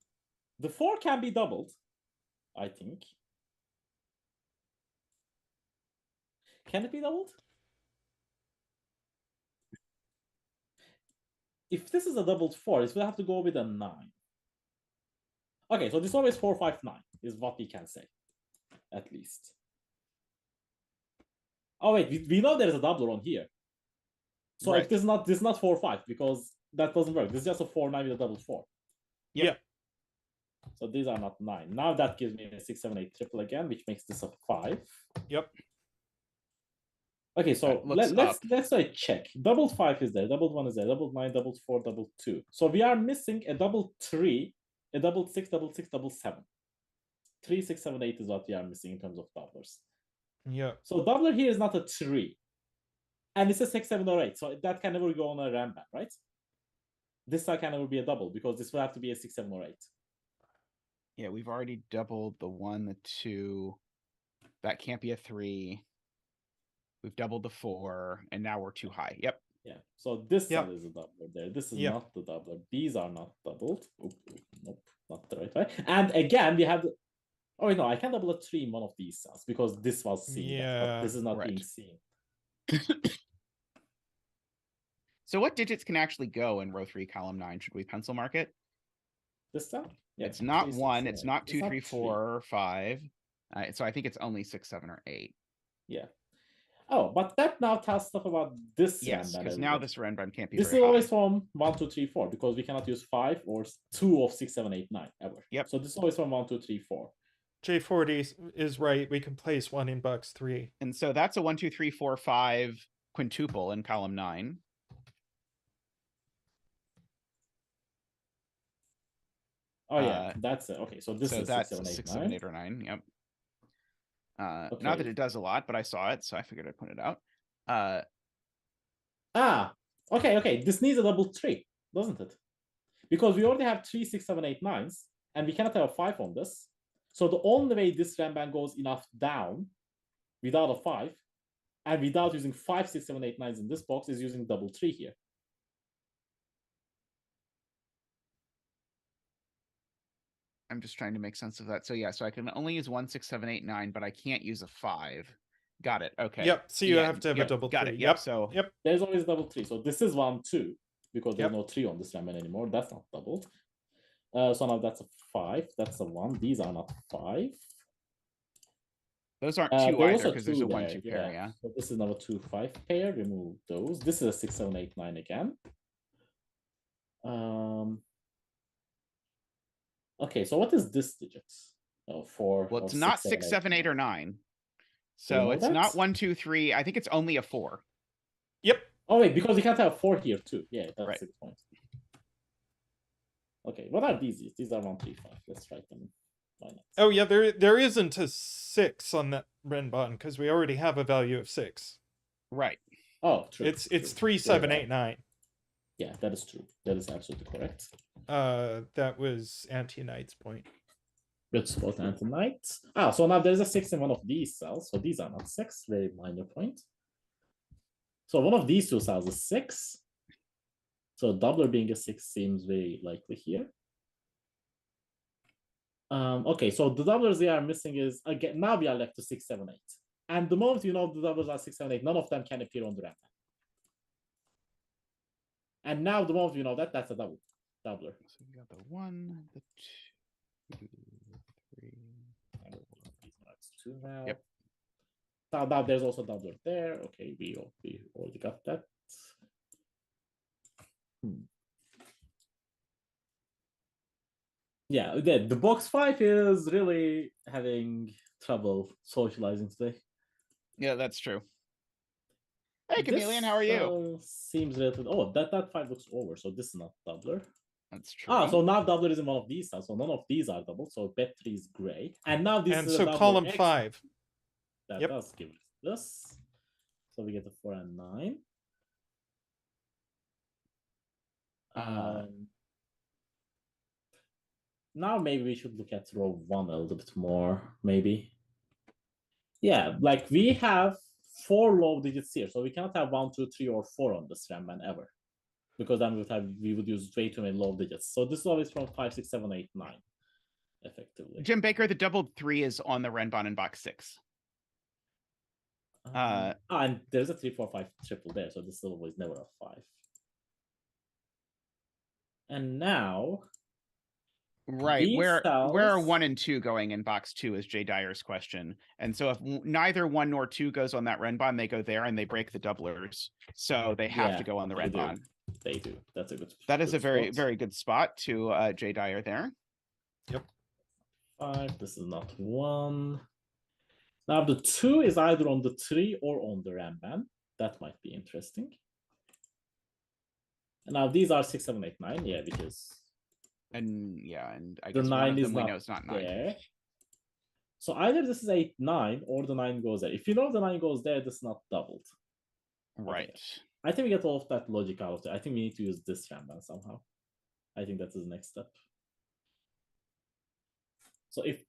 The 4 can be doubled, I think. Can it be doubled? If this is a doubled 4, it will have to go with a 9. Okay, so this is always 4, 5, 9 is what we can say, at least. Oh wait, we know there is a doubler on here. So Right. if this is not 4, 5 because that doesn't work. This is just a 4, 9 with a double 4. Yeah. So these are not 9. Now that gives me a 6, 7, 8 triple again, which makes this a 5. Yep. Okay, so looks let's check. Doubled 5 is there, doubled 1 is there, doubled 9, doubled 4, doubled 2. So we are missing a doubled 3, a doubled 6, doubled 6, doubled 7. 3, 6, 7, 8 is what we are missing in terms of doublers. Yeah. So doubler here is not a 3. And it's a 6, 7, or 8. So that can never go on a Renban, right? This side can never be a double because this will have to be a 6, 7, or 8. Yeah, we've already doubled the 1, the 2. That can't be a 3. We've doubled the 4, and now we're too high. Yep. Yeah. So this Yep. cell is a doubler there. This is Yep. not the doubler. These are not doubled. Nope, not the right way. And again, we have the... Oh, no, I can double a 3 in one of these cells because this was seen. Yeah, But this is not right. being seen. So what digits can actually go in row 3, column 9? Should we pencil mark it? This cell? Yeah, It's not 3, 6, 1. 7, It's not 2, 3, 3. 4, or 5. So I think it's only 6, 7, or 8. Yeah. Oh, but that now tells stuff about this Yes, Renban. because now this Renban can't be This is very high. always from 1, 2, 3, 4 because we cannot use 5 or 2 of 6, 7, 8, 9 ever. Yep. So this is always from 1, 2, 3, 4. J40 is right. We can place 1 in box 3. And so that's a 1, 2, 3, 4, 5 quintuple in column 9. Oh yeah, that's it. Okay, so this So is that's 6, 7, 8, 6, 9. 7, 8, or 9. Yep. Not Okay. that it does a lot, but I saw it, so I figured I'd point it out. Okay. This needs a double 3, doesn't it? Because we already have 3, 6, 7, 8, 9s, and we cannot have a 5 on this. So the only way this Renban goes enough down without a 5 and without using 5, 6, 7, 8, 9s in this box is using double 3 here. I'm just trying to make sense of that. So yeah, so I can only use 1, 6, 7, 8, 9, but I can't use a 5. Got it. Okay. Yep. So you Yeah, have to have a yep, double got three. it. Yep. So Yep. There's always double 3. So this is 1, 2, because there's Yep. no 3 on this Renban anymore. That's not doubled. So now that's a 5. That's a 1. These are not 5. those aren't There's two either also because there's a 2 1, there, 2 pair. Yeah. So this is now a 2, 5 pair. Remove those. This is a 6, 7, 8, 9 again. Okay, so what is this digit? Oh, 4. Well, or it's not 6, 6, 7, 8, or 9. Do you So know it's not that? 1, 2, 3. I think it's only a 4. Yep. Oh wait, because you can't have 4 here too. Yeah, that's Right. 6 points. Okay, what are these? These are 1, 3, 5. Let's write them. Why not? Oh yeah, there isn't a 6 on that Renban because we already have a value of 6. Right. Oh, true. It's true. 3, 7, 8, 9. Yeah, that is true. That is absolutely correct. That was Anti-Knight's point. Good spot, Anti-Knight. Ah, so now there's a 6 in one of these cells. So these are not 6. Very minor point. So one of these two cells is 6. So doubler being a 6 seems very likely here. Okay, so the doublers they are missing is, again, now we are left to 6, 7, 8. And the moment you know the doublers are 6, 7, 8, none of them can appear on the Renban. And now the moment you know that, that's a doubler. So we got the 1, the 2, 3. That's 2 now. Yep. Now there's also doubler there. Okay, we already got that. Yeah, again, the box 5 is really having trouble socializing today. Yeah, that's true. Hey, Chameleon, how are you? Seems relative. Oh, that 5 looks over, so this is not doubler. That's true. Ah, so now doubler is in one of these cells, so none of these are double, so bet 3 is gray. And now this And is a so doubler column X. 5. That Yep. does give us this. So we get a 4 and 9. Now maybe we should look at row 1 a little bit more, maybe. Yeah, like we have 4 low digits here, so we cannot have 1, 2, 3, or 4 on this Renban ever. Because then we would use way too many low digits. So this is always from 5, 6, 7, 8, 9, effectively. Jim Baker, the doubled 3 is on the Renban in box 6. And there's a 3, 4, 5 triple there, so this little is never a 5. And now, right, where are cells... 1 and 2 going in box 2 is Jay Dyer's question. And so if neither 1 nor 2 goes on that Renban, they go there and they break the doublers. So they have to go on the Renban. They do. That's a good. That is a very, spot. very good spot to Jay Dyer there. Yep. 5. This is not 1. Now the 2 is either on the 3 or on the Renban. That might be interesting. And now these are 6, 7, 8, 9. Yeah, because. And yeah, and I the guess 9 one of is them we not know is not 9. there. So either this is 8, 9, or the 9 goes there. If you know the 9 goes there, this is not doubled. Right. Okay. I think we get all of that logic out of there. I think we need to use this Renban somehow. I think that's the next step. So if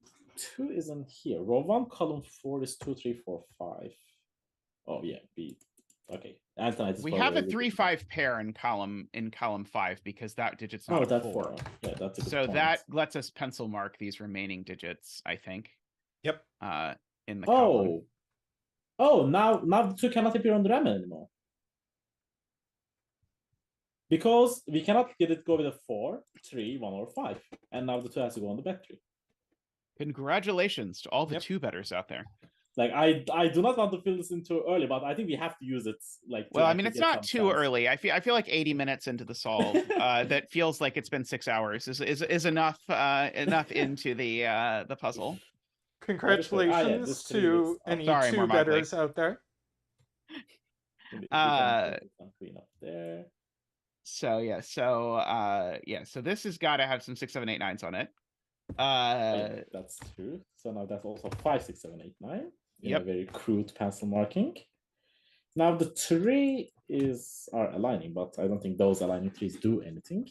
2 isn't here, row 1, column 4 is 2, 3, 4, 5. Oh yeah, B. Okay. We have a 3, 5 pair in column 5 because that digit's not a 4. Yeah, that's a good so point. that lets us pencil mark these remaining digits, I think. Yep. In the column. Oh, now the 2 cannot appear on the Renban anymore. Because we cannot get it go with a 4, 3, 1, or 5. And now the 2 has to go on the bet tree. Congratulations to all the 2-betters out there. Like I do not want to fill this in too early, but I think we have to use it. Like, well, I mean, it's not too early. I feel like 80 minutes into the solve, that feels like it's been 6 hours is enough into the puzzle. Congratulations to any 2-betters out there. Queen up there. So yeah, so this has got to have some 6, 7, 8, 9s on it. That's true. So now that's also 5, 6, 7, 8, 9. Yep. A very crude pencil marking. Now the 3 are aligning, but I don't think those aligning 3s do anything.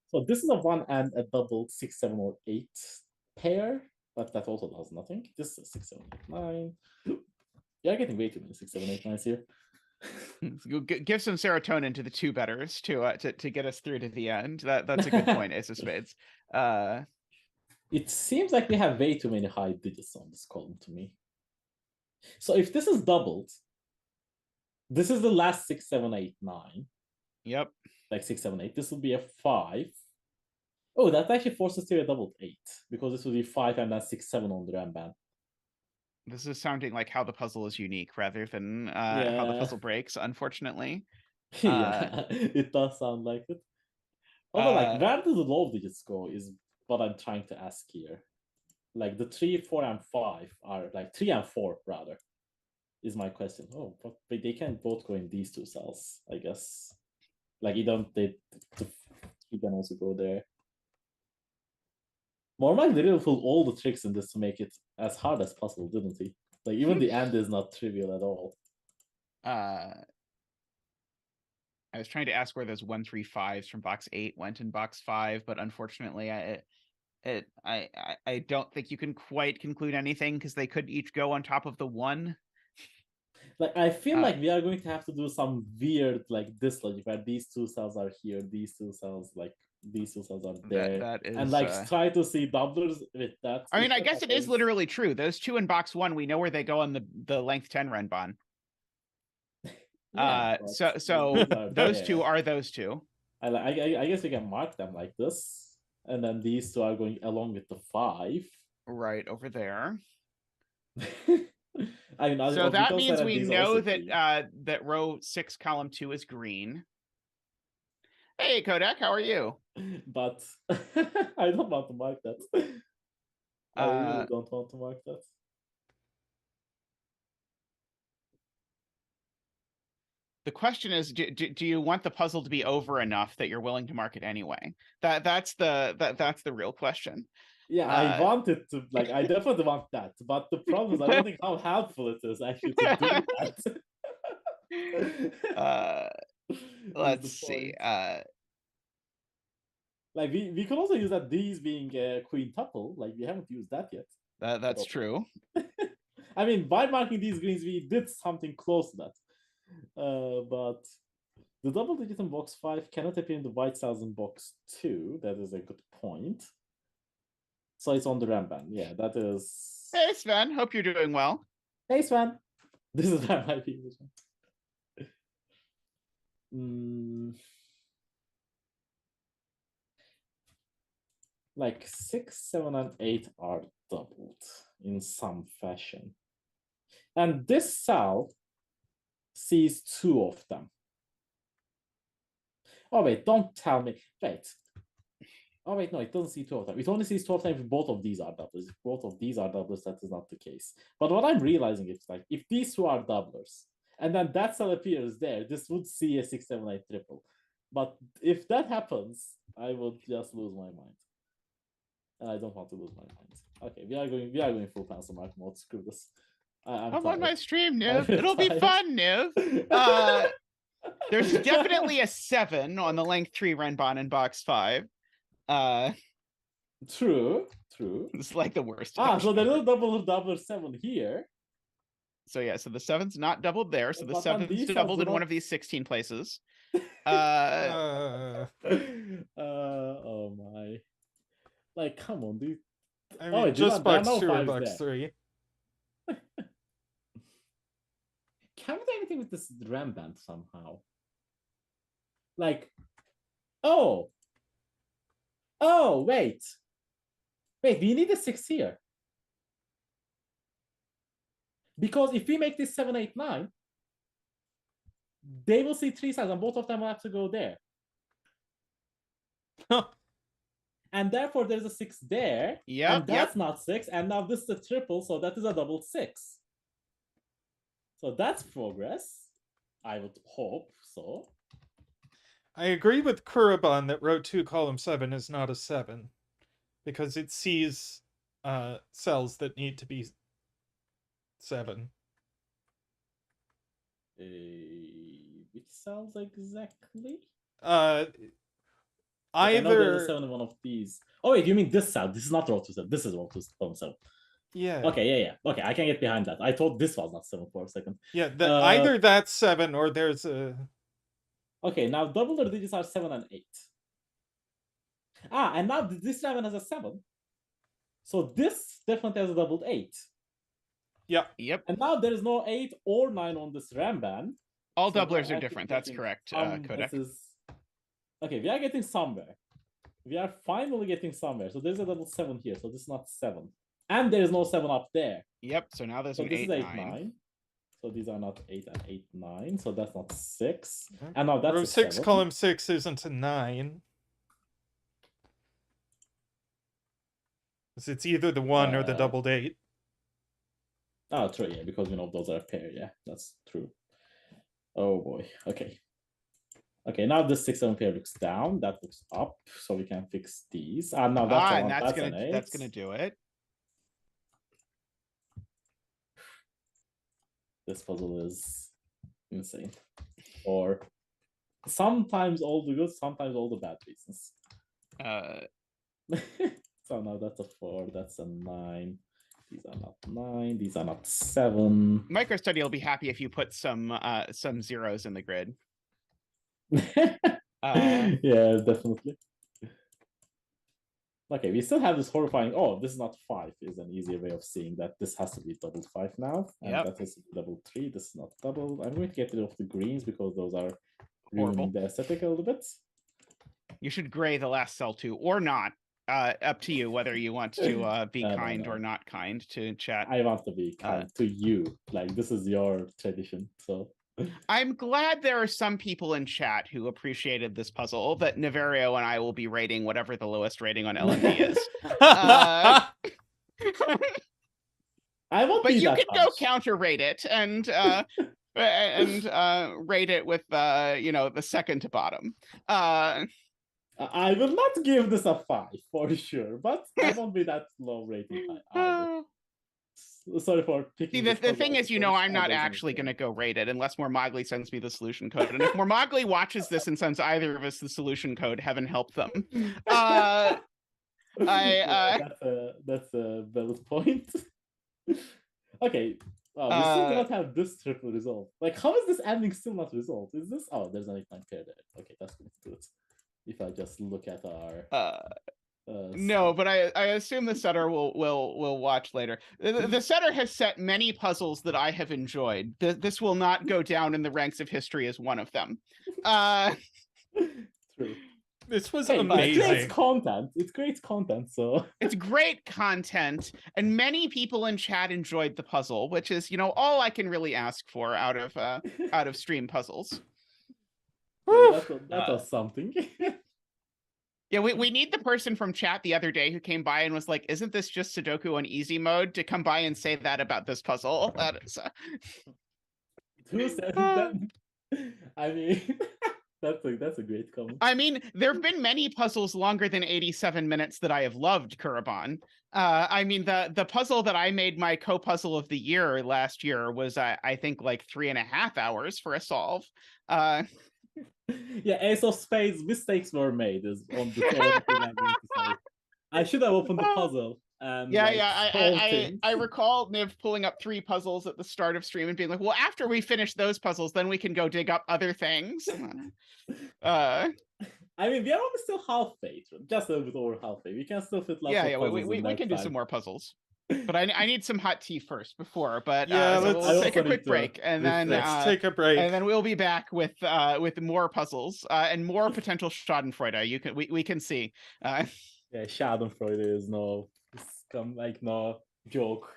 So this is a 1 and a double 6, 7, or 8 pair, but that also does nothing. This is 6, 7, 8, 9. You're getting way too many 6, 7, 8, 9s here. Give some serotonin to the two betters to get us through to the end. That's a good point, Ace of Spades. It seems like we have way too many high digits on this column to me. So if this is doubled, this is the last 6, 7, 8, 9. Yep. Like 6, 7, 8. This will be a 5. Oh, that actually forces to a doubled 8 because this will be 5 and then 6, 7 on the Renban. This is sounding like how the puzzle is unique rather than how the puzzle breaks, unfortunately. Yeah, it does sound like it. Although, like, where do the low digits go is what I'm trying to ask here. Like, the 3, 4, and 5 are, like, 3 and 4, rather, is my question. Oh, but they can both go in these two cells, I guess. Like, you can also go there. Mormagli literally pulled all the tricks in this to make it as hard as possible, didn't he? Like, even the end is not trivial at all. I was trying to ask where those 1, 3, 5s from box 8 went in box 5, but unfortunately, I don't think you can quite conclude anything because they could each go on top of the 1. Like, I feel like we are going to have to do some weird, like, this logic where these two cells are here, these two cells, like, these two cells are there. That is, and, like, try to see doublers with that. I mean, I guess it is literally true. Those 2 in box 1, we know where they go on the length 10 Renban. Yeah, so those two are those two. I guess we can mark them like this. And then these two are going along with the 5. Right over there. I mean, so that means we know that that row 6, column 2 is green. Hey, Qodec, how are you? But I don't want to mark that. I really don't want to mark that. The question is, do you want the puzzle to be over enough that you're willing to mark it anyway? That's the real question. Yeah, I want it to, like, I definitely want that. But the problem is I don't think how helpful it is actually to do that. Let's see. Like, we could also use that these being a quintuple. Like, we haven't used that yet. That's true. I mean, by marking these greens, we did something close to that. But the double digit in box 5 cannot appear in the white cells in box 2. That is a good point. So it's on the Renban. Yeah, that is. Hey, Sven. Hope you're doing well. Hey, Sven. This is where my people. Like 6, 7, and 8 are doubled in some fashion. And this cell sees 2 of them. Oh, wait, don't tell me. Wait. Oh, wait, no, it doesn't see 2 of them. It only sees 2 of them if both of these are doublers. If both of these are doublers, that is not the case. But what I'm realizing is, like, if these 2 are doublers, and then that cell appears there, this would see a 6, 7, 8 triple. But if that happens, I would just lose my mind. And I don't want to lose my mind. Okay, we are going full pencil mark mode. Screw this. I'm on my stream, Niv. It'll be fun, Niv. There's definitely a 7 on the length 3 Renban in box 5. True. It's like the worst. So there is a double 7 here. So yeah, so the 7's not doubled there. So the 7's doubled in one of these 16 places. Oh my. Like, come on, dude. I mean, just box 2 or box 3. Can we do anything with this Renban somehow? Like, oh, wait, we need a 6 here. Because if we make this 7, 8, 9, they will see 3 sides and both of them will have to go there. And therefore there's a 6 there. Yeah. And that's not 6. And now this is a triple, so that is a double 6. So that's progress. I would hope so. I agree with Kuraban that row 2, column 7 is not a 7. Because it sees cells that need to be 7. Which cells exactly? Either I know there's a 7 in one of these. Oh wait, you mean this cell? This is not row 2 7. This is row 2 column 7. Yeah. Okay, yeah. Okay, I can get behind that. I thought this was not 7 for a second. Yeah, either that's 7 or there's a... Okay, now double the digits are 7 and 8. And now this 7 has a 7. So this definitely has a doubled 8. Yeah. Yep. And now there is no 8 or 9 on this Renban. All So doublers I are think different. That's getting correct, some Qodec. Okay, we are getting somewhere. We are finally getting somewhere. So there's a double 7 here. So this is not 7. And there is no 7 up there. Yep. So now there's So an this 8, is 8, 9. 9. So these are not 8 and 8, 9. So that's not 6. Okay. And now that's Row a 6, 7. column 6 isn't a 9. It's either the 1 or the doubled 8. Oh, true, yeah, because those are a pair, yeah, that's true. Oh boy, okay. Okay, now this 6, 7 pair looks down, that looks up, so we can fix these. And now that's And that's gonna do it. This puzzle is insane. Or sometimes all the good, sometimes all the bad reasons. So now that's a 4, that's a 9. These are not 9, these are not 7. MicroStudy will be happy if you put some zeros in the grid. Yeah, definitely. Okay, we still have this horrifying. Oh, this is not 5. Is an easier way of seeing that this has to be double 5 now, and that is double 3. This is not double. I'm going to get rid of the greens because those are ruining the aesthetic a little bit. You should gray the last cell too, or not. Up to you whether you want to be kind or not kind to chat. I want to be kind to you. Like, this is your tradition, so. I'm glad there are some people in chat who appreciated this puzzle that Niverio and I will be rating whatever the lowest rating on LND is. I won't but be you that can go much. counter rate it and rate it with the second to bottom. I will not give this a 5 for sure, but I won't be that low rating. Sorry for picking. See, the thing is, I'm not actually going to go rate it unless mormagli sends me the solution code. And if mormagli watches this and sends either of us the solution code, heaven help them. That's a valid point. Okay. Oh, we still do not have this triple result. Like, how is this ending still not resolved? Is this? Oh, there's an 8-9 pair there. Okay, that's going to do it. If I just look at our no, but I assume the setter will watch later. The setter has set many puzzles that I have enjoyed. This will not go down in the ranks of history as one of them. True. This was amazing. amazing. It's content. It's great content. So it's great content, and many people in chat enjoyed the puzzle, which is all I can really ask for out of stream puzzles. Yeah, that was something. Yeah, we need the person from chat the other day who came by and was like, "Isn't this just Sudoku on easy mode?" to come by and say that about this puzzle. That is. Who said that? I mean, that's a great comment. I mean, there have been many puzzles longer than 87 minutes that I have loved, Kuraban. I mean, the puzzle that I made my co-puzzle of the year last year was, I think, like 3.5 hours for a solve. Yeah, Ace of Spades, mistakes were made. Is on the only thing I'm going to say. I should have opened the puzzle. And I recall Niv pulling up 3 puzzles at the start of stream and being like, "Well, after we finish those puzzles, then we can go dig up other things." I mean, we are only still halfway through, just a little bit over halfway. We can still fit lots of puzzles. We can do some more puzzles. But I need some hot tea first before. But yeah, so we'll take a quick break, and then let's take a break, and then we'll be back with more puzzles and more potential Schadenfreude. We can see. Yeah, Schadenfreude is no joke.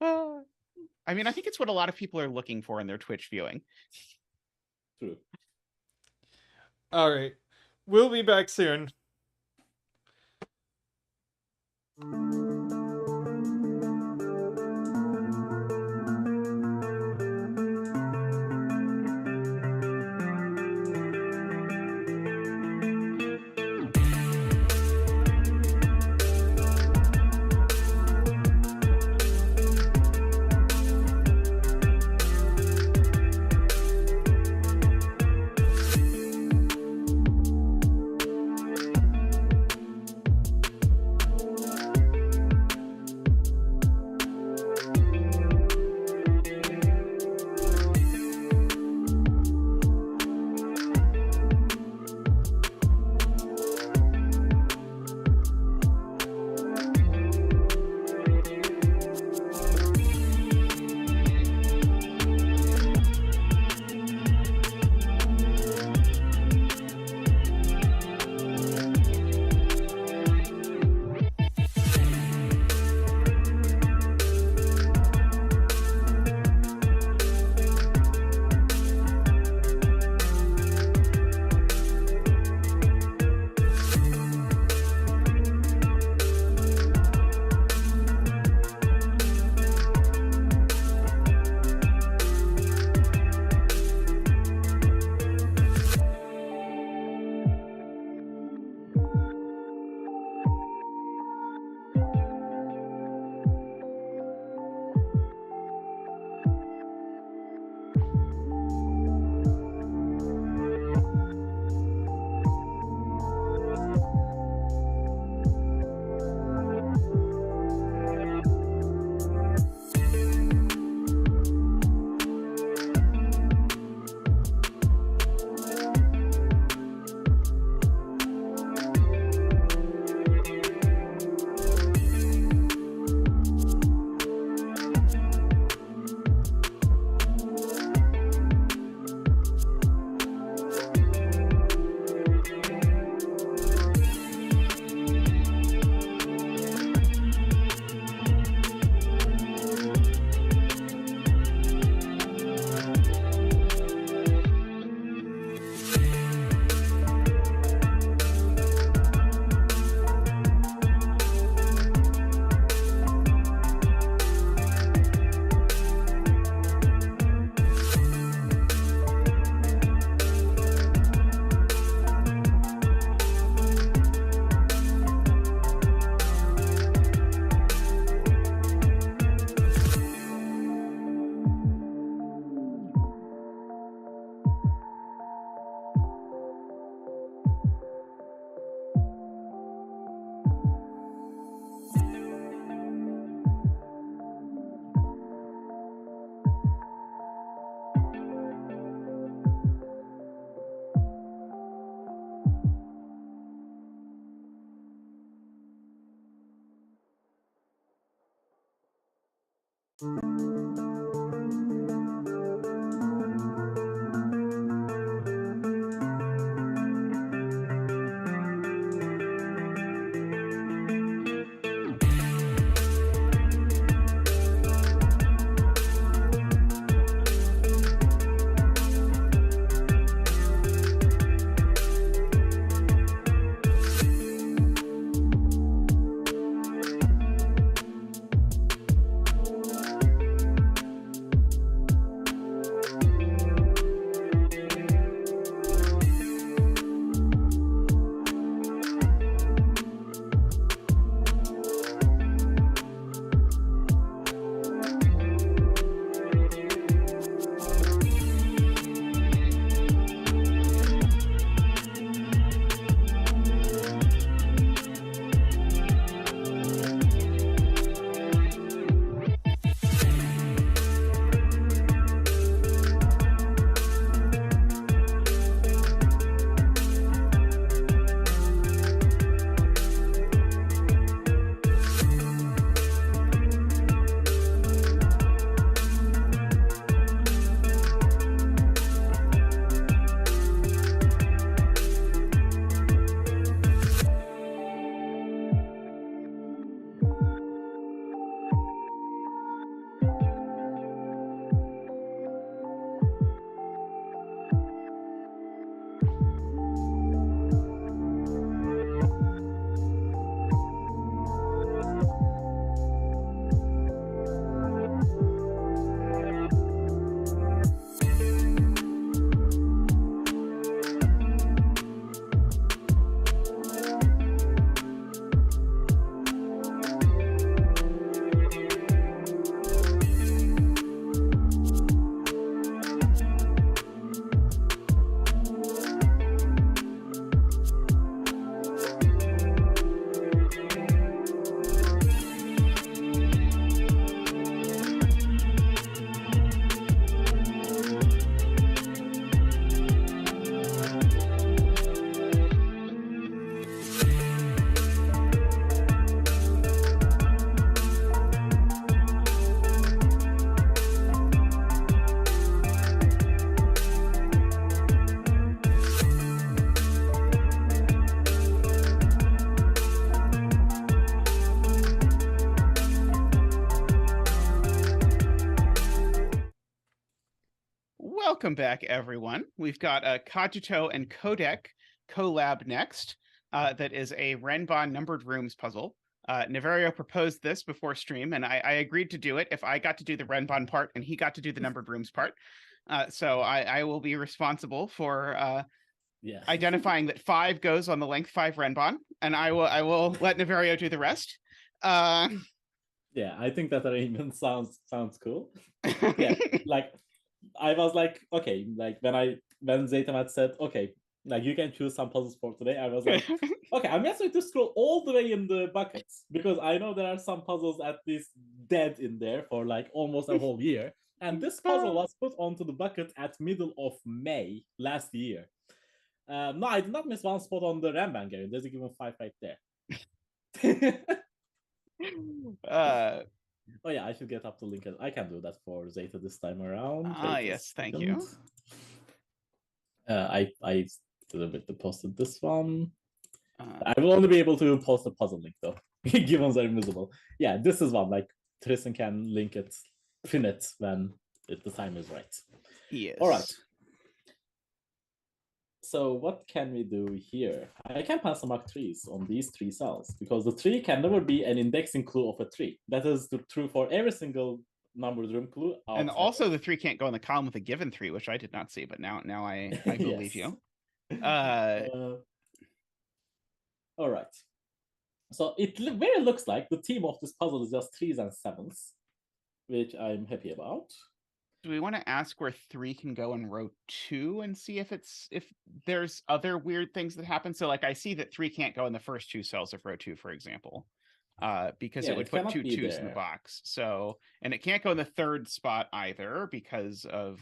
I mean, I think it's what a lot of people are looking for in their Twitch viewing. True. All right, we'll be back soon. Welcome back, everyone. We've got a Cogito and Qodec collab next. That is a Renban numbered rooms puzzle. Niverio proposed this before stream, and I agreed to do it if I got to do the Renban part and he got to do the numbered rooms part. So I will be responsible for identifying that 5 goes on the length 5 Renban, and I will let Niverio do the rest. Yeah, I think that arrangement sounds cool. Yeah, like I was like, okay, like when zetamath said, okay, like you can choose some puzzles for today, I was like, okay, I'm just going to scroll all the way in the buckets because I know there are some puzzles at least dead in there for like almost a whole year. And this puzzle was put onto the bucket at middle of May last year. No, I did not miss one spot on the Renban game. There's a given 5 right there. Oh yeah, I should get up to link it. I can do that for Zeta this time around. Yes, thank you. I posted this one. I will only be able to post a puzzle link though, given they're invisible. Yeah, this is one. Like Tristan can link it, pin it when the time is right. Yes. All right. So what can we do here? I can pass some mark trees on these 3 cells because the tree can never be an indexing clue of a tree. That is true for every single numbered room clue. And also the 3 can't go in the column with a given 3, which I did not see, but now I believe you. All right. So where it looks like the theme of this puzzle is just 3s and 7s, which I'm happy about. Do we want to ask where 3 can go in row 2 and see if there's other weird things that happen? So like I see that 3 can't go in the first 2 cells of row 2, for example, because it would put 2 2s in the box. So, and it can't go in the 3rd spot either because of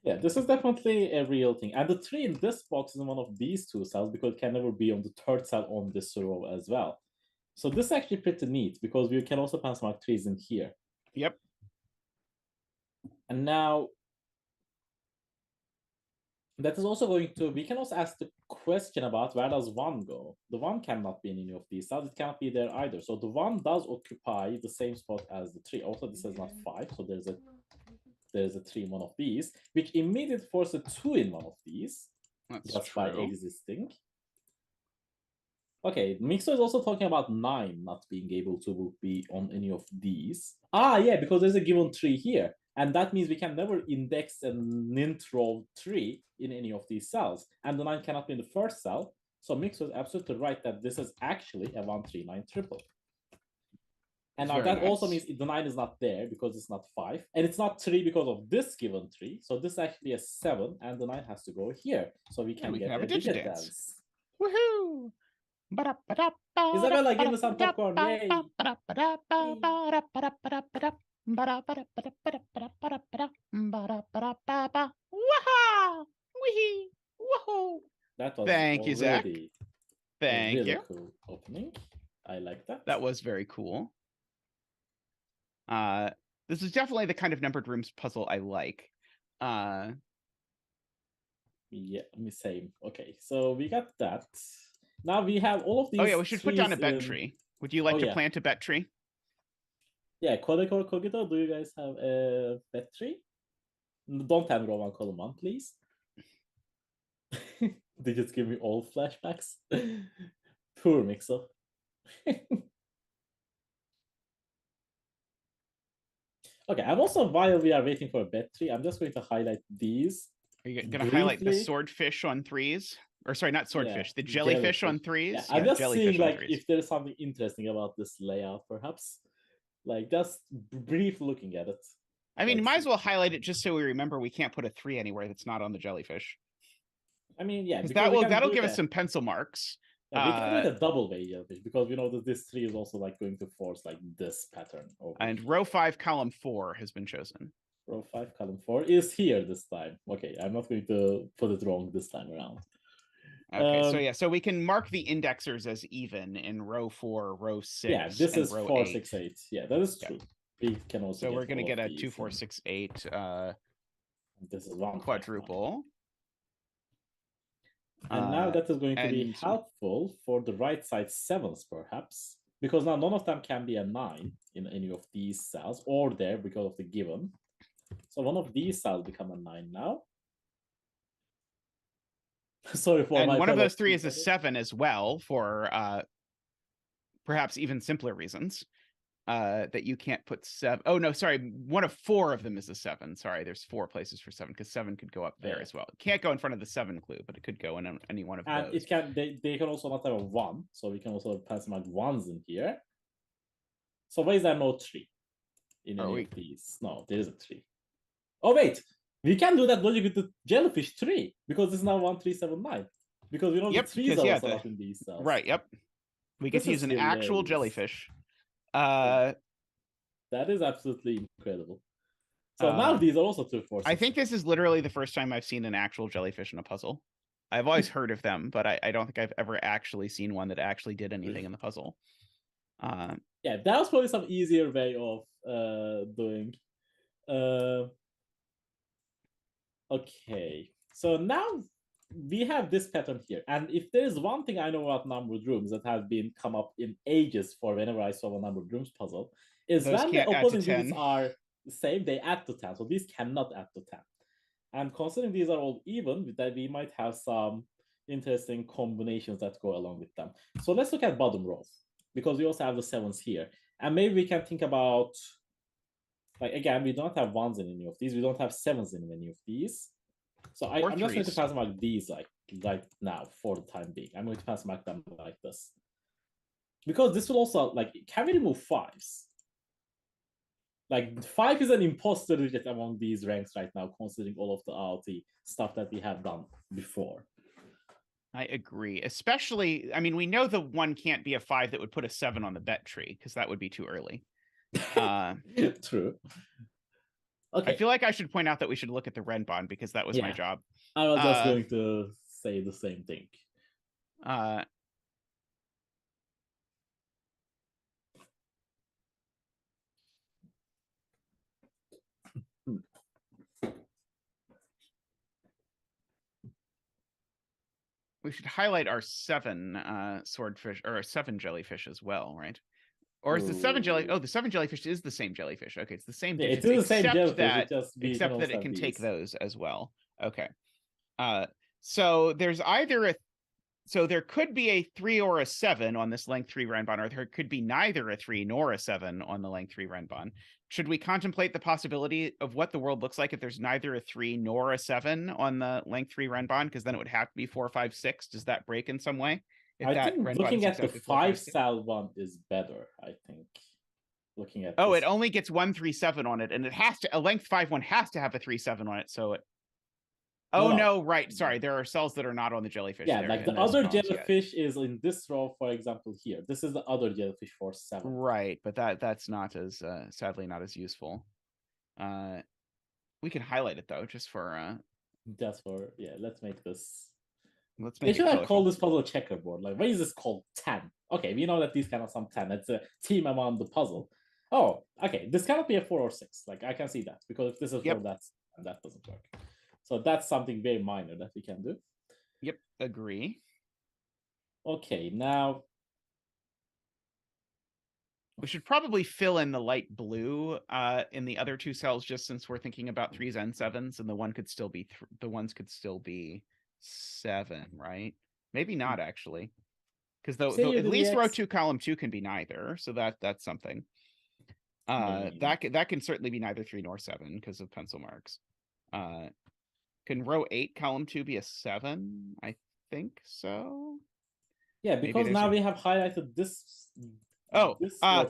yeah, this is definitely a real thing. And the 3 in this box is in one of these 2 cells because it can never be on the 3rd cell on this row as well. So this is actually pretty neat because we can also pass mark trees in here. Yep. And now that is also going to, we can also ask the question about where does 1 go? The 1 cannot be in any of these cells. It cannot be there either. So the 1 does occupy the same spot as the 3. Also, this is not 5. So there's a 3 in one of these, which immediately forces a 2 in one of these. That's just true. by existing. Okay, Mixo is also talking about 9 not being able to be on any of these. Ah, yeah, because there's a given 3 here. And that means we can never index an int row 3 in any of these cells. And the 9 cannot be in the first cell. So Mixo is absolutely right that this is actually a 139 triple. And now that also means the 9 is not there because it's not 5. And it's not 3 because of this given 3. So this is actually a 7, and the 9 has to go here. So we can get have a a digit digit dance. dance. Woohoo! Isabella, give me some popcorn. Yay! That was Thank you, Zach. already Thank a really you. cool opening. I like that. That was very cool. This is definitely the kind of numbered rooms puzzle I like. Yeah, me same. Okay, so we got that. Now we have all of these. Oh yeah, we should put down a bet trees in- tree. Would you like Oh, to yeah. plant a bet tree? Yeah, Qodec or Cogito, do you guys have a bet tree? Don't have row 1, column 1, please. They just give me all flashbacks. Poor Mixo. Okay, and also while we are waiting for a bet tree, I'm just going to highlight these. Are you going to highlight the briefly. swordfish on 3s? Or sorry, not swordfish, Yeah, the jellyfish on jellyfish. 3s? Yeah, I'm just jellyfish seeing on like 3s. if there's something interesting about this layout, perhaps. Like just brief looking at it. I mean, you Like, might as well highlight it just so we remember we can't put a 3 anywhere that's not on the jellyfish. I mean, yeah, Because because that'll give us some pencil marks. Yeah, we can do it a double way jellyfish because we know that this 3 is also like going to force like this pattern over. And here. row 5, column 4 has been chosen. Row 5, column 4 is here this time. Okay, I'm not going to put it wrong this time around. Okay, so yeah, so we can mark the indexers as even in row 4, row 6. Yeah, this and is row 4, 8. 6, 8. Yeah, that is true. We can also. So we're going to get a these 2, 4, and 6, 8 this is 1 quadruple. And now that is going to be and- helpful for the right side 7s, perhaps, because now none of them can be a 9 in any of these cells or there because of the given. So one of these cells become a 9 now. Sorry for and my one of fellow those 3 is a people. 7 as well for perhaps even simpler reasons. That you can't put 7. Oh no, sorry. One of 4 of them is a 7. Sorry, there's 4 places for 7 because 7 could go up there Yeah. as well. It can't go in front of the 7 clue, but it could go in any one of And those. it can they can also not have a 1, so we can also pass them like 1s in here. So why is there no 3 in any of these? No, there is a 3. Oh wait, we can do that logic with the jellyfish 3 because it's now 1, 3, 7, 9. Because we know Yep, the 3s because, are yeah, also not in these cells. Right, yep. We get This to use is an actual hilarious. jellyfish. That is absolutely incredible. So now these are also 2, 4, 6. I think this is literally the first time I've seen an actual jellyfish in a puzzle. I've always heard of them, but I don't think I've ever actually seen one that actually did anything in the puzzle. Yeah, that was probably some easier way of doing. Okay, so now we have this pattern here, and if there is one thing I know about numbered rooms that has been come up in ages for whenever I saw a numbered rooms puzzle, is Those when the can't add to opposing digits 10. are the same, they add to 10. So these cannot add to 10. And considering these are all even, that we might have some interesting combinations that go along with them. So let's look at bottom row, because we also have the 7s here. And maybe we can think about, like, again, we don't have 1s in any of these. We don't have 7s in any of these. So I'm just going to 3s. pass mark these like now for the time being. I'm going to pass mark them like this. Because this will also, like, can we remove 5s? Like 5 is an imposter digit among these ranks right now, considering all of the RLT stuff that we have done before. I agree. Especially, I mean, we know the 1 can't be a 5 that would put a 7 on the bet tree, because that would be too early. True. Okay. I feel like I should point out that we should look at the Renban, because that was my job. I was just going to say the same thing. We should highlight our 7 swordfish or 7 jellyfish as well, right? Or is the 7 jelly? Oh, the 7 jellyfish is the same jellyfish. Okay, it's the same Yeah, digits, it is the same except jellyfish. that Except that it can take those as well. Okay. So there's either so there could be a 3 or a 7 on this length 3 Renban, or there could be neither a 3 nor a 7 on the length 3 Renban. Should we contemplate the possibility of what the world looks like if there's neither a 3 nor a 7 on the length 3 Renban? Because then it would have to be 4, 5, 6. Does that break in some way? I think looking at the 5 cell one is better. I think looking at it only gets 1, 3, 7 on it, and it has to a length 5 one has to have a 3, 7 on it. So it. Oh no, right. Sorry, there are cells that are not on the jellyfish. Yeah, like the other jellyfish is in this row, for example, here. This is the other jellyfish for 7. Right, but that's not as sadly not as useful. We can highlight it though, just for let's make this. Let's make. Should I call this puzzle checkerboard? Like, why is this called 10? Okay, we know that these cannot sum 10. It's a team among the puzzle. Oh, okay. This cannot be a 4 or 6. Like, I can see that because if this is 4, that doesn't work. So that's something very minor that we can do. Yep, agree. Okay, now we should probably fill in the light blue in the other 2 cells, just since we're thinking about 3s and 7s, and the one could still be the ones could still be 7, right? Maybe not actually, because at least row 2, column 2 can be neither, so that's something. That can certainly be neither 3 nor 7 because of pencil marks. Can row 8, column 2 be a 7? I think so. Yeah, because now we have highlighted this.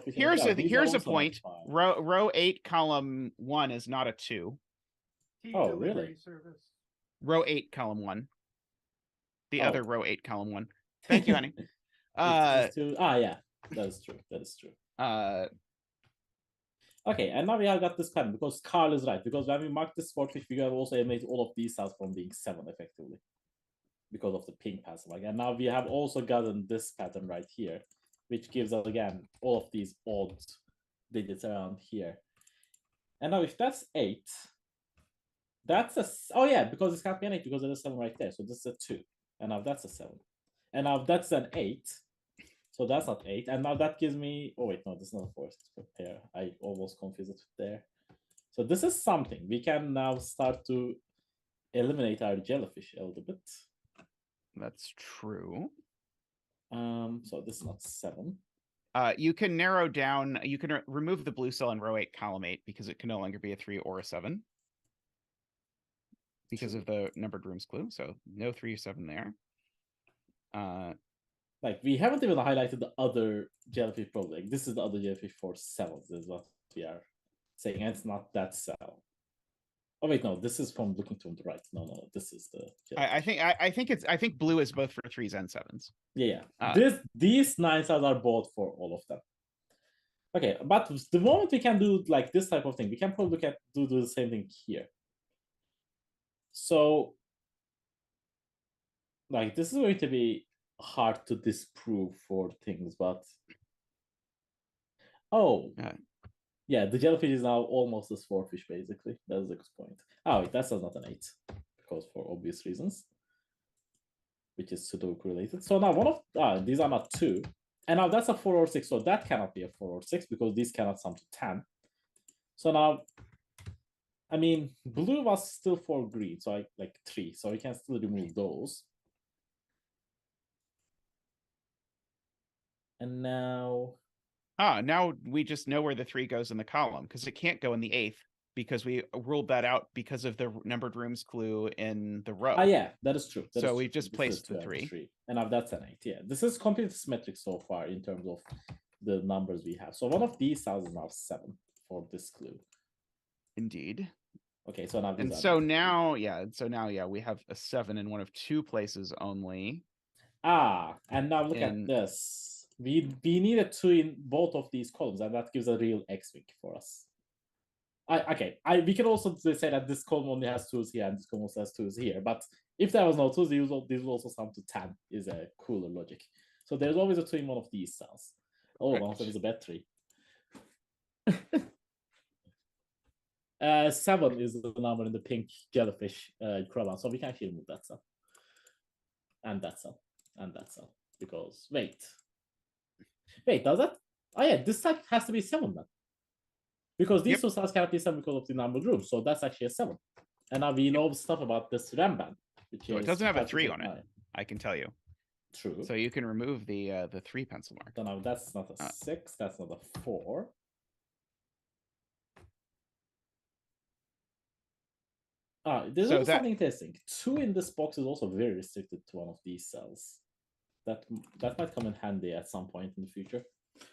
Here's a point. Row 8, column 1 is not a 2. Oh, really? Row 8, column 1. The other row 8, column 1. Thank you, honey. Yeah, that is true. That is true. Okay, and now we have got this pattern because Carl is right. Because when we mark this swordfish, we have also eliminated all of these cells from being 7 effectively because of the pink pattern. And now we have also gotten this pattern right here, which gives us again all of these odd digits around here. And now if that's 8, that's a because this can't be an 8 because there's a 7 right there. So this is a 2, and now that's a 7, and now that's an 8. So that's not 8. And now that gives me, oh wait, no, this is not a forced pair. I almost confused it there. So this is something. We can now start to eliminate our jellyfish a little bit. That's true. So this is not 7. You can narrow down, you can remove the blue cell in row 8, column 8, because it can no longer be a 3 or a 7. Because of the numbered rooms clue. So no 3 or 7 there. Like, we haven't even highlighted the other jellyfish probably. Like, this is the other jellyfish for 7s, is what we are saying. And it's not that cell. Oh wait, no, this is from looking to the right. No, this is the jellyfish. I think blue is both for 3s and 7s. Yeah. These 9 cells are both for all of them. Okay, but the moment we can do like this type of thing, we can probably do the same thing here. So like this is going to be hard to disprove for things, but yeah, the jellyfish is now almost a swordfish basically. That's the point. Oh wait, that's not an 8 because for obvious reasons, which is Sudoku related. So now one of these are not 2, and now that's a 4 or 6. So that cannot be a 4 or 6 because these cannot sum to 10. So now, I mean, blue was still for green, so I like 3. So we can still remove those. And now now we just know where the 3 goes in the column because it can't go in the 8th because we ruled that out because of the numbered rooms clue in the row. Yeah, that is true. So we've just placed the 3. And now that's an 8. Yeah, this is completely symmetric so far in terms of the numbers we have. So one of these cells is now 7 for this clue. Indeed. Okay, so now now we have a 7 in one of 2 places only. And now look at this. We need a 2 in both of these columns, and that gives a real X-wing for us. We can also say that this column only has 2s here, and this column also has 2s here. But if there was no 2s, these will also sum to 10. Is a cooler logic. So there's always a 2 in one of these cells. Oh, one of them is a bad 3. 7 is the number in the pink jellyfish crowbar, so we can actually remove that cell. And that cell. And that cell. Because, wait, does that? Oh yeah, this side has to be 7 then. Because these two cells cannot be 7 because of the numbered rooms, so that's actually a 7. And now we know stuff about this Renban. So it doesn't have a 3 on it, I can tell you. True. So you can remove the 3 pencil mark. So now that's not a 6, that's not a 4. There's So also something interesting. 2 in this box is also very restricted to one of these cells. That might come in handy at some point in the future.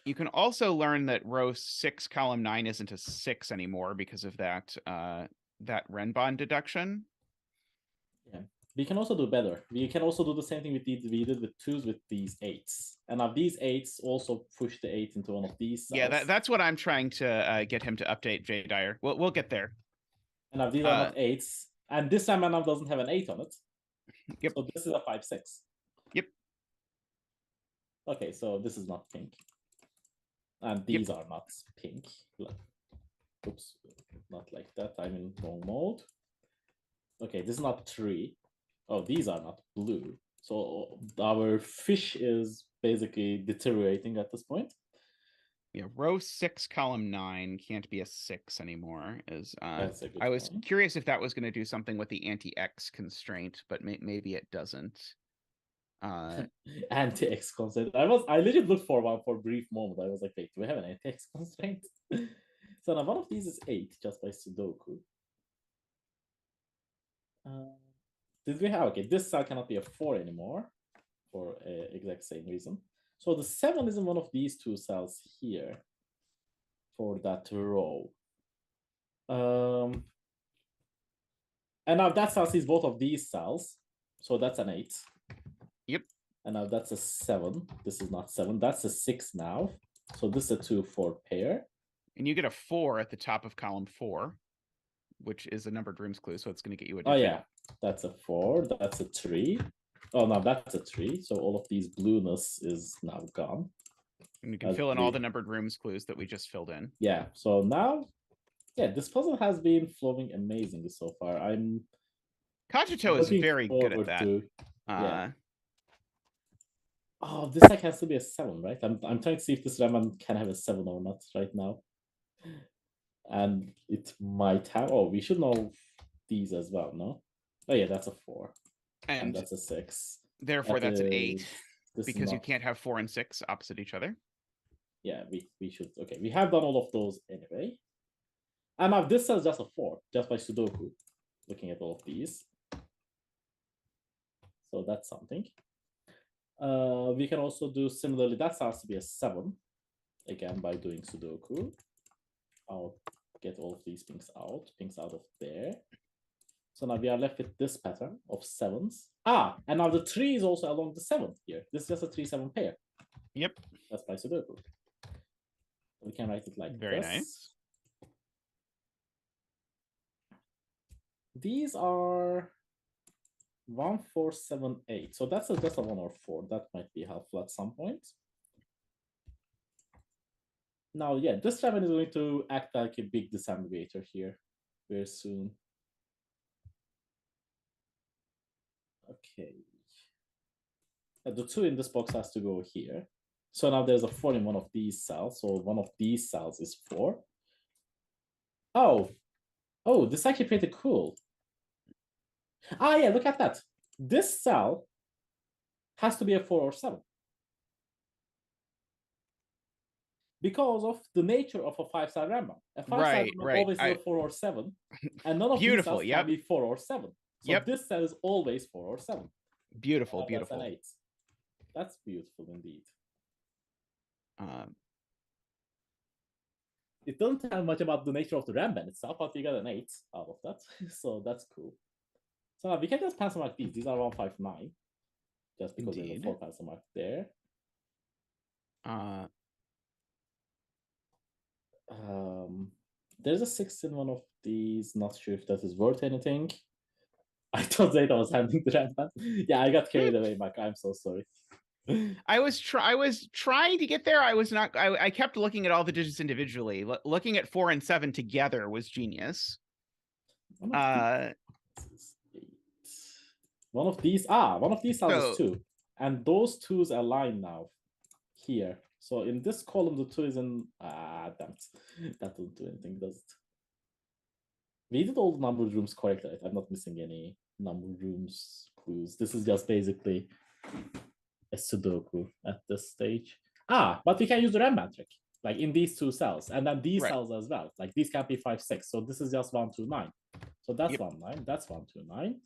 You can also learn that row 6, column 9 isn't a 6 anymore because of that that Renban deduction. Yeah. We can also do better. We can also do the same thing we did with 2s with these 8s. And now these 8s also push the 8 into one of these cells. Yeah, that's what I'm trying to get him to update, J. Dyer. We'll get there. And now these are not 8s. And this time now doesn't have an 8 on it. Yep. So this is a 5-6. Yep. Okay, so this is not pink. And these are not pink. Oops, not like that. I'm in wrong mode. Okay, this is not 3. Oh, these are not blue. So our fish is basically deteriorating at this point. Yeah, row 6, column 9 can't be a 6 anymore. I was point. curious if that was going to do something with the anti-X constraint, but maybe it doesn't. Anti-X constraint. I legit looked for one for a brief moment. I was like, wait, do we have an anti-X constraint? So now one of these is 8 just by Sudoku. Did we have? Okay, this cell cannot be a 4 anymore for exact same reason. So the 7 is in one of these 2 cells here for that row. And now that cell sees both of these cells. So that's an 8. Yep. And now that's a 7. This is not 7. That's a 6 now. So this is a 2-4 pair. And you get a 4 at the top of column 4, which is a numbered rooms clue. So it's going to get you a digit. Oh, yeah. That's a 4. That's a 3. Oh, no, that's a 3. So all of these blueness is now gone. And you can fill in all the numbered rooms clues that we just filled in. Yeah. So now, yeah, this puzzle has been flowing amazingly so far. Kajito is very good at that. Yeah. Oh, this like has to be a 7, right? I'm trying to see if this Renban can have a 7 or not right now. And it might have. Oh, we should know these as well, no? Oh yeah, that's a 4. And that's a 6. Therefore, that's an 8. This Because you can't have 4 and 6 opposite each other. Yeah, we should. Okay, we have done all of those anyway. And now this says just a 4, just by Sudoku. Looking at all of these. So that's something. We can also do similarly. That has to be a 7. Again, by doing Sudoku. I'll get all of these pinks out of there. So now we are left with this pattern of 7s. And now the 3 is also along the 7 here. This is just a 3-7 pair. Yep. That's by Sudoku. We can write it like Very this. nice. These are 1, 4, 7, 8. So that's just a 1 or 4. That might be helpful at some point. Now, yeah, this Renban is going to act like a big disaggregator here very soon. Okay. The 2 in this box has to go here. So now there's a 4 in one of these cells. So one of these cells is 4. Oh, this is actually pretty cool. Yeah, look at that. This cell has to be a 4 or 7. Because of the nature of a 5-star Renban. A 5-star Renban always is a 4 or 7. And none of these cells can be 4 or 7. So this cell is always 4 or 7. Beautiful, That's beautiful. an 8. That's beautiful indeed. It doesn't tell much about the nature of the Renban itself, but we got an 8 out of that. So that's cool. So now we can just pencil mark these. These are 1, 5, 9. Just because there's a 4 pencil mark there. There's a 6 in one of these. Not sure if that is worth anything. I thought Zeta was handling the Renban. Yeah, I got carried away, Mike. I'm so sorry. I was trying to get there. I was not. I kept looking at all the digits individually. Looking at 4 and 7 together was genius. One of one of these cells is 2, and those 2s align now here. So in this column, the 2 is in. Damn it. That doesn't do anything, does it? We did all the number rooms correctly. Right? I'm not missing any number rooms clues. This is just basically a Sudoku at this stage. But we can use the Renban trick, like in these 2 cells, and then these cells as well. Like these can't be 5, 6. So this is just 1, 2, 9. So that's 1, 9. That's 1, 2, 9.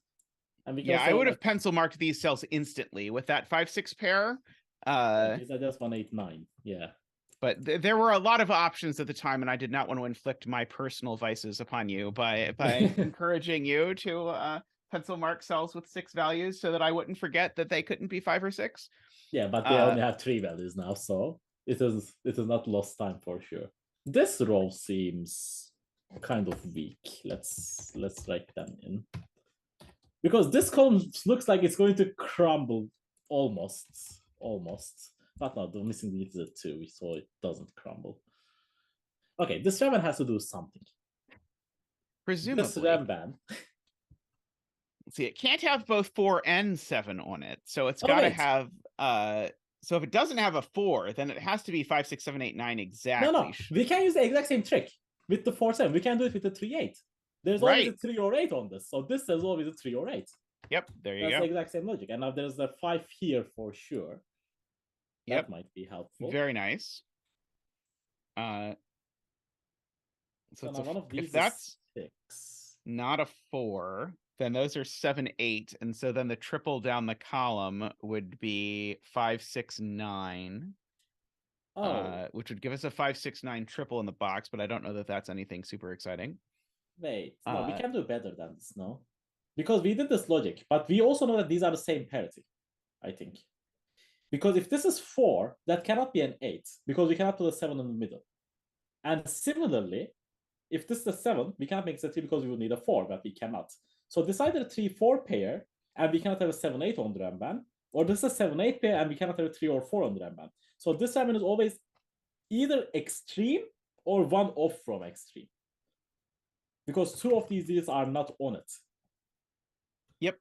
And we can I would have pencil marked these cells instantly with that 5, 6 pair. These are just 1, 8, 9. Yeah. But there were a lot of options at the time, and I did not want to inflict my personal vices upon you by encouraging you to pencil mark cells with 6 values so that I wouldn't forget that they couldn't be 5 or 6. Yeah, but they only have 3 values now, so it is not lost time for sure. This row seems kind of weak. Let's write them in. Because this column looks like it's going to crumble almost. But no, the missing digit is a 2, so it doesn't crumble. Okay, this Renban has to do something. Presumably. This Renban. See, it can't have both 4 and 7 on it, so it's got to have. So if it doesn't have a 4, then it has to be 5, 6, 7, 8, 9 exactly. No, we can use the exact same trick with the 4, 7. We can do it with the 3, 8. There's always a 3 or 8 on this, so this is always a 3 or 8. Yep, there you That's go. the exact same logic. And now there's a 5 here for sure. That might be helpful. Very nice. So now one of these if that's 6. Not a 4, then those are 7, 8, and so then the triple down the column would be 5, 6, 9. Which would give us a 5, 6, 9 triple in the box, but I don't know that that's anything super exciting. Wait, no, we can do better than this, no? Because we did this logic, but we also know that these are the same parity, I think. Because if this is 4, that cannot be an 8, because we cannot put a 7 in the middle. And similarly, if this is a 7, we cannot make it a 3 because we would need a 4, but we cannot. So this is either a 3, 4 pair, and we cannot have a 7, 8 on the Renban, or this is a 7, 8 pair, and we cannot have a 3 or 4 on the Renban. So this Renban is always either extreme or one off from extreme. Because 2 of these deals are not on it. Yep.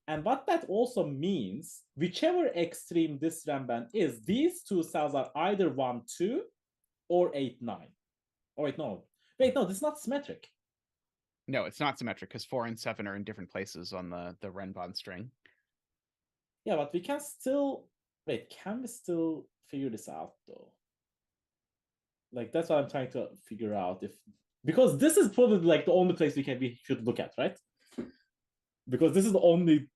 And what that also means, whichever extreme this Renban is, these 2 cells are either 1, 2 or 8, 9. Oh, wait, no. Wait, no, this is not symmetric. No, it's not symmetric because 4 and 7 are in different places on the Renban string. Yeah, but we can still... Wait, can we still figure this out, though? Like, that's what I'm trying to figure out. Because this is probably like the only place we should look at, right? Because this is the only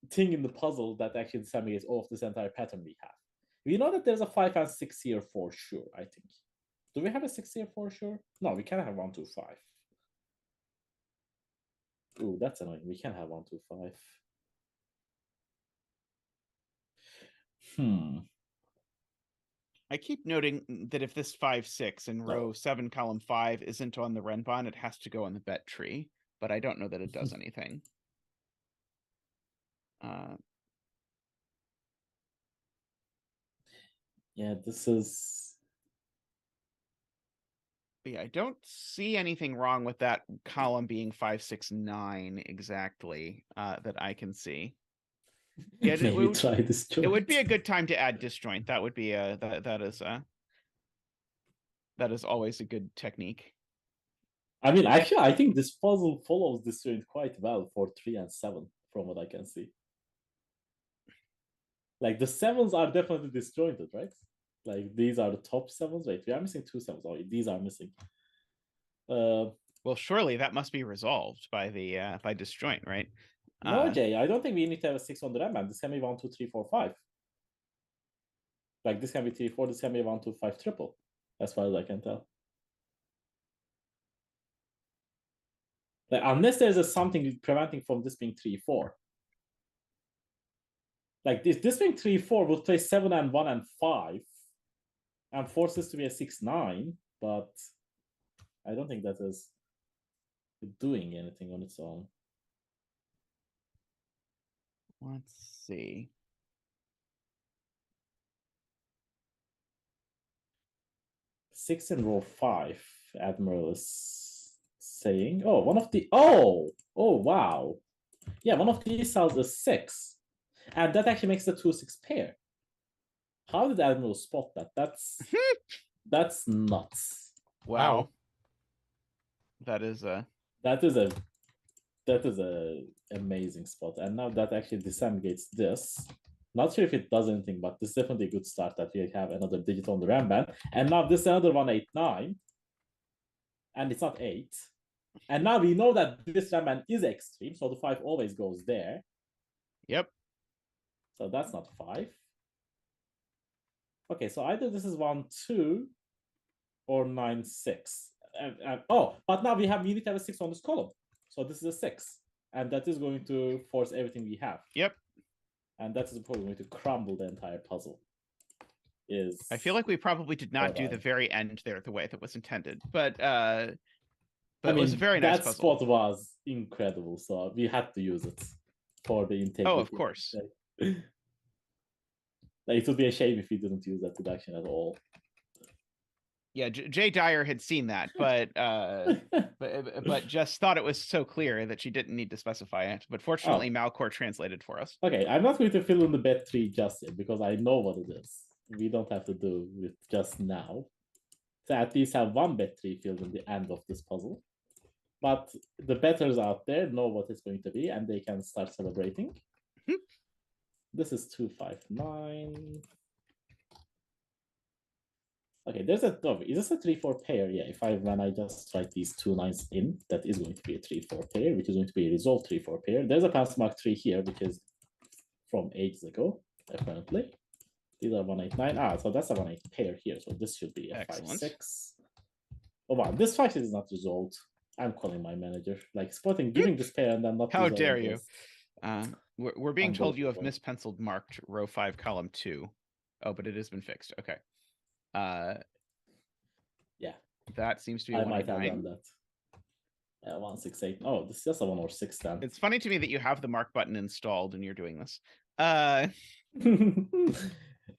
thing in the puzzle that actually disseminates all of this entire pattern we have. We know that there's a 5 and 6 here for sure, I think. Do we have a 6 here for sure? No, we can't have 1, 2, 5. Ooh, that's annoying. We can't have 1, 2, 5. I keep noting that if this 5, 6 in row 7, column 5 isn't on the Renban, it has to go on the bet tree, but I don't know that it does anything. Yeah, this is... Yeah, I don't see anything wrong with that column being 5, 6, 9 exactly that I can see. Yeah, maybe try this joint. It would be a good time to add disjoint. That would be that is always a good technique. I mean, actually, I think this puzzle follows disjoint quite well for 3 and 7, from what I can see. Like, the 7s are definitely disjointed, right? Like, these are the top 7s. Wait, we are missing 2 7s. Oh, these are missing. Well, surely that must be resolved by the by disjoint, right? No, Jay, I don't think we need to have a 6 on the Renban. This can be 1, 2, 3, 4, 5. Like, this can be 3, 4. This can be 1, 2, 5 triple. As far as I can tell. Like, unless there's something preventing from this being 3, 4. Like, this being 3, 4 would play 7 and 1 and 5. And force this to be a 6, 9. But I don't think that is doing anything on its own. Let's see. 6 in row 5. Admiral is saying, oh, one of the oh wow. Yeah, one of these cells is 6. And that actually makes the 2-6 pair. How did Admiral spot that? That's nuts. Wow. That is a amazing spot. And now that actually disambiguates this. Not sure if it does anything, but this is definitely a good start that we have another digit on the Renban. And now this is another 189. And it's not 8. And now we know that this Renban is extreme, so the 5 always goes there. Yep. So that's not 5. Okay, so either this is 1-2 or 9-6. Oh, but now we need to have a 6 on this column. So this is a 6. And that is going to force everything we have. Yep. And that is probably going to crumble the entire puzzle. I feel like we probably did not do the very end there the way that was intended. But it was a very nice puzzle. That spot was incredible, so we had to use it for the integrity. Oh, of course. It would be a shame if we didn't use that deduction at all. Yeah, Jay Dyer had seen that, but just thought it was so clear that she didn't need to specify it. But fortunately, Malcor translated for us. Okay, I'm not going to fill in the bet 3 just yet because I know what it is. We don't have to do it just now. So at least have one bet 3 filled in the end of this puzzle. But the bettors out there know what it's going to be, and they can start celebrating. This is 259. Okay, is this a 3-4 pair? Yeah, when I just write these 2 lines in, that is going to be a 3-4 pair, which is going to be a resolved 3-4 pair. There's a pass mark 3 here, which is from ages ago, apparently. These are 189. So that's a 1-8 pair here. So this should be a 5-6. Oh wow, this 5-6 is not resolved. I'm calling my manager. Like spotting, giving this pair and then not. How dare you? We're being told you have mispenciled marked row 5, column 2. Oh, but it has been fixed. Okay. Yeah. That seems to be I might have 189. done that. 168. Oh, this is just a 1 or 6 then. It's funny to me that you have the mark button installed and you're doing this. I'm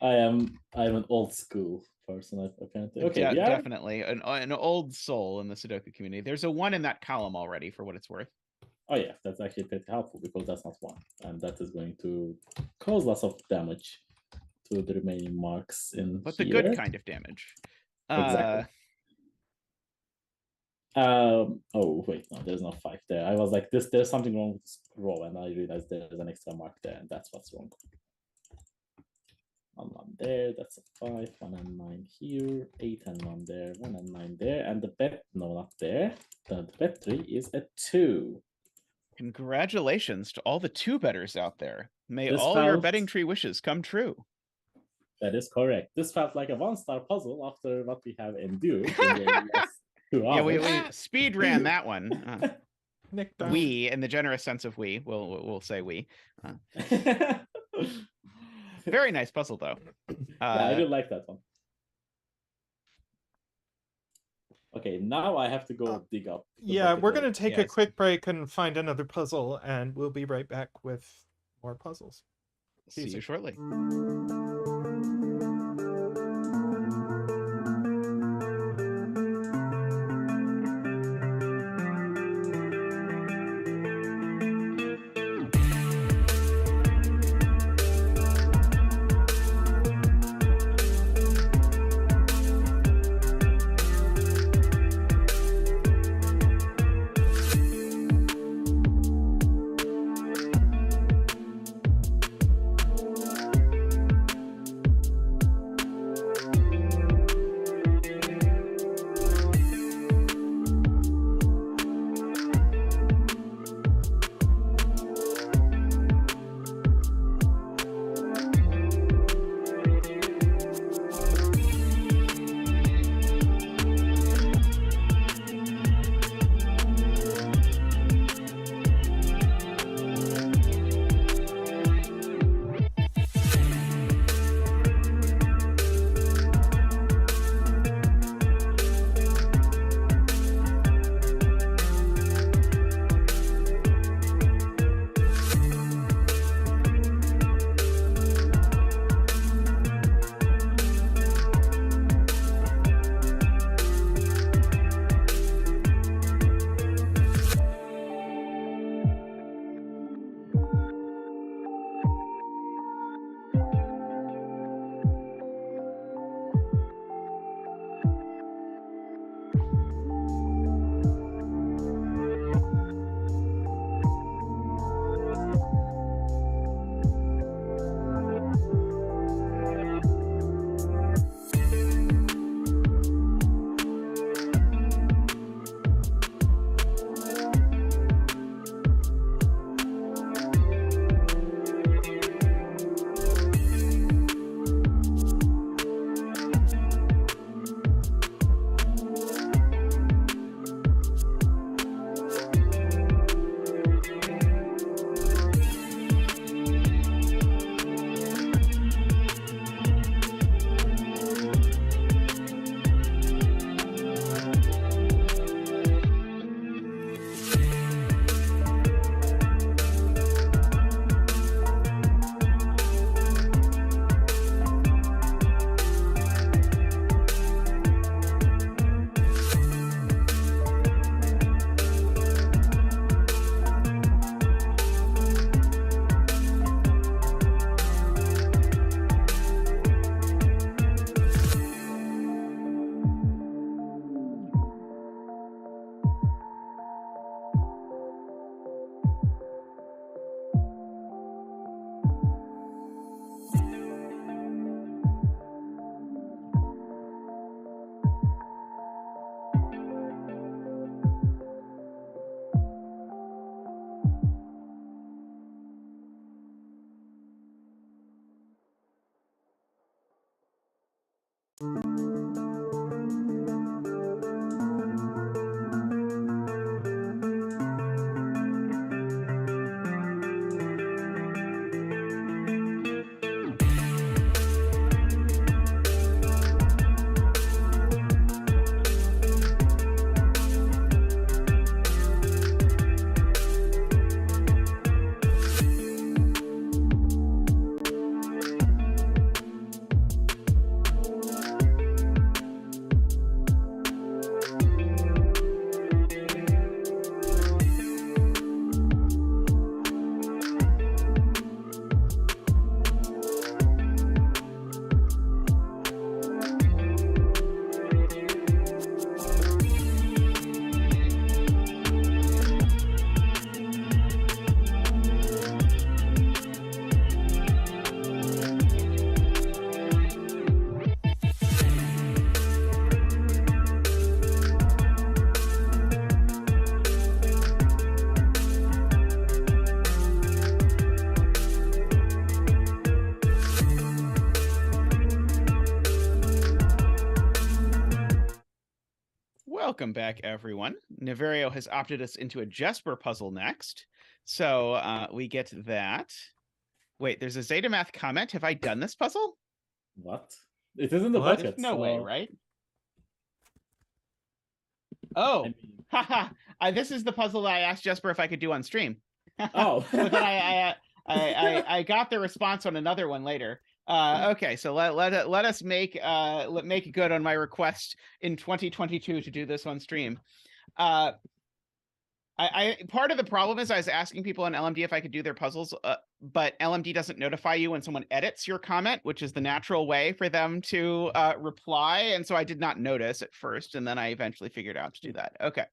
an old school person, apparently. Okay, yeah, definitely an old soul in the Sudoku community. There's a 1 in that column already, for what it's worth. Oh yeah, that's actually pretty helpful because that's not 1, and that is going to cause lots of damage to the remaining marks in. But the good kind of damage. Exactly. Oh wait, no, there's no 5 there. I was like, there's something wrong with this row, and I realized there's an extra mark there, and that's what's wrong. 1 there, that's a 5, 1 and 9 here, 8 and 1 there, 1 and 9 there, and the bet, no, not there. The bet 3 is a 2. Congratulations to all the 2 bettors out there. May all your betting tree wishes come true. That is correct. This felt like a 1-star puzzle after what we have endured. Yeah, we speed ran that one. Nick, we, in the generous sense of we, we'll say we. Very nice puzzle, though. Yeah, I do like that one. Okay, now I have to go dig up. Yeah, we're going to take a quick break and find another puzzle, and we'll be right back with more puzzles. See you shortly. Welcome back, everyone. Niverio has opted us into a Jesper puzzle next. So we get that. Wait, there's a zetamath comment. Have I done this puzzle? What? It is in the What? bucket. No way, so- right? Oh, I mean, haha! This is the puzzle that I asked Jesper if I could do on stream. oh. But then I got the response on another one later. Okay, so let us make good on my request in 2022 to do this on stream. Part of the problem is I was asking people on LMD if I could do their puzzles, but LMD doesn't notify you when someone edits your comment, which is the natural way for them to reply, and so I did not notice at first, and then I eventually figured out to do that. Okay.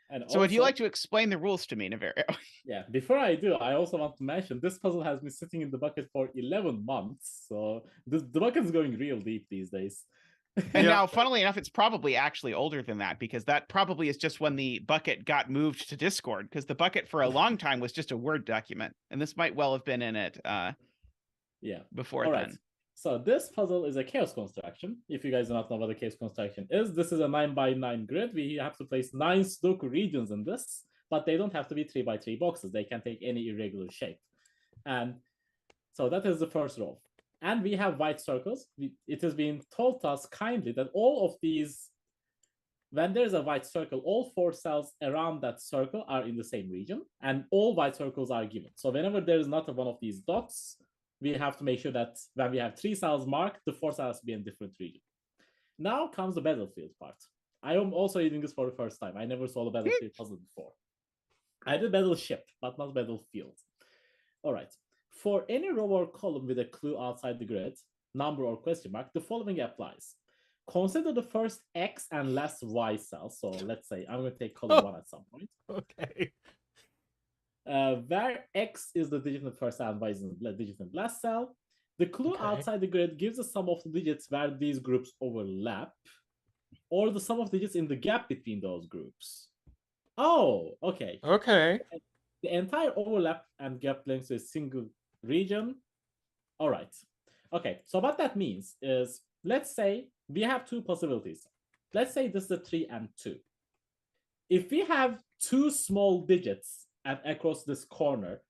And So would you also- like to explain the rules to me, Niverio? Yeah, before I do, I also want to mention this puzzle has been sitting in the bucket for 11 months. So the bucket is going real deep these days. And Yeah. now, funnily enough, it's probably actually older than that, because that probably is just when the bucket got moved to Discord, because the bucket for a long time was just a Word document. And this might well have been in it Yeah. before All then. right. So this puzzle is a chaos construction. If you guys do not know what a chaos construction is, this is a 9x9 grid. We have to place 9 Sudoku regions in this, but they don't have to be 3x3 boxes. They can take any irregular shape. And so that is the first row. And we have white circles. It has been told us kindly that all of these, when there's a white circle, all 4 cells around that circle are in the same region, and all white circles are given. So whenever there is not one of these dots, we have to make sure that when we have 3 cells marked, the 4 cells be in different region. Now comes the battlefield part. I am also reading this for the first time. I never saw the battlefield puzzle before. I did battleship, but not battlefield. All right. For any row or column with a clue outside the grid, number or question mark, the following applies. Consider the first X and last Y cells. So let's say I'm going to take column 1 at some point. Okay. Where X is the digit in the first cell and Y is the digit in the last cell. The clue Okay. outside the grid gives the sum of the digits where these groups overlap, or the sum of digits in the gap between those groups. Oh, okay. Okay. The entire overlap and gap belongs to a single region. All right. Okay, so what that means is, let's say we have 2 possibilities. Let's say this is a 3 and 2. If we have 2 small digits across this corner,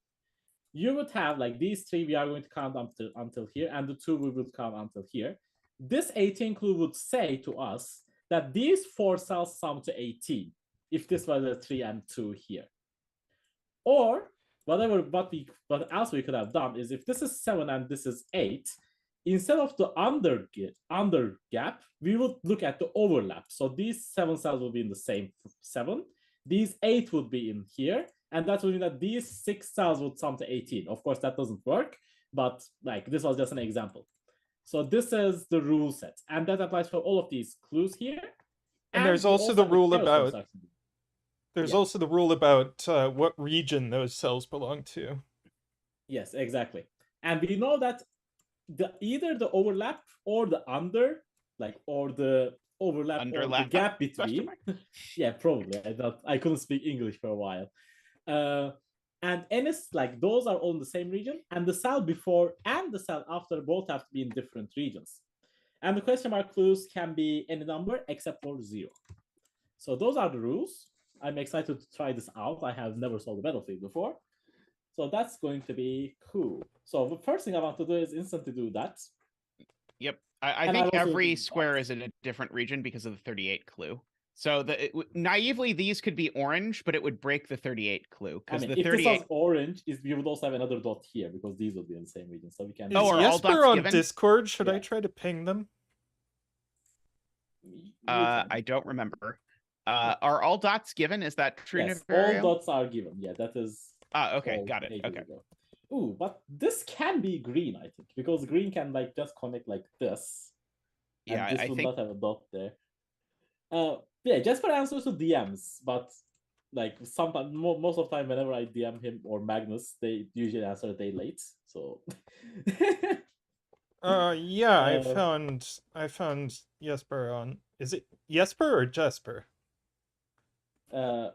you would have like these 3 we are going to count until here, and the 2 we will count until here. This 18 clue would say to us that these 4 cells sum to 18 if this was a 3 and 2 here. Or what else we could have done is, if this is 7 and this is 8, instead of the under gap, we would look at the overlap. So these 7 cells will be in the same 7. These 8 would be in here. And that would mean that these 6 cells would sum to 18. Of course, that doesn't work, but like this was just an example. So this is the rule set. And that applies for all of these clues here. And there's we also have the a rule chaos about- construction. There's Yeah. also the rule about what region those cells belong to. Yes, exactly. And we know that either the overlap or the under, or the overlap or the Underlap? gap Question between. mark? Yeah, probably. I couldn't speak English for a while. And those are all in the same region, and the cell before and the cell after both have to be in different regions. And the question mark clues can be any number except for 0. So those are the rules. I'm excited to try this out. I have never solved a battlefield before. So that's going to be cool. So the first thing I want to do is instantly do that. Yep. I And think I've also every been- square is in a different region because of the 38 clue. So naively, these could be orange, but it would break the 38 clue. I Because mean, the if this 38. was orange, we would also have another dot here because these would be in the same region. So we can. Is Oh, are all Jesper dots on given? Discord? Should I Yeah. try to ping them? You can. I don't remember. Are all dots given? Is that true? Yes, Niverio? all dots are given. Yeah, that is. Okay, all got it. ages Okay. ago. Ooh, but this can be green, I think, because green can just connect like this. And Yeah, this I will think not have a dot there. Yeah, Jesper answers to DMs, but sometimes, most of the time, whenever I DM him or Magnus, they usually answer a day late. So. Yeah, Uh, I found Jesper on. Is it Jesper or Jesper? I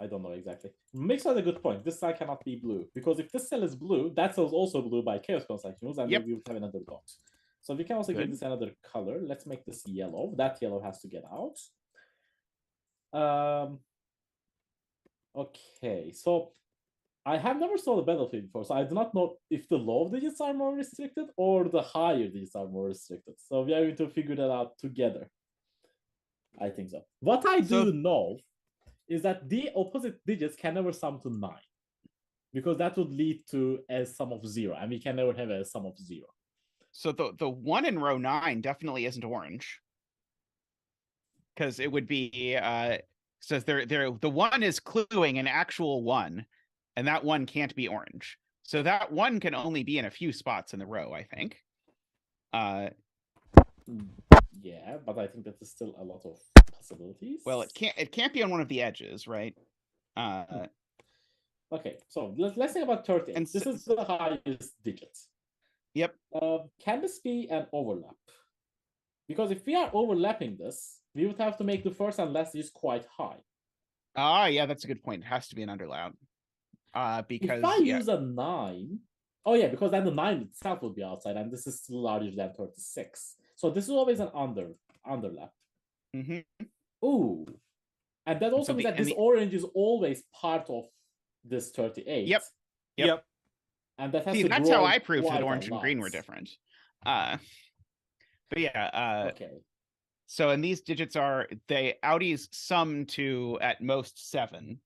don't know exactly. Mix had a good point. This cell cannot be blue because if this cell is blue, that cell is also blue by chaos construction rules, and Yep. then we would have another dot. So we can also give Good. this another color. Let's make this yellow. That yellow has to get out. Okay, so I have never saw the battlefield before, so I do not know if the low digits are more restricted or the higher digits are more restricted. So we are going to figure that out together. I think so. What I do know is that the opposite digits can never sum to 9. Because that would lead to a sum of 0, and we can never have a sum of 0. So the 1 in row 9 definitely isn't orange. Because it would be so the 1 is cluing an actual 1, and that 1 can't be orange. So that 1 can only be in a few spots in the row, I think. Yeah, but I think that is still a lot of possibilities. Well, it can't be on one of the edges, right? Okay, so let's think about 38. And this is the highest digit. Yep. Can this be an overlap? Because if we are overlapping this, we would have to make the first and last digits quite high. Yeah, that's a good point. It has to be an underlap. Because if I use a 9, oh yeah, because then the 9 itself will be outside, and this is still larger than 36. So this is always an underlap. Ooh. And that also means that this orange is always part of this 38. Yep. And that has See, to that's grow how I proved that quite orange a and green lot. were different. But yeah. Okay. So, and these digits are, outies sum to at most 7.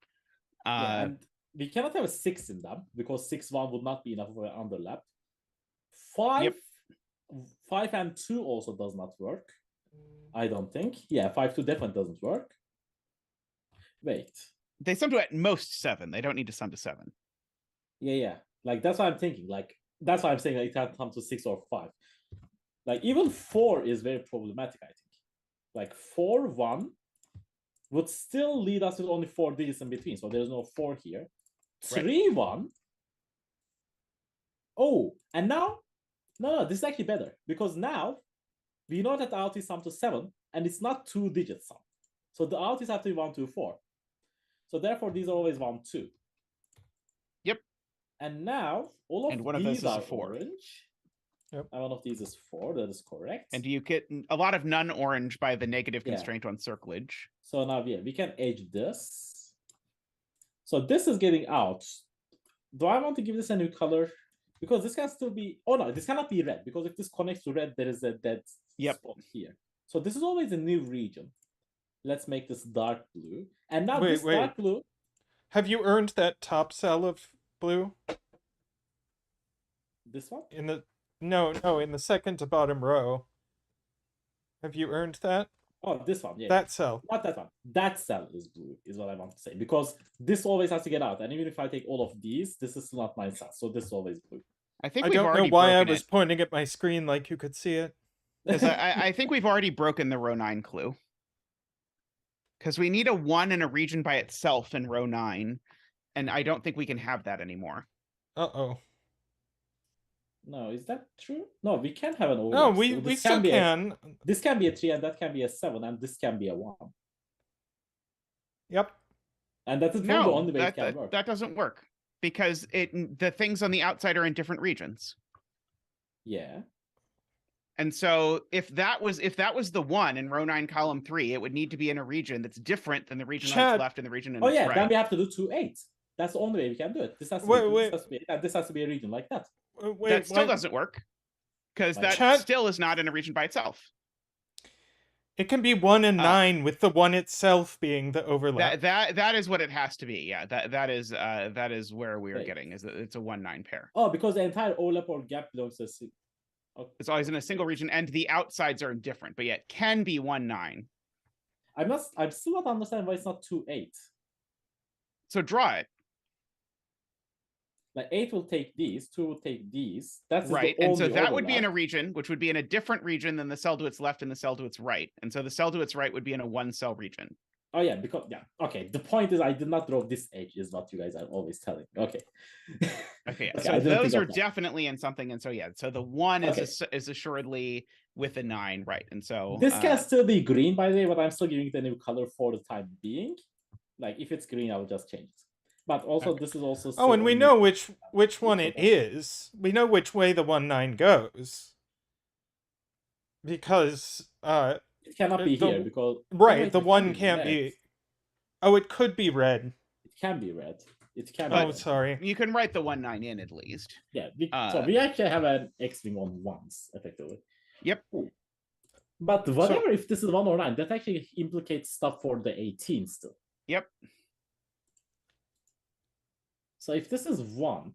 Yeah, and we cannot have a 6 in them because 6, 1 would not be enough of an underlap. 5 and 2 also does not work. I don't think. Yeah, 5, 2 definitely doesn't work. Wait. They sum to at most 7. They don't need to sum to 7. Yeah. Like, that's what I'm thinking. Like, that's why I'm saying like, it can come to 6 or 5. Like, even 4 is very problematic, I think. Like, 4, 1 would still lead us with only 4 digits in between. So there's no 4 here. 3, 1. Oh, and now, no, this is actually better. Because now, we know that the outies sum to 7, and it's not 2 digit sum. So the outies have to be 1, 2, 4. So therefore, these are always 1, 2. Yep. And now, all of one these of are 4. Orange. Yep. And one of these is 4. That is correct. And you get a lot of non-orange by the negative constraint on circlage. So now, we can edge this. So this is getting out. Do I want to give this a new color? Because this can still be... Oh, no, this cannot be red. Because if this connects to red, there is a dead spot here. So this is always a new region. Let's make this dark blue. And now dark blue... Have you earned that top cell of blue? This one? No, in the second to bottom row. Have you earned that? Oh, this one, yeah. That cell. Not that one. That cell is blue, is what I want to say. Because this always has to get out. And even if I take all of these, this is not my cell. So this is always blue. I think I don't know why I was pointing at my screen like you could see it. Because I think we've already broken the row 9 clue. Because we need a 1 in a region by itself in row 9. And I don't think we can have that anymore. Uh-oh. No, is that true? No, we can have an overlap. No, we still can. This can be a 3, and that can be a 7, and this can be a 1. Yep. And that is the only way it can work. That doesn't work. Because the things on the outside are in different regions. Yeah. And so if that was the 1 in row 9, column 3, it would need to be in a region that's different than the region on its left and the region on its right. Then we have to do 2, 8. That's the only way we can do it. This has to be a region like that. That still doesn't work. Because that still is not in a region by itself. It can be 1 and 9 with the 1 itself being the overlap. That is what it has to be. Yeah, that is where we are getting, is that it's a 1-9 pair. Oh, because the entire overlap or gap belongs to It's always in a single region, and the outsides are different, but yet can be 1-9. I'm still not understanding why it's not 2, 8. So draw it. Like 8 will take these, 2 will take these. That's right, and so that would be in a region, which would be in a different region than the cell to its left and the cell to its right. And so the cell to its right would be in a 1-cell region. Oh yeah, okay. The point is I did not draw this edge, is what you guys are always telling me. Okay. Okay, so those are definitely in something, and so so the 1 is assuredly with a 9, right? And so this can still be green, by the way, but I'm still giving it a new color for the time being. Like if it's green, I will just change it. But also this is also and we know which one it is. We know which way the 1-9 goes. Because it cannot be here because the 1 can't be Oh, it could be red. It can be red. It can. Oh, be red. sorry. You can write the 1-9 in at least. Yeah. So we actually have an X-wing on once, effectively. Yep. But whatever, if this is 1 or 9, that actually implicates stuff for the 18 still. Yep. So if this is 1,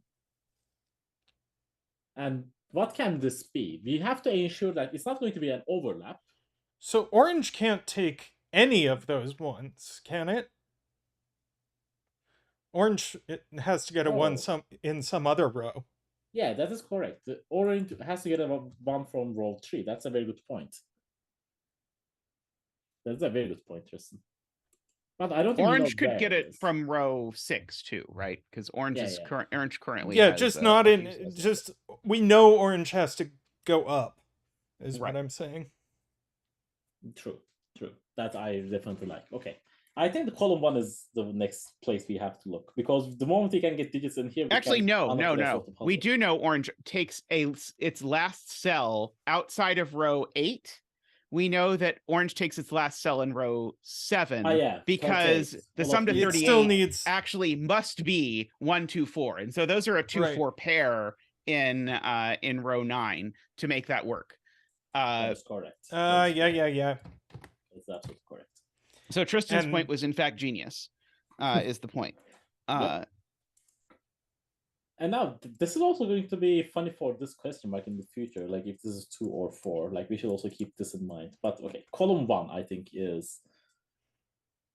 and what can this be? We have to ensure that it's not going to be an overlap. So orange can't take any of those ones, can it? Orange it has to get a 1 in some other row. Yeah, that is correct. The orange has to get a 1 from row 3. That's a very good point. That's a very good point, Tristan. But I don't think Orange could get it from row 6 too, right? Because orange is orange currently. Yeah, has, just not in. Just we know orange has to go up, is what I'm saying. True. That I definitely like. Okay, I think the column 1 is the next place we have to look, because the moment you can get digits in here. Actually, no. We do know orange takes its last cell outside of row 8. We know that orange takes its last cell in row 7 because the sum to 38 still needs actually must be 1, 2, 4, and so those are a 2-4 pair in row 9 to make that work. That's correct. Yeah. That's absolutely correct. So Tristan's point was in fact genius. Is the point? And now this is also going to be funny for this question mark in the future. Like if this is 2 or 4, like we should also keep this in mind. But okay, column 1 I think is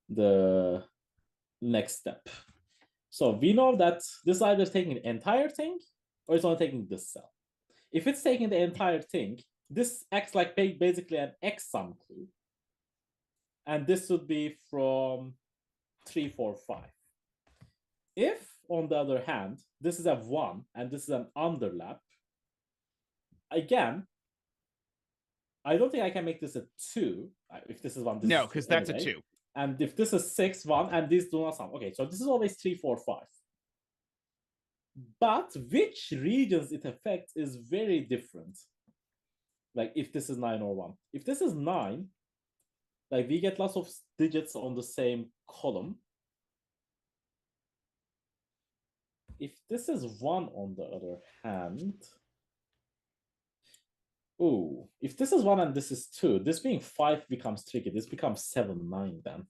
the next step. So we know that this is either taking the entire thing or it's only taking this cell. If it's taking the entire thing, this acts like basically an X sum clue. And this would be from 3, 4, 5. If, on the other hand, this is a 1 and this is an underlap, again, I don't think I can make this a 2. If this is 1, this no, because that's a 2. And if this is 6, 1, and these do not sum. Okay, so this is always 3, 4, 5. But which regions it affects is very different. Like if this is 9 or 1. If this is 9, like we get lots of digits on the same column. If this is 1 on the other hand, if this is 1 and this is 2, this being 5 becomes tricky. This becomes 7, 9 then.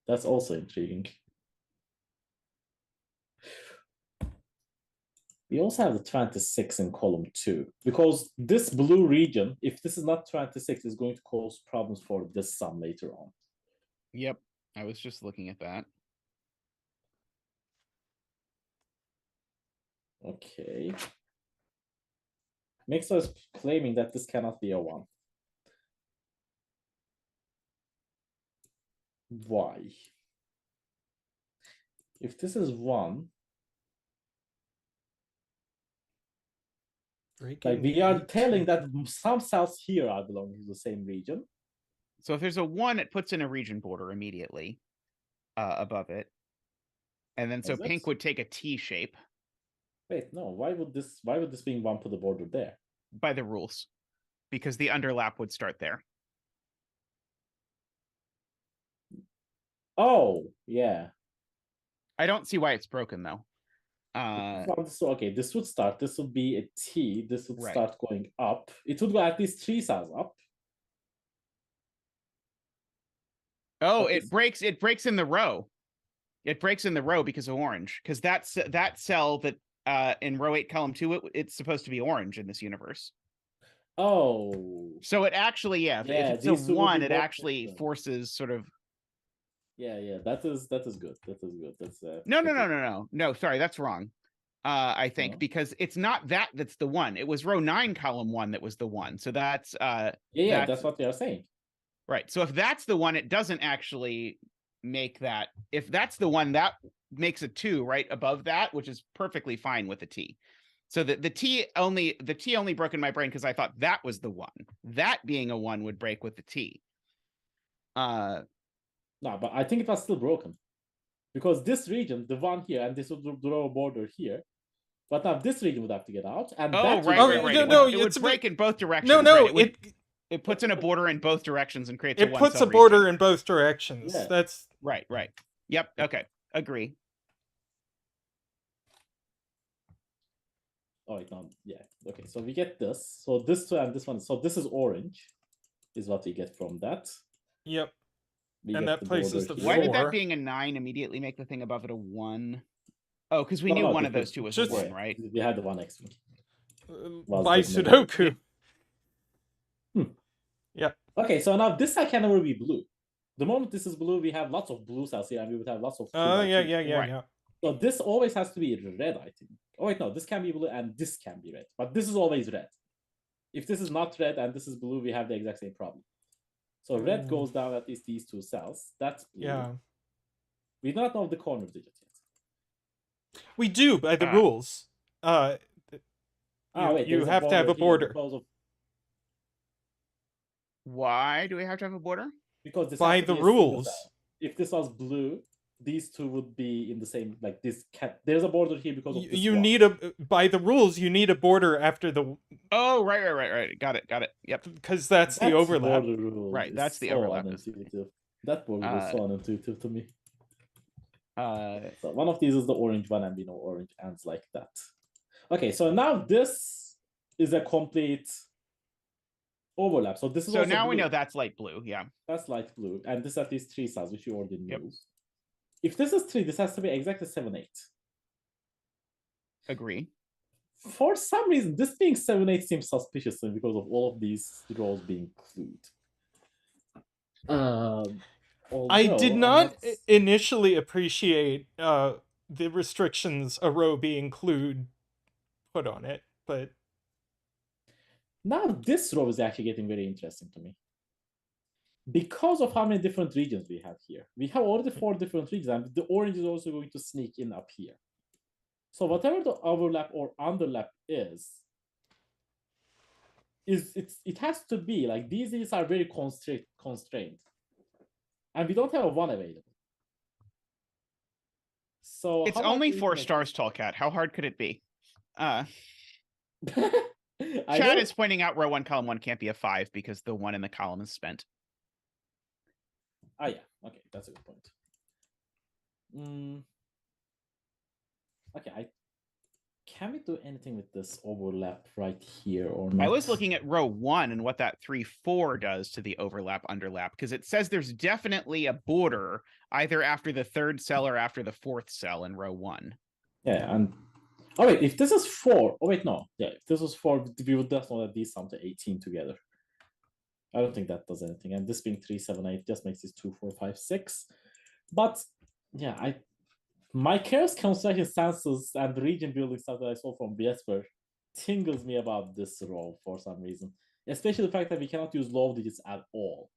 That's also intriguing. We also have the 26 in column 2, because this blue region, if this is not 26, is going to cause problems for this sum later on. Yep, I was just looking at that. Okay. Mixer is claiming that this cannot be a 1. Why? If this is 1, like we are telling that some cells here are belonging to the same region. So if there's a 1, it puts in a region border immediately above it. And then so pink would take a T shape. Wait, no, why would this being 1 put the border there? By the rules. Because the underlap would start there. Oh, yeah. I don't see why it's broken though. So okay, this would start. This would be a T. This would start going up. It would go at least 3 cells up. Oh, it breaks in the row. It breaks in the row because of orange. Because that cell that in row 8, column 2, it's supposed to be orange in this universe. Oh. So it actually, if it's a 1, it actually forces sort of. Yeah, that is good. That is good. That's No. Sorry, that's wrong. I think because it's not that's the 1. It was row 9, column 1 that was the 1. So that's that's what they are saying. Right. So if that's the 1, it doesn't actually make that. If that's the 1, that makes a 2 right above that, which is perfectly fine with a T. So the T only broke in my brain because I thought that was the 1. That being a 1 would break with the T. No, but I think it was still broken. Because this region, the 1 here, and this would draw a border here. But now this region would have to get out. And right. No, it would break in both directions. No, right? It puts in a border in both directions and creates It a puts a one-cell border region. in both directions. Yeah. That's Right. Yep. Okay. Agree. Oh, wait, no, yeah. Okay, so we get this. So this two and this one. So this is orange, is what we get from that. yep. We And get that places border the here. Why did that 4. being a 9 immediately make the thing above it a 1? Oh, because we No, knew no, one of because those two was just- a 1, right? We had the one extra. Was By the main- Sudoku. Okay, so now this side can never be blue. The moment this is blue, we have lots of blue cells here, and we would have lots of. Oh, yeah, 2x2s. yeah. Right. So this always has to be red, I think. Oh wait, no, this can be blue and this can be red, but this is always red. If this is not red and this is blue, we have the exact same problem. So red Mm. goes down at least these 2 cells. That's blue. Yeah. We do not know the corner digit yet. We do by the rules. Wait, you there's have to have a here border. Why do we have to have a border? Because this By has to the be a single rules. cell. If this was blue, these two would be in the same, like this cat. There's a border here because of this You one. need by the rules, you need a border after the, Oh, right. Got it. Yep. because that's the overlap. Border rule Right, is that's the so overlap. unintuitive. That border is so unintuitive to me. Uh, So one of these is the orange one, and we know orange ends like that. Okay, so now this is a complete overlap. So this is so also now we blue. know that's light blue. Yeah. That's light blue, and this at least 3 cells, which you already knew. Yep. If this is 3, this has to be exactly 7-8. Agree. For some reason, this being 7-8 seems suspicious to me because of all of these rows being clued. I did I'm not initially appreciate the restrictions a row being clued put on it, but Now this row is actually getting very interesting to me. Because of how many different regions we have here. We have already 4 different regions, and the orange is also going to sneak in up here. So whatever the overlap or underlap is it has to be like these are very constrained. And we don't have a 1 available. So It's how about only we 4 make- stars, Tallcat. How hard could it be? I Chad don't- is pointing out row 1, column 1 can't be a 5 because the 1 in the column is spent. Ah, yeah. Okay, that's a good point. Okay, can we do anything with this overlap right here or not? I was looking at row 1 and what that 3-4 does to the overlap underlap because it says there's definitely a border either after the 3rd cell or after the 4th cell in row 1. Yeah, and oh wait, if this is 4, oh wait, no, yeah, if this was 4, we would just know that these sum to 18 together. I don't think that does anything, and this being 3, 7, 8 just makes this 2, 4, 5, 6. But yeah, my chaos construction stances and the region building stuff that I saw from Jesper tingles me about this row for some reason, especially the fact that we cannot use low digits at all.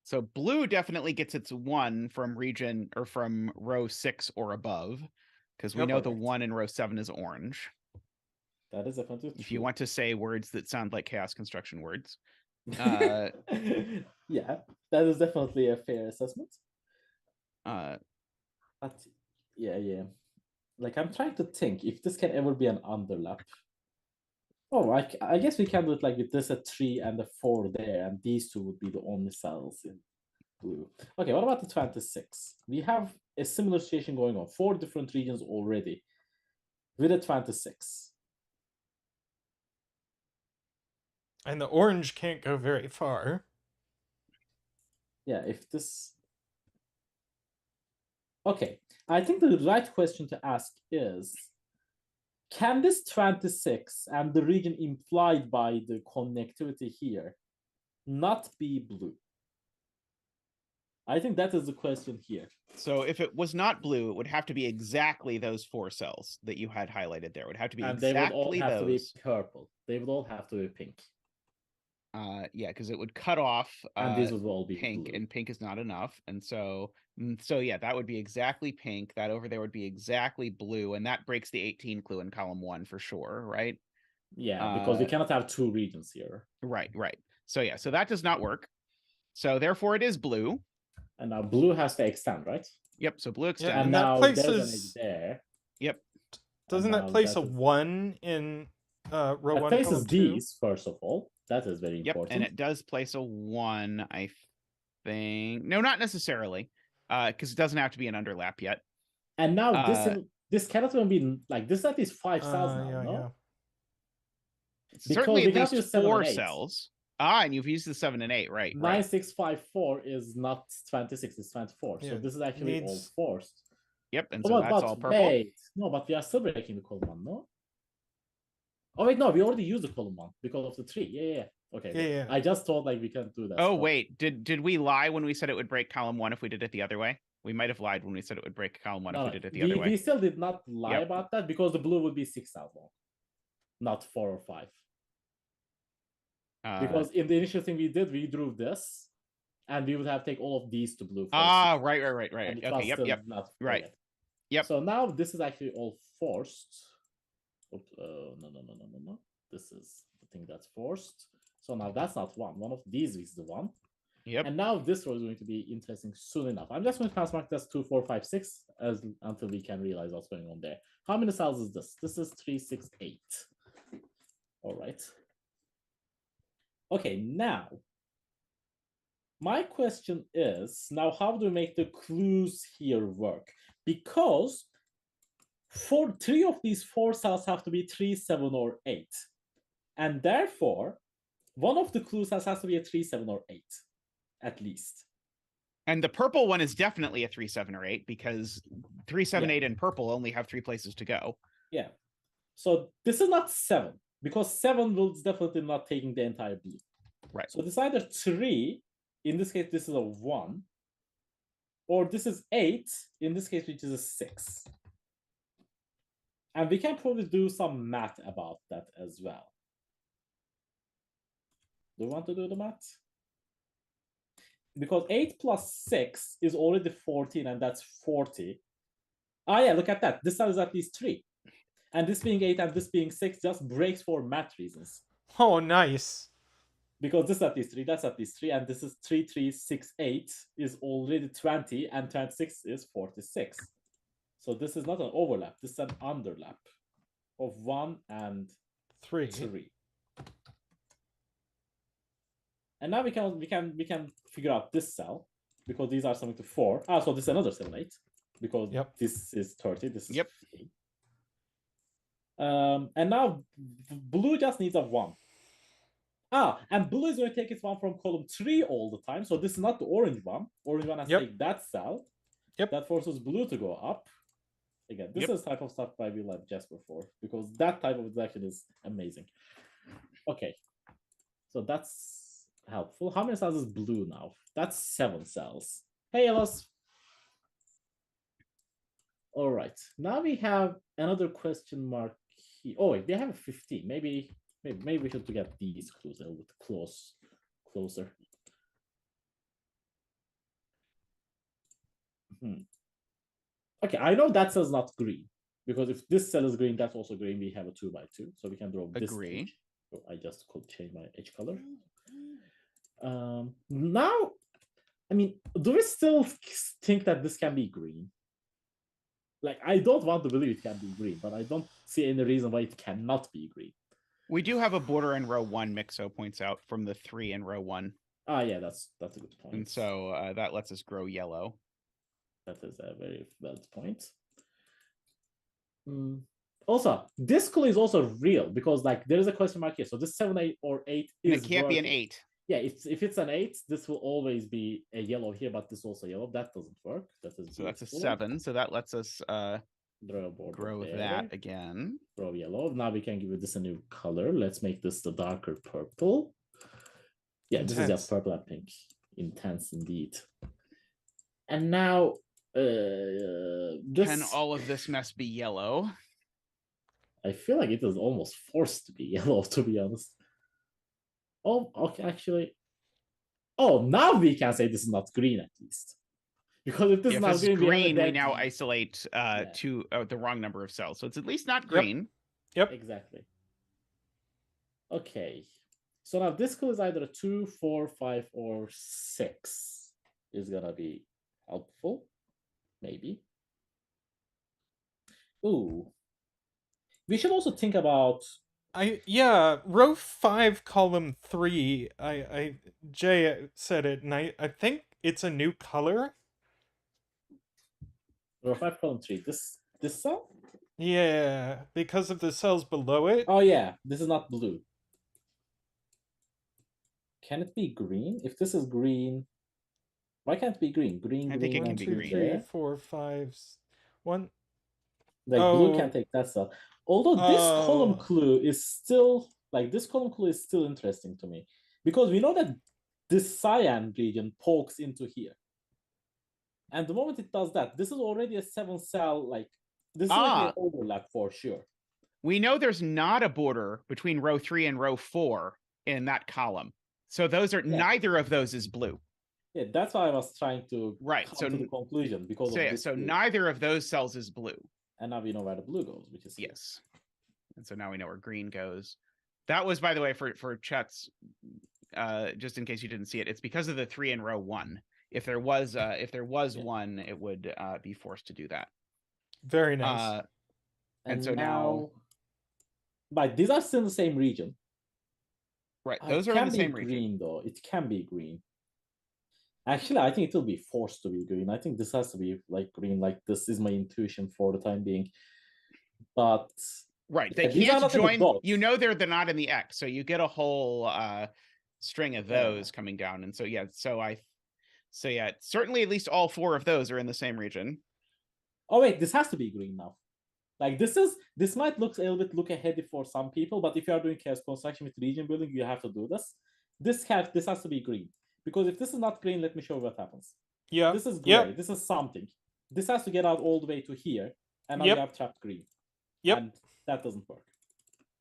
So blue definitely gets its 1 from region or from row 6 or above because we Yep. know the Correct. 1 in row 7 is orange. That is definitely If you true. want to say words that sound like chaos construction words. Yeah, that is definitely a fair assessment. Uh, But yeah. Like I'm trying to think if this can ever be an underlap. Oh, I guess we can do it like with this a 3 and a 4 there, and these two would be the only cells in blue. Okay, what about the 26? We have a similar situation going on. 4 different regions already with a 26. and the orange can't go very far. Yeah, if this. Okay, I think the right question to ask is, can this 26 and the region implied by the connectivity here not be blue? I think that is the question here. so if it was not blue, it would have to be exactly those 4 cells that you had highlighted there. It would have to be And they would all exactly have to be those. purple. They would all have to be pink. Yeah, because it would cut off And these would all be pink, blue. and pink is not enough. And so yeah, that would be exactly pink. That over there would be exactly blue, and that breaks the 18 clue in column 1 for sure, right? Yeah, because we Uh, cannot have 2 regions here. Right. So yeah, so that does not work. So therefore it is blue. And now blue has to extend, right? Yep, so blue extends. Yeah, And that now there's an places- edge there. Yep. Doesn't And that now place a that is- 1 in row That 1, places column 2? these, first of all. That is very Yep, important. and it does place a 1, I think. No, not necessarily, because it doesn't have to be an underlap yet. And now this cannot even be like this is at least 5 cells now, yeah, no? yeah. It's Because certainly we at cannot least use 7 and 4 8. cells. Ah, and you've used the 7 and 8, right? 9, 6, 5, 4 is not 26, it's 24. Yeah, So this is actually all needs- forced. Yep, and Oh, so but that's all purple. wait, no, but we are still breaking the column 1, no? Oh wait, no, we already used the column 1 because of the 3. Yeah. Okay. Yeah, yeah. I just thought like we can't do that. Oh, but- wait, did we lie when we said it would break column 1 if we did it the other way? We might have lied when we said it would break column 1 if we did it the other way. We still did not lie Yep. about that because the blue would be 6 cells long, not 4 or 5. Because in the initial thing we did, we drew this, and we would have take all of these to blue. For right. and it Okay, was yep. still not Right. yet. Yep. So now this is actually all forced. Oops, no. This is the thing that's forced. So now that's not 1. One of these is the 1. Yep. And now this row is going to be interesting soon enough. I'm just going to pass mark this 2, 4, 5, 6 until we can realize what's going on there. How many cells is this? This is 3, 6, 8. All right. Okay, now my question is now how do we make the clues here work? Because for 3 of these 4 cells have to be 3, 7, or 8. And therefore, one of the clues has to be a 3, 7, or 8, at least. And the purple one is definitely a 3, 7, or 8 because 3, 7, 8 and purple only have 3 places to go. Yeah. So this is not 7 because 7 will definitely not taking the entire blue. Right. So this is either 3, in this case, this is a 1, or this is 8, in this case, which is a 6. And we can probably do some math about that as well. Do you want to do the math? Because 8 plus 6 is already 14, and that's 40. Ah, yeah, look at that. This side is at least 3. And this being 8 and this being 6 just breaks for math reasons. Oh, nice. Because this is at least 3, that's at least 3, and this is 3, 3, 6, 8 is already 20, and 26 is 46. So this is not an overlap, this is an underlap of 1 and 3. 3. And now we can figure out this cell because these are something to 4. Ah, so this is another 7, 8 because this is 30. This is 50. And now blue just needs a 1. Ah, and blue is going to take its 1 from column 3 all the time. So this is not the orange one. Orange one has to take that cell. That forces blue to go up. Again, this is type of stuff I will like Jesper for because that type of deduction is amazing. Okay, so that's helpful. How many cells is blue now? That's 7 cells. Hey, Elos. All right, now we have another question mark here. Oh, wait, we have 15. Maybe we should get these clues a little bit closer. Okay, I know that cell's not green because if this cell is green, that's also green. We have a 2 by 2, so we can draw this. Agree. So I just could change my edge color. Now, I mean, do we still think that this can be green? Like, I don't want to believe it can be green, but I don't see any reason why it cannot be green. We do have a border in row 1, Mixo points out, from the 3 in row 1. Ah, yeah, that's a good point. And so that lets us grow yellow. That is a very valid point. Also, this clue is also real because like there is a question mark here. So this 7, 8, or 8 is. And it can't be an 8. Yeah, if it's an 8, this will always be a yellow here, but this also yellow. That doesn't work. That is so that's a 7. So that lets us grow that again. Grow yellow. Now we can give this a new color. Let's make this the darker purple. Yeah, This is just purple and pink. Intense indeed. And now Can all of this mess be yellow? I feel like it is almost forced to be yellow, to be honest. Oh, okay, actually. Oh, now we can say this is not green at least. Because if this is not green, we now isolate the wrong number of cells. So it's at least not green. Yep. Exactly. Okay. So now this clue is either a 2, 4, 5, or 6 is gonna be helpful. Maybe. Ooh. We should also think about Yeah, row 5, column 3. Jay said it, and I think it's a new color. Row 5, column 3. This cell? Yeah, because of the cells below it. Oh yeah, this is not blue. Can it be green? If this is green, why can't it be green? Green, I think it green, can and be Two, green. three, there. 4, 5, 1. Like blue can take that cell. Although this column Oh. clue is still this column clue is still interesting to me because we know that this cyan region pokes into here. And the moment it does that, this is already a 7 cell, this is already an overlap for sure. We know there's not a border between row 3 and row 4 in that column. So those are neither of those is blue. Yeah, that's why I was trying to come to the conclusion because of this. So neither of those cells is blue. And now we know where the blue goes, which is here. Yes. And so now we know where green goes. That was, by the way, for Chet's, just in case you didn't see it, it's because of the 3 in row 1. If there was one, it would be forced to do that. Very nice. And so now, but these are still in the same region. Right, those are in the same green, region. Though it can be green. Actually, I think it will be forced to be green. I think this has to be green. This is my intuition for the time being. But right, they can't join. You know they're not in the X, so you get a whole string of those coming down. And so certainly at least all 4 of those are in the same region. Oh wait, this has to be green now. This might look a little bit look ahead for some people, but if you are doing chaos construction with region building, you have to do this. This has to be green. Because if this is not green, let me show you what happens. Yeah. This is gray. This is something. This has to get out all the way to here. And now you have trapped green. Yep. And that doesn't work.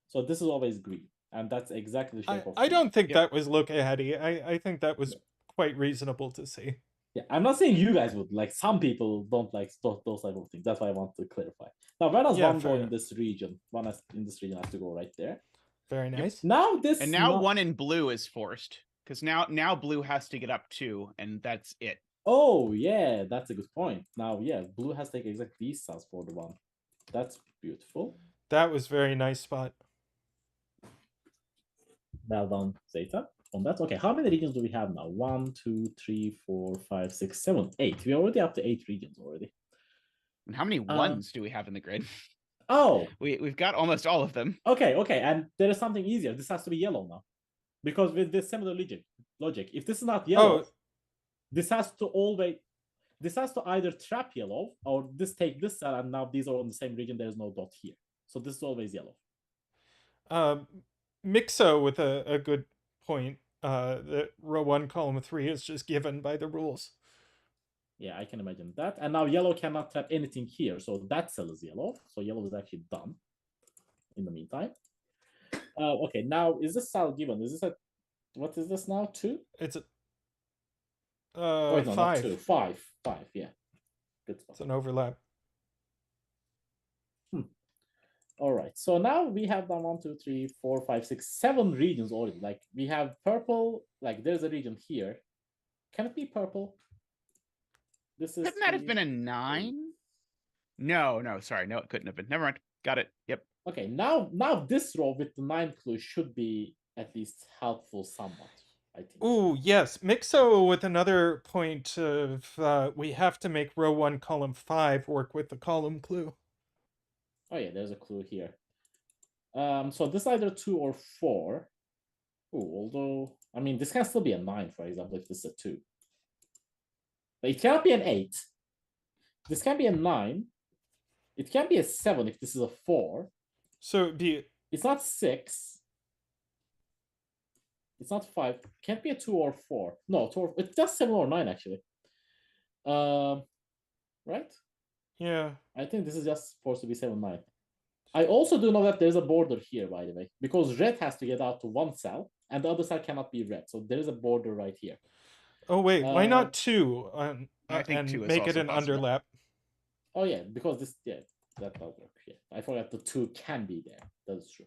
So this is always green. And that's exactly the shape of I don't think that was look aheady. I think that was quite reasonable to see. Yeah, I'm not saying you guys would. Some people don't like those type of things. That's why I want to clarify. Now, where does one go in this region? One in this region has to go right there. Very nice. Now one in blue is forced. Because now blue has to get up 2, and that's it. Oh, yeah, that's a good point. Now, yeah, blue has to take exactly these cells for the 1. That's beautiful. That was very nice spot. Well done, Zeta, on that. Okay, how many regions do we have now? 1, 2, 3, 4, 5, 6, 7, 8. We're already up to 8 regions already. And how many 1s do we have in the grid? Oh, we've got almost all of them. Okay, and there is something easier. This has to be yellow now. Because with this similar logic, if this is not yellow, this has to either trap yellow or take this cell, and now these are on the same region. There's no dot here, so this is always yellow. Mixo with a good point. That row 1, column 3 is just given by the rules. Yeah, I can imagine that. And now yellow cannot trap anything here, so that cell is yellow. So yellow is actually done. In the meantime. Okay, now is this cell given? Is this what is this now? 2? It's a 5. Not 2. 5. Yeah, good stuff. It's an overlap. All right, so now we have done 1, 2, 3, 4, 5, 6, 7 regions already. We have purple. There's a region here. Can it be purple? Couldn't that have been a 9? No, sorry, no, it couldn't have been. Never mind. Got it. Yep. Okay, now this row with the 9 clue should be at least helpful somewhat, I think. Oh, yes. Mixo with another point of we have to make row 1, column 5 work with the column clue. Oh, yeah, there's a clue here. So this is either 2 or 4. Oh, although, I mean, this can still be a 9, for example, if this is a 2. But it cannot be an 8. This can be a 9. It can be a 7 if this is a 4. So it's not 6. It's not 5. Can't be a 2 or 4. No, 2 or, it's just 7 or 9 actually. Right? Yeah. I think this is just supposed to be 7, 9. I also do know that there's a border here, by the way, because red has to get out to 1 cell, and the other cell cannot be red. So there is a border right here. Oh wait, why not 2? I think and 2 is make it an possible. underlap. Oh yeah, because this that does work. Yeah, I forgot the 2 can be there. That's true.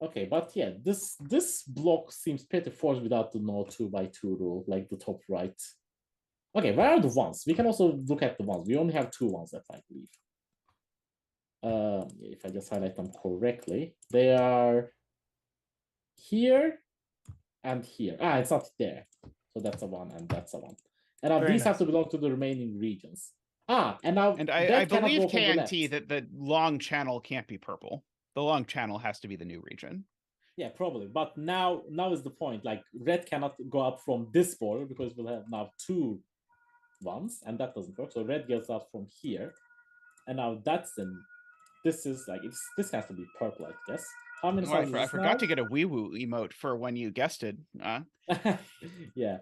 Okay, but yeah, this block seems pretty forced without the no 2x2 rule, like the top right. Okay, where are the 1s? We can also look at the 1s. We only have 2 1s left, I believe. If I just highlight them correctly, they are here and here. Ah, it's not there. So that's a 1 and that's a 1. And now Very these have nice. to belong to the remaining regions. Ah, and now And that I cannot believe go from the left. KNT that the long channel can't be purple. The long channel has to be the new region. Yeah, probably. But now is the point. Like red cannot go up from this border because we'll have now 2 ones, and that doesn't work. So red gets out from here, and now that's the. This is like this has to be purple, I guess. How many Oh, I cells is this forgot now? to get a wee woo emote for when you guessed it. Yeah.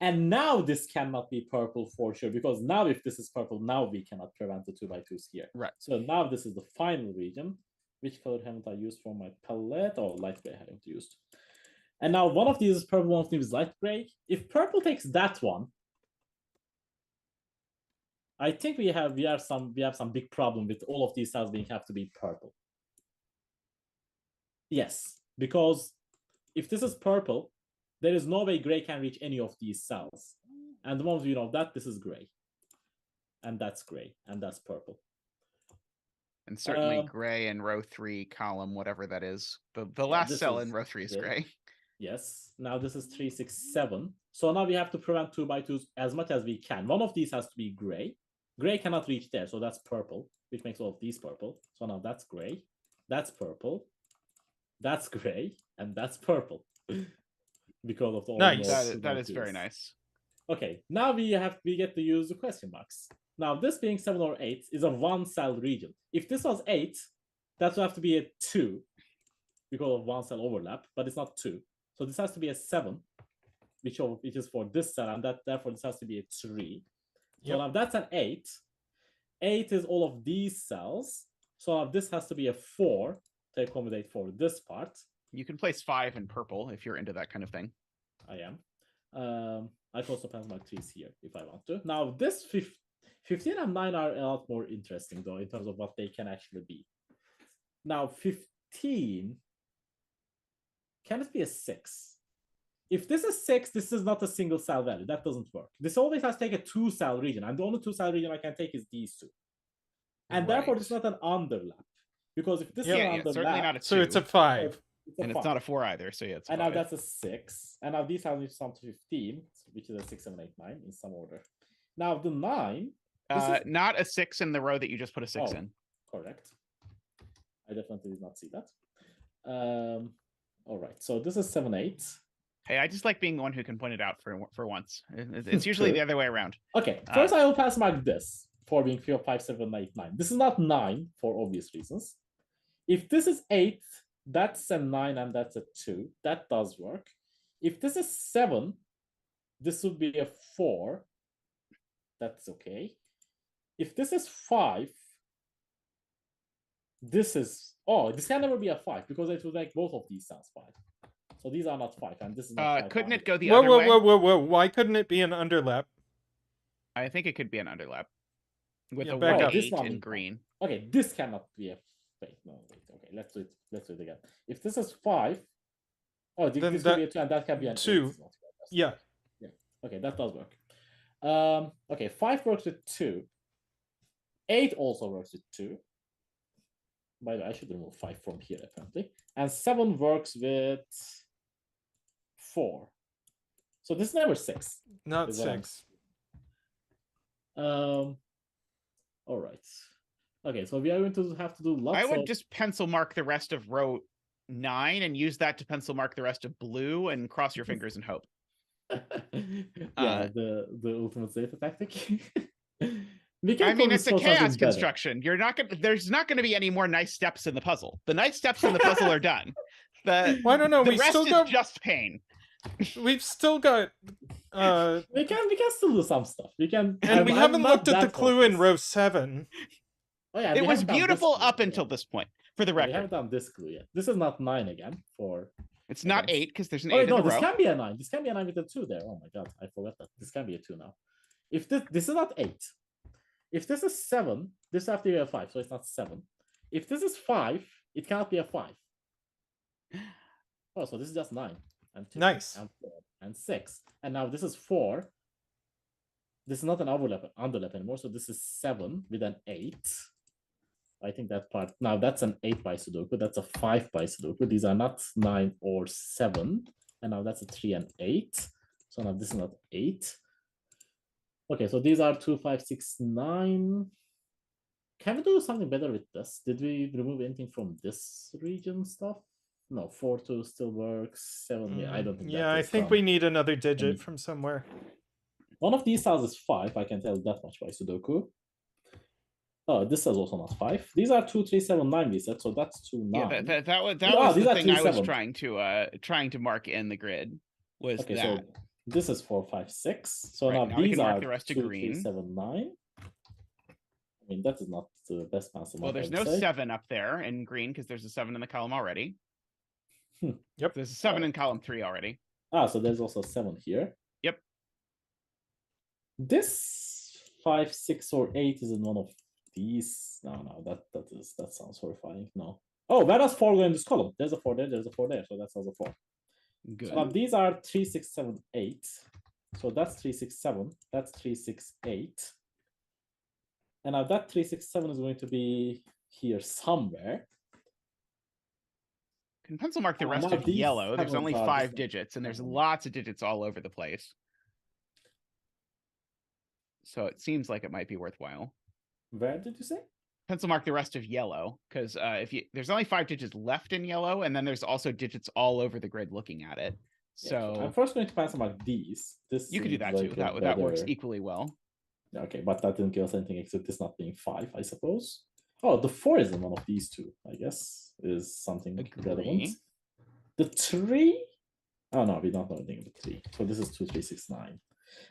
And now this cannot be purple for sure, because now if this is purple, now we cannot prevent the 2x2s here. Right. So now this is the final region. Which color haven't I used for my palette? Oh, light gray I haven't used. And now one of these is purple, one of these is light gray. If purple takes that one, I think we have some big problem with all of these cells being have to be purple. Yes, because if this is purple, there is no way gray can reach any of these cells. And the moment you know that, this is gray. And that's gray, and that's purple. And certainly gray in row 3, column, whatever that is. The last cell in row 3 is gray. Yes. Now this is 3, 6, 7. So now we have to prevent 2x2s as much as we can. One of these has to be gray. Gray cannot reach there, so that's purple, which makes all of these purple. So now that's gray, that's purple, that's gray, and that's purple. Because of all nice. That is very nice. Okay, now we get to use the question marks. Now this being 7 or 8 is a 1 cell region. If this was 8, that would have to be a 2 because of 1 cell overlap, but it's not 2. So this has to be a 7, which is for this cell, and therefore this has to be a 3. So now that's an 8. 8 is all of these cells. So now this has to be a 4 to accommodate for this part. You can place 5 in purple if you're into that kind of thing. I am. I can also pencil my 3s here if I want to. Now this 15 and 9 are a lot more interesting though in terms of what they can actually be. Now 15, can it be a 6? If this is 6, this is not a single cell value. That doesn't work. This always has to take a 2 cell region, and the only 2 cell region I can take is these 2. And therefore, it's not an underlap. Because if this is an underlap, certainly not a 2. So it's a 5. It's not a 4 either, so yeah, it's a and 5. now that's a 6. And now these have to sum to 15, which is a 6, 7, 8, 9 in some order. Now the 9. Not a 6 in the row that you just put a 6 in. Correct. I definitely did not see that. All right, so this is 7, 8. Hey, I just like being the one who can point it out for once. It's usually the other way around. Okay, first I will pass mark this for being 3, 5, 7, 8, 9. This is not 9 for obvious reasons. If this is 8, that's a 9 and that's a 2. That does work. If this is 7, this would be a 4. That's okay. If this is 5, this can never be a 5 because it would make both of these cells 5. So these are not 5, and this is not 5. Couldn't it go the other way? Whoa. Why couldn't it be an underlap? I think it could be an underlap. With a back 1, up. 8 in green. Okay, this cannot be a... Wait, no, wait. Okay, let's do it again. If this is 5... Oh, this could be a 2, and that can be an 2. 8. Yeah. Okay, that does work. Okay, 5 works with 2. 8 also works with 2. By the way, I should remove 5 from here, apparently. And 7 works with 4. So this is never 6. Not 6. All right. Okay, so we are going to have to do lots I would just pencil mark the rest of row 9 and use that to pencil mark the rest of blue and cross your fingers and hope. Yeah, the ultimate Zeta tactic. I mean, it's a chaos construction. There's not going to be any more nice steps in the puzzle. The nice steps in the puzzle are done. Well, I don't know. The rest is just pain. We've still got. We can still do some stuff. We can, and we haven't looked at the clue in row 7. Oh yeah, it was beautiful up until this point. For the record, we haven't done this clue yet. This is not 9 again. It's not 8 because there's an 8 in a row. This can be a 9. This can be a 9 with a 2 there. Oh my god, I forgot that. This can be a 2 now. If this is not 8. If this is 7, this has to be a 5, so it's not 7. If this is 5, it cannot be a 5. Oh, so this is just 9 and 2 nice and 4 and 6, and now this is 4. This is not an underlap anymore, so this is 7 with an 8. I think that part. Now that's an 8 by Sudoku. That's a 5 by Sudoku. These are not 9 or 7. And now that's a 3 and 8. So now this is not 8. Okay, so these are 2, 5, 6, 9. Can we do something better with this? Did we remove anything from this region stuff? No, 4, 2 still works. 7, yeah, I don't think Yeah, that I is think done. we need another digit need- from somewhere. One of these cells is 5, I can tell that much by Sudoku. Oh, this is also not 5. These are 2, 3, 7, 9 we said, so that's 2, 9. Yeah, that was these the are thing 3, I was 7. trying to mark in the grid. Was Okay, that so this is 4, 5, 6. So right, now we these can mark are the rest 2, to 3, green. 7, 9. I mean, that is not the best pencil Well, mark, there's I no would say. 7 up there in green because there's a 7 in the column already. Yep. There's a 7 in column 3 already. Ah, so there's also 7 here. Yep. This 5, 6, or 8 is in one of these. No, that sounds horrifying. No. Oh, where does 4 go in this column? There's a 4 there, there's a 4 there, so that sounds a 4. Good. So now these are 3, 6, 7, 8. So that's 3, 6, 7. That's 3, 6, 8. And now that 3, 6, 7 is going to be here somewhere. Can pencil mark the rest now of these yellow. There's haven't only got 5 this digits, and there's one. lots of digits all over the place. So it seems like it might be worthwhile. Where did you say? Pencil mark the rest of yellow, because there's only 5 digits left in yellow, and then there's also digits all over the grid looking at it. So I'm first going to pencil mark these. This you could do seems that like too. a That works better- equally well. Okay, but that didn't give us anything except this not being 5, I suppose. Oh, the 4 is in one of these two, I guess, is something relevant. Agree. The 3? Oh no, we don't know anything about the 3. So this is 2, 3, 6, 9.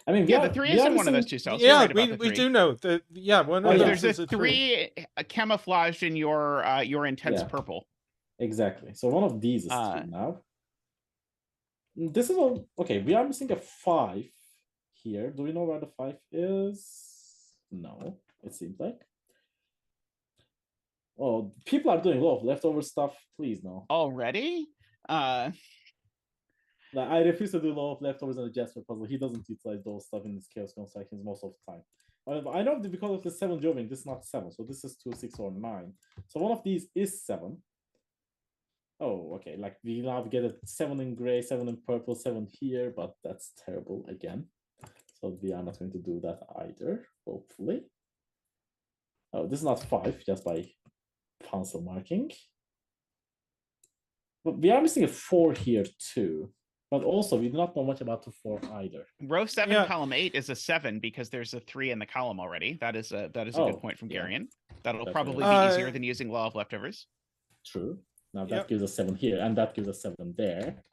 I mean, Yeah, the 3 is in one of those two cells. You're Yeah, right about the we 3. do know that. Yeah, one Oh, of yeah. those There's is a a 3. 3 camouflaged in your intense Yeah. purple. Exactly. So one of these is 3 now. This is all okay. We are missing a 5 here. Do we know where the 5 is? No, it seems like. Oh, people are doing a lot of leftover stuff. Please, no. Already? Like, I refuse to do a lot of leftovers in the Jesper puzzle. He doesn't utilize those stuff in his chaos constructions most of the time. I know that because of the 7 jobbing, this is not 7. So this is 2, 6, or 9. So one of these is 7. Oh, okay. Like we now get a 7 in gray, 7 in purple, 7 here, but that's terrible again. So we are not going to do that either, hopefully. Oh, this is not 5, just by pencil marking. But we are missing a 4 here too. But also, we do not know much about the 4 either. Row 7, Yeah. column 8 is a 7 because there's a 3 in the column already. That is a Oh, good point from yeah. Garion. That'll That's probably right. be easier than using law of leftovers. True. Now that Yep. gives us 7 here, and that gives us 7 there.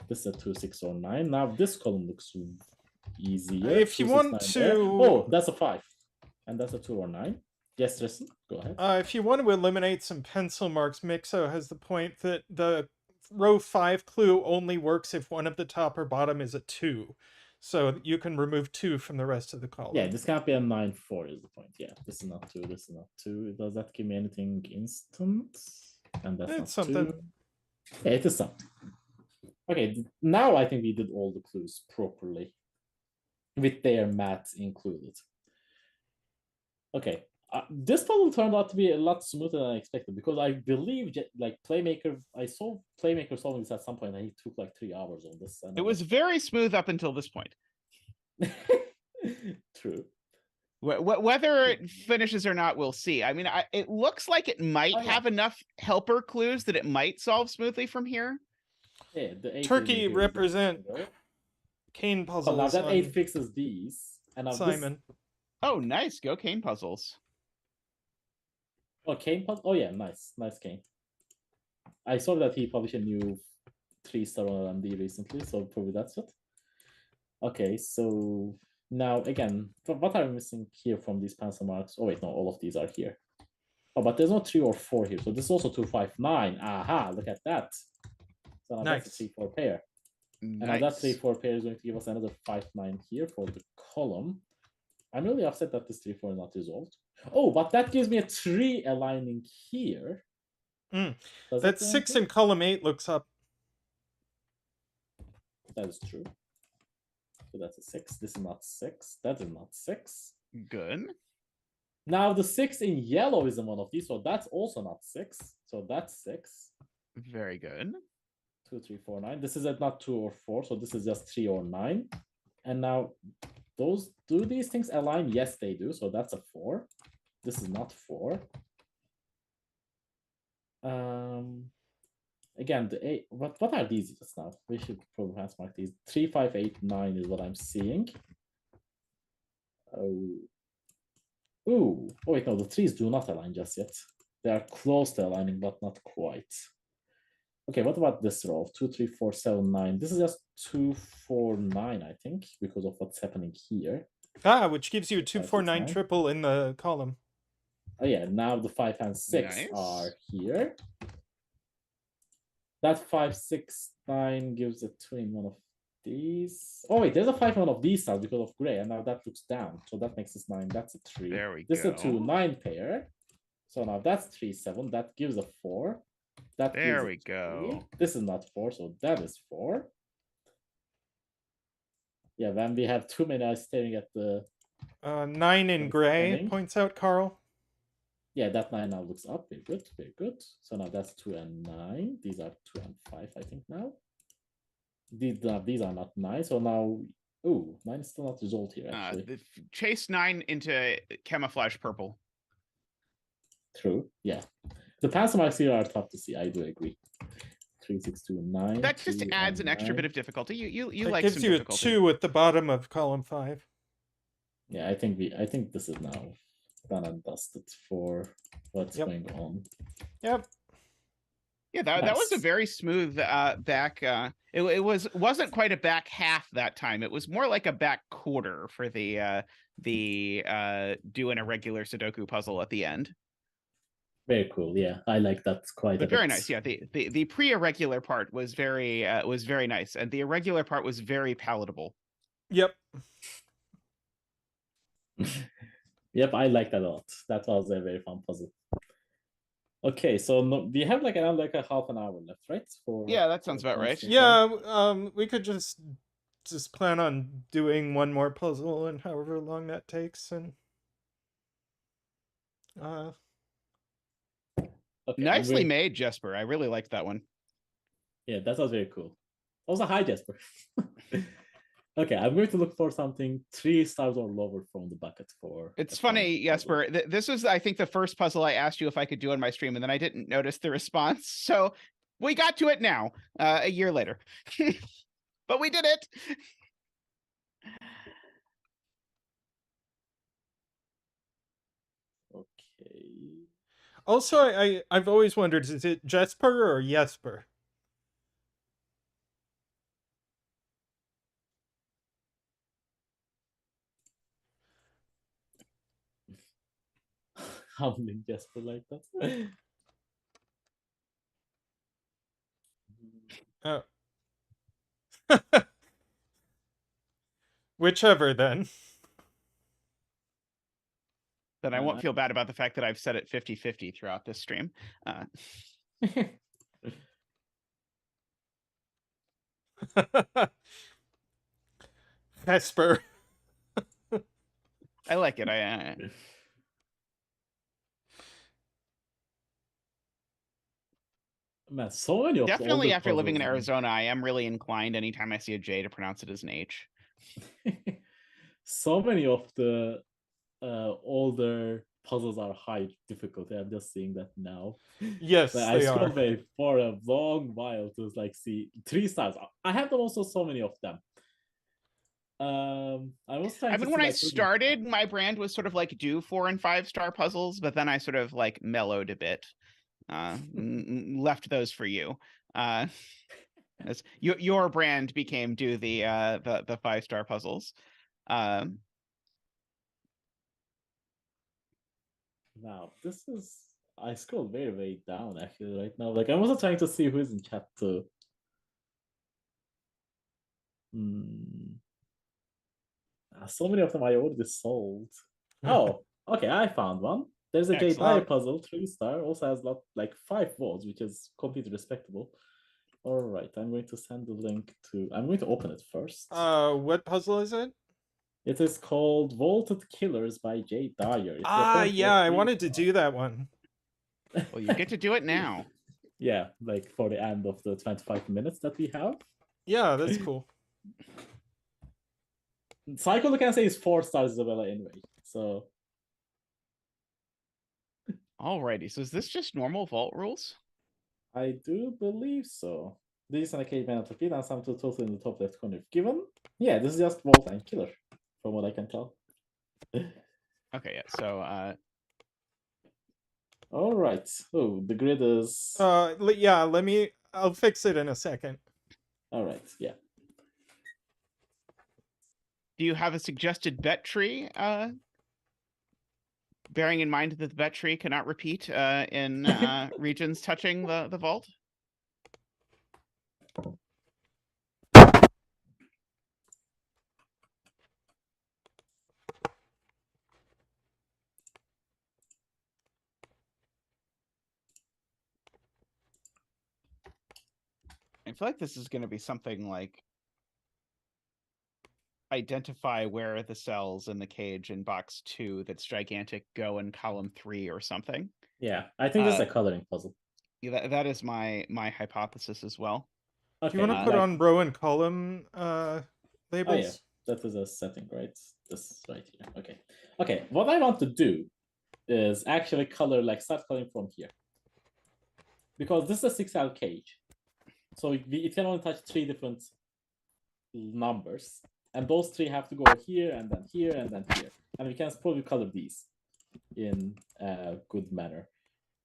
This is a 2, 6, or 9. Now this column looks easier. If you 2, 6, want 9 there. to- Oh, that's a 5. And that's a 2 or 9. Yes, Tristan, go ahead. If you want to eliminate some pencil marks, Mixo has the point that the row 5 clue only works if one of the top or bottom is a 2. So you can remove 2 from the rest of the column. Yeah, this can't be a 9, 4 is the point. Yeah, this is not 2, this is not 2. Does that give me anything instant? And that's It's not something. 2. Yeah, it is something. Okay, now I think we did all the clues properly. With their math included. Okay, this puzzle turned out to be a lot smoother than I expected because I believe like Playmaker, I saw Playmaker solving this at some point and he took like 3 hours on this. And It was very smooth up until this point. True. Whether it finishes or not, we'll see. I mean, it looks like it might Oh, yeah. have enough helper clues that it might solve smoothly from here. Yeah, the 8 Turkey is here, represent right? cane Oh, puzzles. now that 8 on fixes these. And now Simon. Oh, nice. Go cane puzzles. Oh, Kane puzzle. Oh yeah, nice Kane. I saw that he published a new 3-star on LMD recently, so probably that's it. Okay, so now again, what are we missing here from these pencil marks? Oh wait, no, all of these are here. Oh, but there's no 3 or 4 here, so this is also 2, 5, 9. Aha, look at that. So now that's a Nice. 3, 4 pair. And now that Nice. 3, 4 pair is going to give us another 5, 9 here for the column. I'm really upset that this 3, 4 is not resolved. Oh, but that gives me a 3 aligning here. Mm. Does That do 6 anything? in column 8 looks up. That is true. So that's a 6. This is not 6. That is not 6. Good. Now the 6 in yellow is in one of these, so that's also not 6. So that's 6. Very good. 2, 3, 4, 9. This is not 2 or 4, so this is just 3 or 9. And now do these things align? Yes, they do. So that's a 4. This is not 4. Again, the 8. What are these just now? We should probably mark these. 3, 5, 8, 9 is what I'm seeing. Oh. Ooh. Oh wait, no, the 3s do not align just yet. They are close to aligning, but not quite. Okay, what about this row? 2, 3, 4, 7, 9. This is just 2, 4, 9, I think, because of what's happening here. Ah, which gives you a 2, 5, 4, 6, 9 9. triple in the column. Oh yeah, now the 5 and 6 Nice. are here. That 5, 6, 9 gives a 2 in one of these. Oh wait, there's a 5 in one of these styles because of gray, and now that looks down. So that makes this 9. That's a 3. There we This go. is a 2, 9 pair. So now that's 3, 7. That gives a 4. That gives There a we 3. go. This is not 4, so that is 4. Yeah, when we have too many eyes staring at the 9 in gray, Scanning. points out Carl. yeah, that 9 now looks up. Very good, very good. So now that's 2 and 9. These are 2 and 5, I think now. These are not 9. So now, ooh, 9 is still not resolved here, actually. Chase 9 into camouflage purple. True, yeah. The pass marks here are tough to see. I do agree. 3, 6, 2, 9. That just 2 adds and an extra bit 9. of difficulty. You It like gives some you a difficulty. 2 at the bottom of column 5. Yeah, I think this is now done and dusted for what's Yep. going on. Yep. Yeah, that was a Nice. very smooth back. It wasn't quite a back half that time. It was more like a back quarter for the do an irregular Sudoku puzzle at the end. Very cool. Yeah, I like that quite a But very bit. nice. Yeah, the pre-irregular part was very nice, and the irregular part was very palatable. Yep. Yep, I like that a lot. That was a very fun puzzle. Okay, so we have like around like a half an hour left, right? Yeah, that sounds about right. Yeah, we could just plan on doing one more puzzle and however long that takes, and okay, Nicely made, Jesper. I really liked that one. Yeah, that was very cool. Also, hi Jesper. Okay, I'm going to look for something 3 stars or lower from the bucket for. It's funny, Jesper. This was, I think, the first puzzle I asked you if I could do on my stream, and then I didn't notice the response. So we got to it now, a year later. But we did it. Okay. Also, I've always wondered, is it Jesper or Jesper? How many Jesper like that? Oh. Whichever then. Then I won't feel bad about the fact that I've set it 50-50 throughout this stream. Jesper. I like it. Man, so many of Definitely the after living in puzzles, Arizona, I am really inclined anytime I see a J to pronounce it as an H. So many of the older puzzles are high difficulty. I'm just seeing that now. Yes, but they I are. struggled for a long while to like see 3 stars. I have them also so many of them. I was trying. I mean, when I started, my brand was sort of like do 4 and 5 star puzzles, but then I sort of like mellowed a bit. Left those for you. As your brand became do the 5-star puzzles. Now this is I scroll very, very down actually right now. Like I'm also trying to see who's in chat too. So many of them I already sold. Oh, okay, I found one. There's a Dyer puzzle, 3-star, also has like 5 votes, which is completely respectable. All right, I'm going to send the link to. I'm going to open it first. What puzzle is it? It is called Vaulted Killers by Dyer. It's the first Yeah, I Web3 wanted to do that one. Well, you get to do it now. Yeah, like for the end of the 25 minutes that we have. Yeah, that's cool. Cycle can say is 4 stars, Isabella, anyway. So Alrighty, so is this just normal vault rules? I do believe so. These are a cave man of repeat and some to total in the top left corner. Given, yeah, this is just Vault and Killer, from what I can tell. Okay, yeah. So All right. Oh, the grid is. Yeah, I'll fix it in a second. All right. Yeah. do you have a suggested bet tree? Bearing in mind that the bet tree cannot repeat in regions touching the vault. I feel like this is going to be something like identify where the cells in the cage in box 2 that's gigantic go in column 3 or something. Yeah, I think this is a coloring puzzle. Yeah, that is my hypothesis as well. Okay, Do you want to put on row and column labels? Oh yeah, that is a setting, right? This right here. Okay. Okay, what I want to do is actually color, like start coloring from here. Because this is a 6L cage. So it can only touch 3 different numbers. And those 3 have to go here, and then here, and then here. And we can probably color these in a good manner.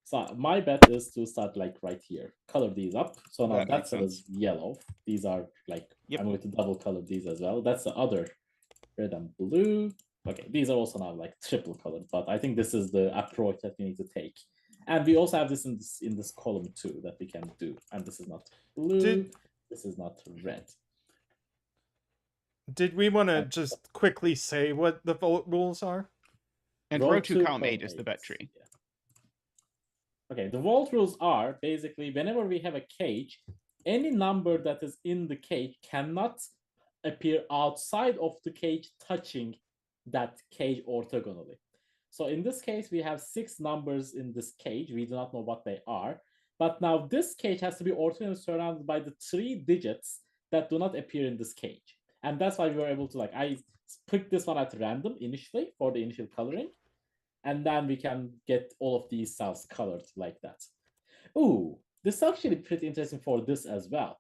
So my bet is to start like right here. Color these up. So now that's yellow. These are like, I'm going to double color these as well. That's the other red and blue. Okay, these are also now like triple colored, but I think this is the approach that we need to take. And we also have this in this column too that we can do. And this is not blue. This is not red. Did we want to just quickly say what the vote rules are? And row 2, column 8 is the bet tree. Yeah. Okay, the vault rules are basically whenever we have a cage, any number that is in the cage cannot appear outside of the cage touching that cage orthogonally. So in this case, we have 6 numbers in this cage. We do not know what they are. But now this cage has to be orthogonally surrounded by the 3 digits that do not appear in this cage. And that's why we were able to, like, I picked this one at random initially for the initial coloring. And then we can get all of these cells colored like that. Ooh, this is actually pretty interesting for this as well.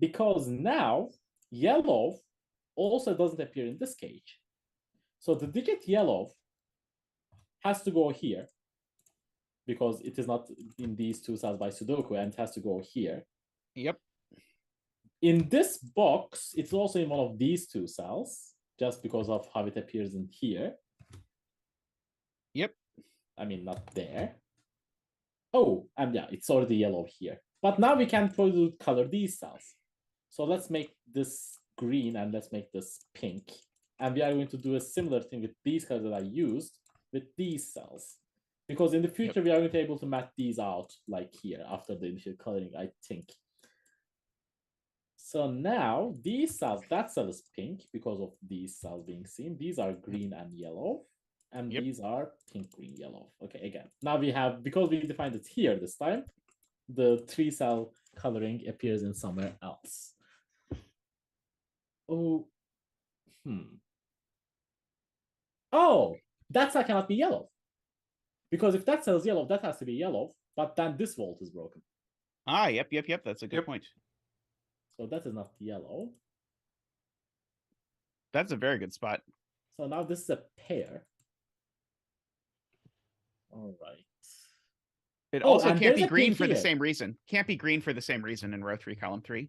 Because now yellow also doesn't appear in this cage. So the digit yellow has to go here because it is not in these 2 cells by Sudoku, and it has to go here. Yep. In this box, it's also in one of these 2 cells, just because of how it appears in here. Yep. I mean, not there. Oh, and yeah, it's already yellow here. But now we can probably color these cells. So let's make this green and let's make this pink. And we are going to do a similar thing with these colors that I used with these cells. Because in the future, we are going to be able to map these out like here after the initial coloring, I think. So now these cells, that cell is pink because of these cells being seen. These are green and yellow. And these are pink, green, yellow. Okay, again. Now we have, because we defined it here this time, the 3 cell coloring appears in somewhere else. Oh, Oh, that cell cannot be yellow. Because if that cell is yellow, that has to be yellow, but then this vault is broken. Ah, yep. That's a good point. So that is not yellow. That's a very good spot. So now this is a pair. All right. It also can't be green for the same reason. Can't be green for the same reason in row 3, column 3.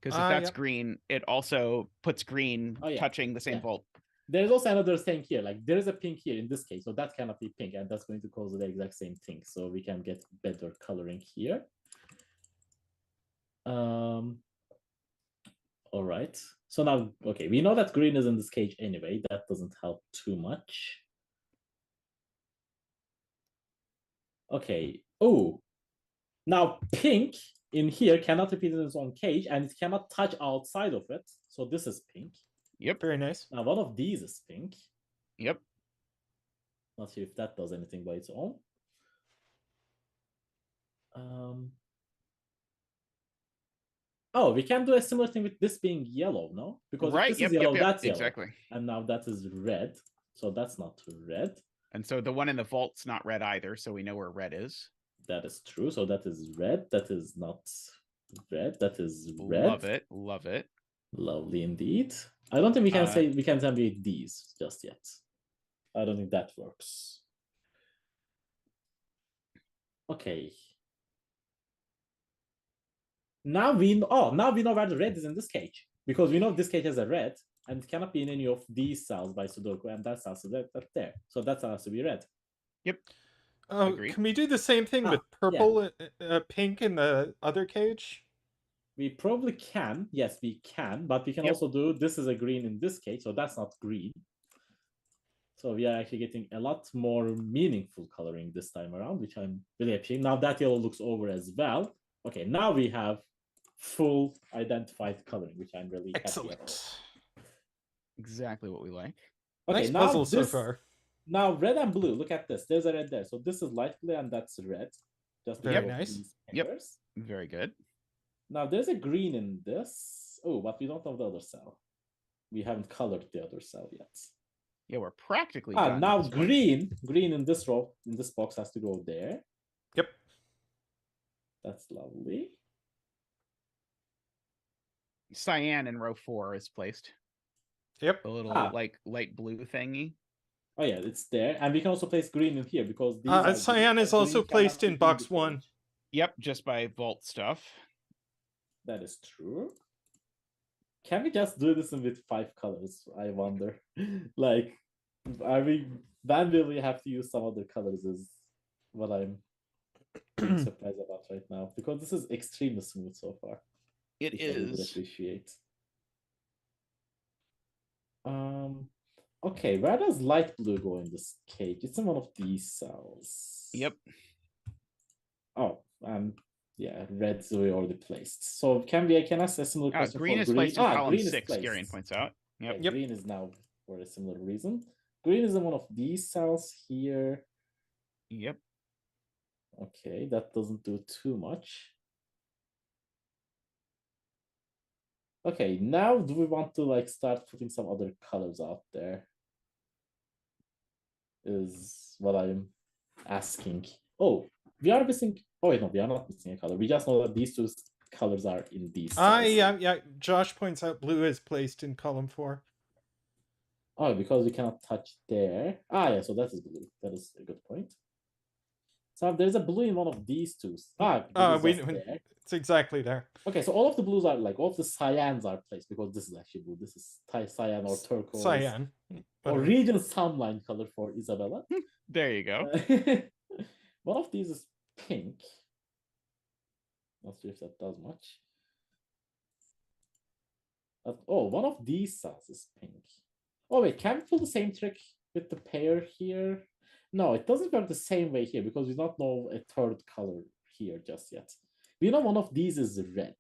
Because if that's green, it also puts green touching the same vault. There's also another thing here. Like there is a pink here in this case, so that cannot be pink, and that's going to cause the exact same thing. So we can get better coloring here. All right. So now, okay, we know that green is in this cage anyway. That doesn't help too much. Okay. Oh, now pink in here cannot repeat in its own cage, and it cannot touch outside of it. So this is pink. Yep. Very nice. Now one of these is pink. Yep. Not sure if that does anything by its own. Oh, we can do a similar thing with this being yellow, no? Because if Right. this Yep. is yellow, Yep. that's yellow. Exactly. And now that is red. So that's not red. And so the one in the vault's not red either, so we know where red is. That is true. So that is red. That is not red. That is red. Love it. Love it. Lovely indeed. I don't think we can say we can separate these just yet. I don't think that works. Okay. Now we know where the red is in this cage, because we know this cage has a red and it cannot be in any of these cells by Sudoku, and that's also that there. So that has to be red. Yep. Oh, Agreed. can we do the same thing with purple, pink in the other cage? We probably can. Yes, we can. But we can also do, this is a green in this case, so that's not green. So we are actually getting a lot more meaningful coloring this time around, which I'm really appreciating. Now that yellow looks over as well. Okay, now we have full identified coloring, which I'm really happy about. Exactly what we like. Okay, Nice now puzzle so far. Now red and blue, look at this. There's a red there. So this is light blue and that's red. Just Very nice. Yep. Very good. Now there's a green in this. Oh, but we don't have the other cell. We haven't colored the other cell yet. Yeah, we're practically done. Now green in this row, in this box has to go there. Yep. That's lovely. Cyan in row 4 is placed. Yep. A little like light blue thingy. Oh yeah, it's there. And we can also place green in here because these cyan is also placed in box 1. Yep, just by vault stuff. That is true. Can we just do this with 5 colors? I wonder. Like, when will we have to use some other colors is what I'm surprised about right now. Because this is extremely smooth so far. It which I would is. appreciate. Okay, where does light blue go in this cage? It's in one of these cells. Yep. Oh, yeah, red's we already placed. So can we ask a similar question green for is green? placed in column green 6, Garion points out. Yep. Okay, green is now for a similar reason. Green is in one of these cells here. Yep. Okay, that doesn't do too much. Okay, now do we want to like start putting some other colors out there? Is what I'm asking. Oh, we are missing. Oh wait, no, we are not missing a color. We just know that these two colors are in these cells. Yeah. Josh points out blue is placed in column 4. Oh, because we cannot touch there. Yeah, so that is blue. That is a good point. So there's a blue in one of these two. It's exactly there. Okay, so all of the blues are like, all of the cyans are placed because this is actually blue. This is cyan or turquoise. Cyan. Or region sunline color for Isabella. There you go. One of these is pink. Not sure if that does much. One of these cells is pink. Oh wait, can we pull the same trick with the pair here? No, it doesn't work the same way here because we don't know a third color here just yet. We know one of these is red.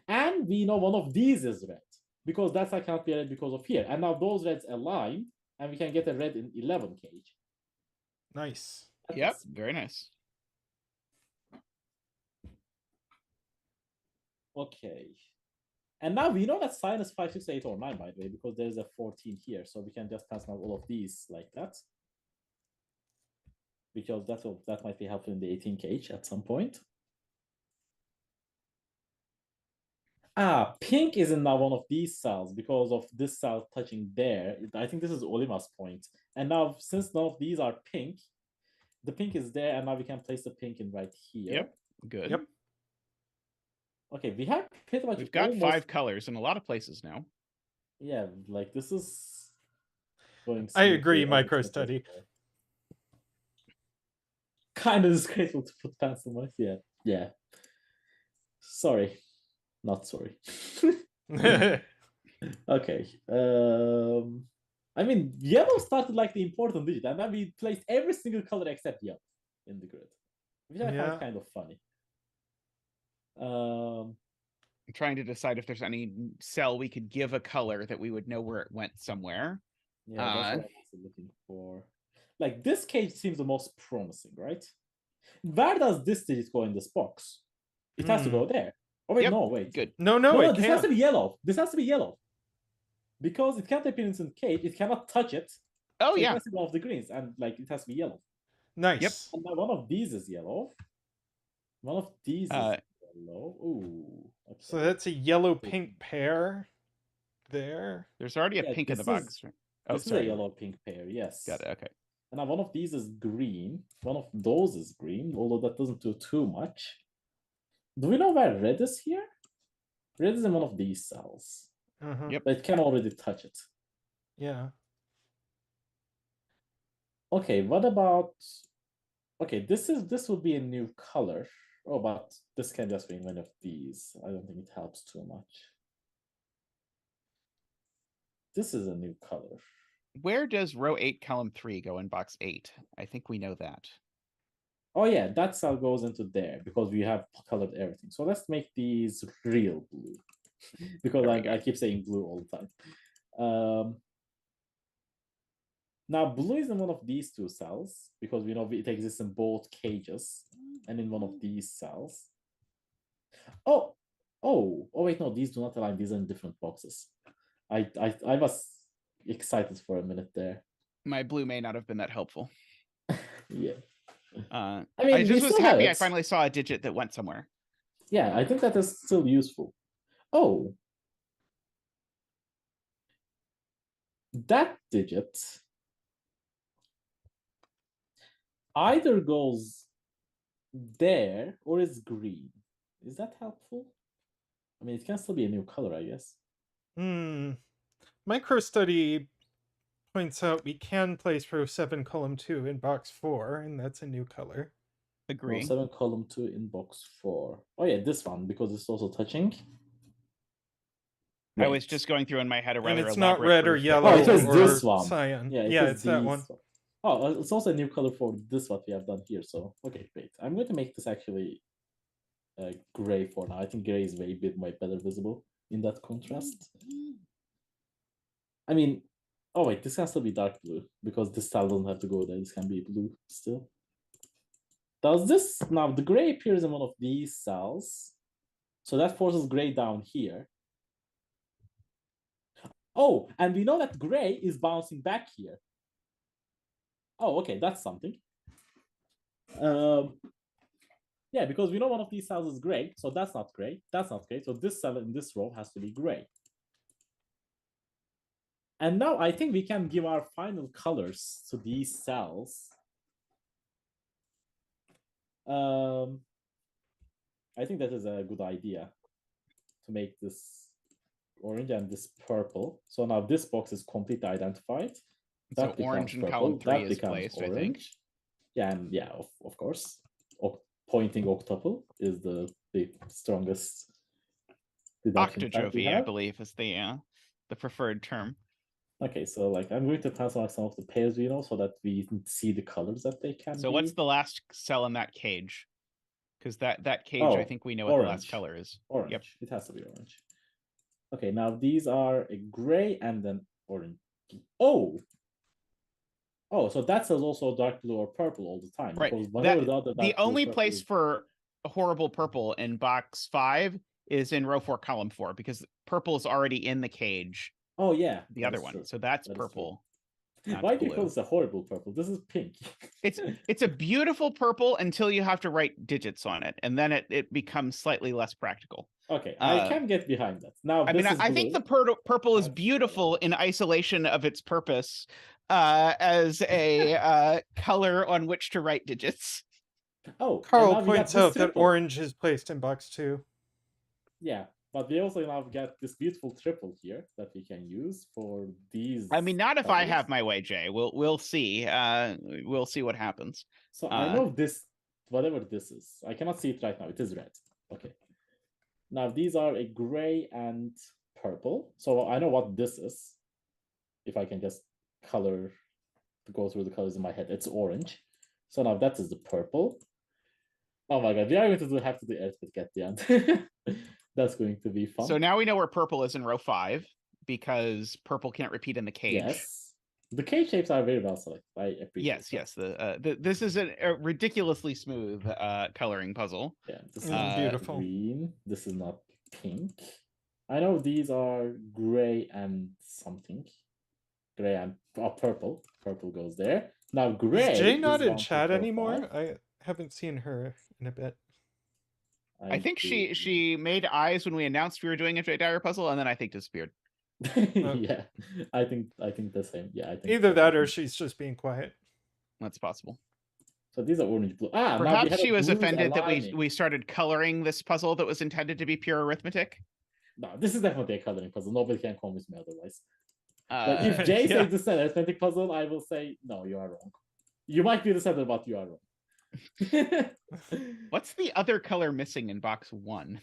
And we know one of these is red. Because that's I cannot be red because of here. And now those reds align, and we can get a red in 11 cage. Nice. Yep, very nice. Okay. And now we know that cyan is 5, 6, 8, or 9, by the way, because there's a 14 here. So we can just cancel out all of these like that. Because that might be helpful in the 18 cage at some point. Pink is in now one of these cells because of this cell touching there. I think this is Olima's point. And now, since none of these are pink, the pink is there, and now we can place the pink in right here. Yep, good. Yep. Okay, we have pretty much. We've got 5 colors in a lot of places now. Yeah, like this is going. I agree, micro study. Kind of disgraceful to put pencil marks. Yeah. Sorry. Not sorry. Okay. I mean, yellow started like the important digit, and then we placed every single color except yellow in the grid, which I find kind of funny. I'm trying to decide if there's any cell we could give a color that we would know where it went somewhere. Yeah, that's what I'm also looking for. Like this cage seems the most promising, right? Where does this digit go in this box? It has to go there. Oh wait, Yep, no, wait. good. No, No, it this has to can't. be yellow. This has to be yellow. Because it can't appear in the cage, it cannot touch it. Oh So it yeah, has to be one of the greens, and like it has to be yellow. Nice. And now one of these is yellow. One of these is yellow. Ooh. Okay. So that's a yellow-pink pair there. there's already a Yeah, pink in the this is- box. Oh, This is a sorry. yellow-pink pair, yes. Got it. Okay. And now one of these is green. One of those is green, although that doesn't do too much. Do we know where red is here? Red is in one of these cells. Uh-huh. Yep. But it can already touch it. Yeah. Okay, what about... Okay, this would be a new color. Oh, but this can just be in one of these. I don't think it helps too much. This is a new color. Where does row 8, column 3 go in box 8? I think we know that. Oh yeah, that cell goes into there because we have colored everything. So let's make these real blue. Because I keep saying blue all the time. Now blue is in one of these two cells because we know it exists in both cages and in one of these cells. Oh wait, no, these do not align. These are in different boxes. I was excited for a minute there. My blue may not have been that helpful. Yeah. I mean, we just was still have happy I it. finally saw a digit that went somewhere. Yeah, I think that is still useful. Oh. That digit either goes there or is green. Is that helpful? I mean, it can still be a new color, I guess. Microstudy points out we can place row 7, column 2 in box 4, and that's a new color. Agree. Row 7, column 2 in box 4. Oh yeah, this one, because it's also touching. I was just going through in my head a And rather it's not elaborate red or proof. yellow Oh, it is or this one. cyan. Yeah, it's that one. Oh, it's also a new color for this, what we have done here. So, okay, great. I'm going to make this actually gray for now. I think gray is way better visible in that contrast. I mean, oh wait, this has to be dark blue because this style doesn't have to go there. This can be blue still. Does this, now the gray appears in one of these cells. So that forces gray down here. Oh, and we know that gray is bouncing back here. Oh, okay, that's something. Yeah, because we know one of these cells is gray, so that's not gray. That's not gray. So this cell in this row has to be gray. And now I think we can give our final colors to these cells. I think that is a good idea to make this orange and this purple. So now this box is completely identified. So orange in column 3 is placed, orange. I think. Yeah, and yeah, of course. Pointing octuple is the strongest Octajovy, I believe, is the preferred term. Okay, so like I'm going to transform some of the pairs we know so that we can see the colors that they can be. So what's the last cell in that cage? Because that cage, I think we know what the last color is. Orange. Yep. It has to be orange. Okay, now these are a gray and then orange. Oh, so that says also dark blue or purple all the time. Right. The only place for a horrible purple in box 5 is in row 4, column 4, because purple is already in the cage. Oh yeah, the other one. True. So that's purple. Why do you call this a horrible purple? This is pink. It's a beautiful purple until you have to write digits on it, and then it becomes slightly less practical. Okay, I can get behind that. Now, I mean, I think the purple is beautiful in isolation of its purpose as a color on which to write digits. Oh, Carl points out that orange is placed in box 2. Yeah, but we also now get this beautiful triple here that we can use for these. I mean, not if I have my way, Jay. We'll see. We'll see what happens. So I know this, whatever this is. I cannot see it right now. It is red. Okay. Now these are a gray and purple. So I know what this is. If I can just go through the colors in my head, it's orange. So now that is the purple. Oh my god, we are going to have to do arithmetic at the end. That's going to be fun. So now we know where purple is in row 5 because purple can't repeat in the cage. Yes. The cage shapes are very well selected. I appreciate Yes. This is a ridiculously smooth coloring puzzle. Yeah, this It's is not beautiful. green. This is not pink. I know these are gray and something. Gray and purple. Purple goes there. Now gray. Is Jay not is in 1, 2, chat 4, anymore? 5. I haven't seen her in a bit. I think believe- she made eyes when we announced we were doing a Dyer puzzle, and then I think disappeared. Yeah, I think the same. Yeah, I think Either so. that or she's just being quiet. That's possible. So these are orange blue. Now we Perhaps have she was blues offended that aligning. we started coloring this puzzle that was intended to be pure arithmetic. No, this is definitely a coloring puzzle. Nobody can convince me otherwise. But if Uh, Jay yeah. says this is an arithmetic puzzle, I will say no, you are wrong. You might be the center, but you are wrong. what's the other color missing in box 1?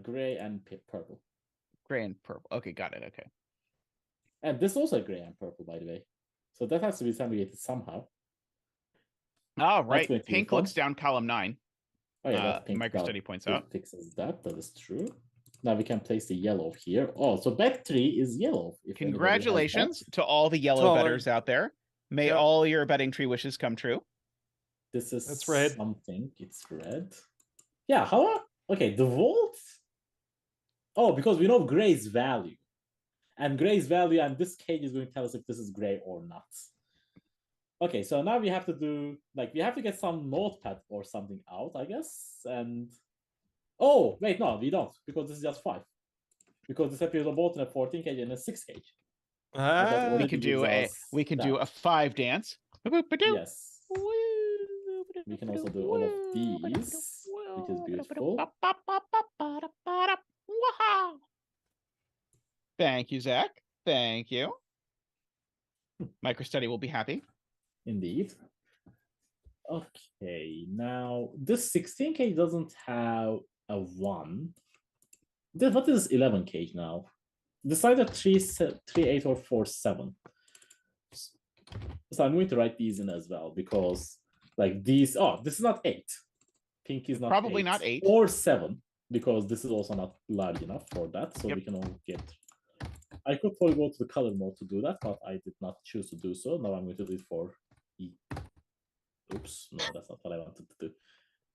Gray and purple. Gray and purple. Okay, got it. Okay. And this also gray and purple, by the way. So that has to be segregated somehow. Oh, going right. to be Pink fun. looks down column 9. Oh yeah, that's pink. Microstudy points out. Fixes that. That is true. Now we can place the yellow here. Oh, so bet 3 is yellow. If anybody has Congratulations that. to all the yellow To all our- bettors out there. May Yeah. all your betting tree wishes come true. This is That's red. something. It's red. Yeah, how? Okay, the volt. Oh, because we know gray's value. And gray's value, and this cage is going to tell us if this is gray or not. Okay, so now we have to do, we have to get some notepad or something out, I guess. And, oh, wait, no, we don't, because this is just 5. Because this appears on both in a 14 cage and a 6 cage. Ah, already We can gives do a us do a that. 5 dance. Yes. We can also do all of these, which is beautiful. Wow. Thank you, Zach. Thank you. Microstudy will be happy. Indeed. Okay, now this 16 cage doesn't have a 1. What is 11 cage now? This either 3, 8, or 4, 7. So I'm going to write these in as well because these. Oh, this is not 8. Pink is not Probably 8. not 8. Or 7 because this is also not large enough for that. So Yep. we can only get. I could probably go to the color mode to do that, but I did not choose to do so. Now I'm going to do it for E. Oops, no, that's not what I wanted to do.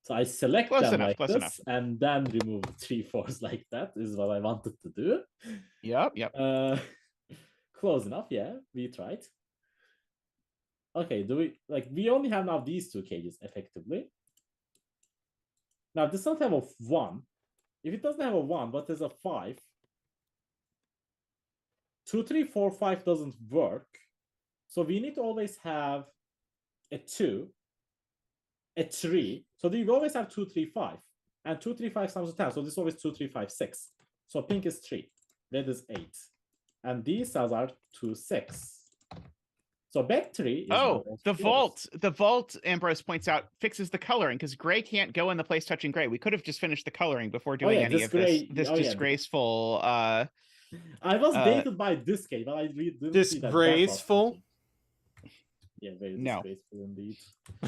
So I select Close them enough, like close this, enough. and then remove 3 4s like that. Is what I wanted to do. Yep. Close enough, yeah. We tried. Okay, do we we only have now these 2 cages effectively. Now this doesn't have a 1. If it doesn't have a 1, but there's a 5. 2, 3, 4, 5 doesn't work. So we need to always have a 2, a 3. So we always have 2, 3, 5. And 2, 3, 5 times 10. So this is always 2, 3, 5, 6. So pink is 3. Red is 8. And these cells are 2, 6. So bet 3 is Oh, most the close. vault. The vault, Ambrose points out, fixes the coloring because gray can't go in the place touching gray. We could have just finished the coloring before doing yeah, any this of gray- this oh, yeah, disgraceful I was baited by this cage, but I really didn't see that. Disgraceful? Yeah, very No. disgraceful indeed.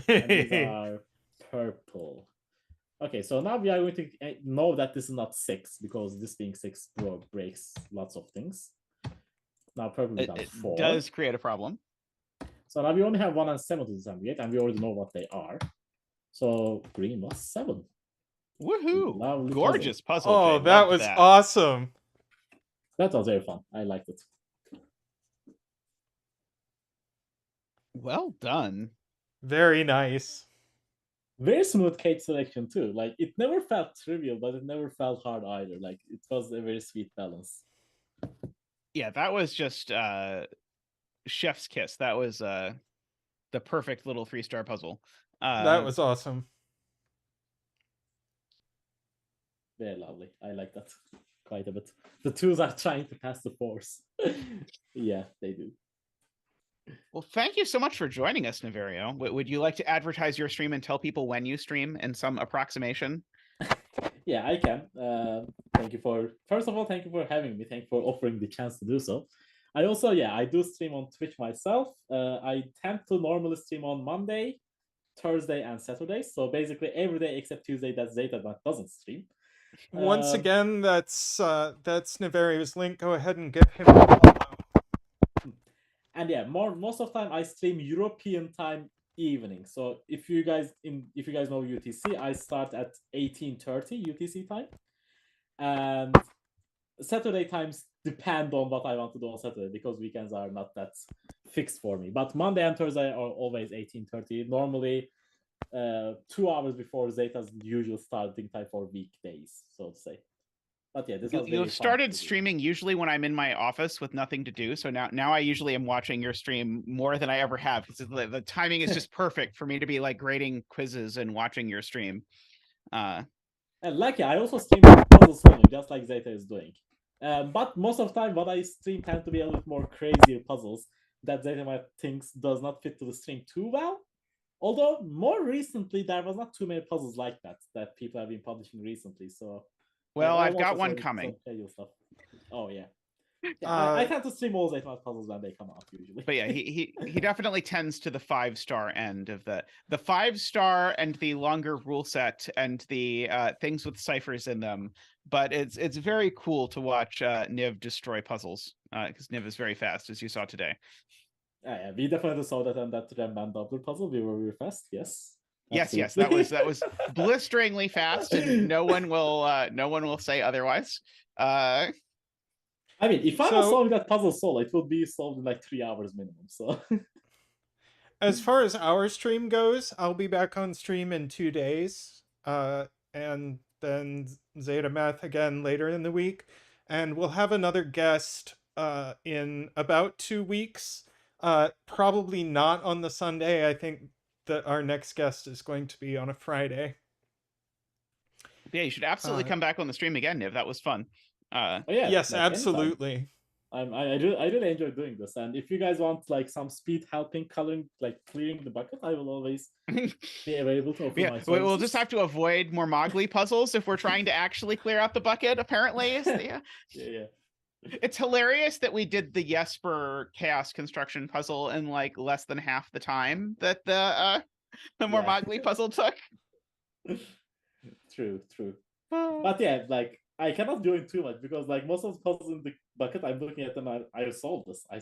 And these are purple. Okay, so now we are going to know that this is not 6 because this being 6 breaks lots of things. Now purple it becomes 4. does create a problem. So now we only have 1 and 7 to disambiguate, and we already know what they are. So green was 7. Woohoo! Lovely Gorgeous puzzle. Oh, Jay. that Loved was that. awesome. That was very fun. I liked it. Well done. Very nice. Very smooth cage selection too. It never felt trivial, but it never felt hard either. It was a very sweet balance. Yeah, that was just chef's kiss. That was the perfect little 3-star puzzle. That was awesome. Very lovely. I like that quite a bit. The 2s are trying to pass the 4s. Yeah, they do. Well, thank you so much for joining us, Niverio. Would you like to advertise your stream and tell people when you stream in some approximation? Yeah, I can. Thank you first of all, thank you for having me. Thank you for offering the chance to do so. I also, I do stream on Twitch myself. I tend to normally stream on Monday, Thursday and Saturday. So basically every day except Tuesday that zetamath doesn't stream. Once again, that's Niverio's link. Go ahead and give him a follow. And yeah, most of the time I stream European time evening. So if you guys know UTC, I start at 18:30 UTC time, and Saturday times depend on what I want to do on Saturday because weekends are not that fixed for me. But Monday and Thursday are always 18:30. Normally, 2 hours before Zeta's usual starting time for weekdays, so to say. But yeah, this you've started streaming usually when I'm in my office with nothing to do. So now I usually am watching your stream more than I ever have because the timing is just perfect for me to be like grading quizzes and watching your stream. And lucky, I also stream puzzle solving just like Zeta is doing. But most of the time, what I stream tend to be a little bit more crazier puzzles that Zeta thinks does not fit to the stream too well. Although more recently, there was not too many puzzles like that people have been publishing recently. So. Well, I've got one coming. Oh yeah. I tend to stream all zetamath puzzles when they come out usually. But yeah, he definitely tends to the 5-star end of the 5-star and the longer rule set and the things with ciphers in them. But it's very cool to watch Niv destroy puzzles because Niv is very fast, as you saw today. Yeah, we definitely saw that on that Renban doubler puzzle. We were very fast. Yes. Yes, that was blisteringly fast, and no one will say otherwise. I mean, if I was solving that puzzle solo, it would be solved in like 3 hours minimum. So, as far as our stream goes, I'll be back on stream in 2 days, and then zetamath again later in the week, and we'll have another guest in about 2 weeks. Probably not on the Sunday. I think that our next guest is going to be on a Friday. Yeah, you should absolutely come back on the stream again, Niv. That was fun. Yes, absolutely. I really enjoy doing this, and if you guys want like some speed helping coloring, like clearing the bucket, I will always be available to offer my services. We'll just have to avoid mormagli puzzles if we're trying to actually clear out the bucket. Apparently, yeah. It's hilarious that we did the Jesper chaos construction puzzle in like less than half the time that the mormagli puzzle took. True. But yeah, like I cannot do it too much because like most of the puzzles in the bucket, I'm looking at them. I solved this. I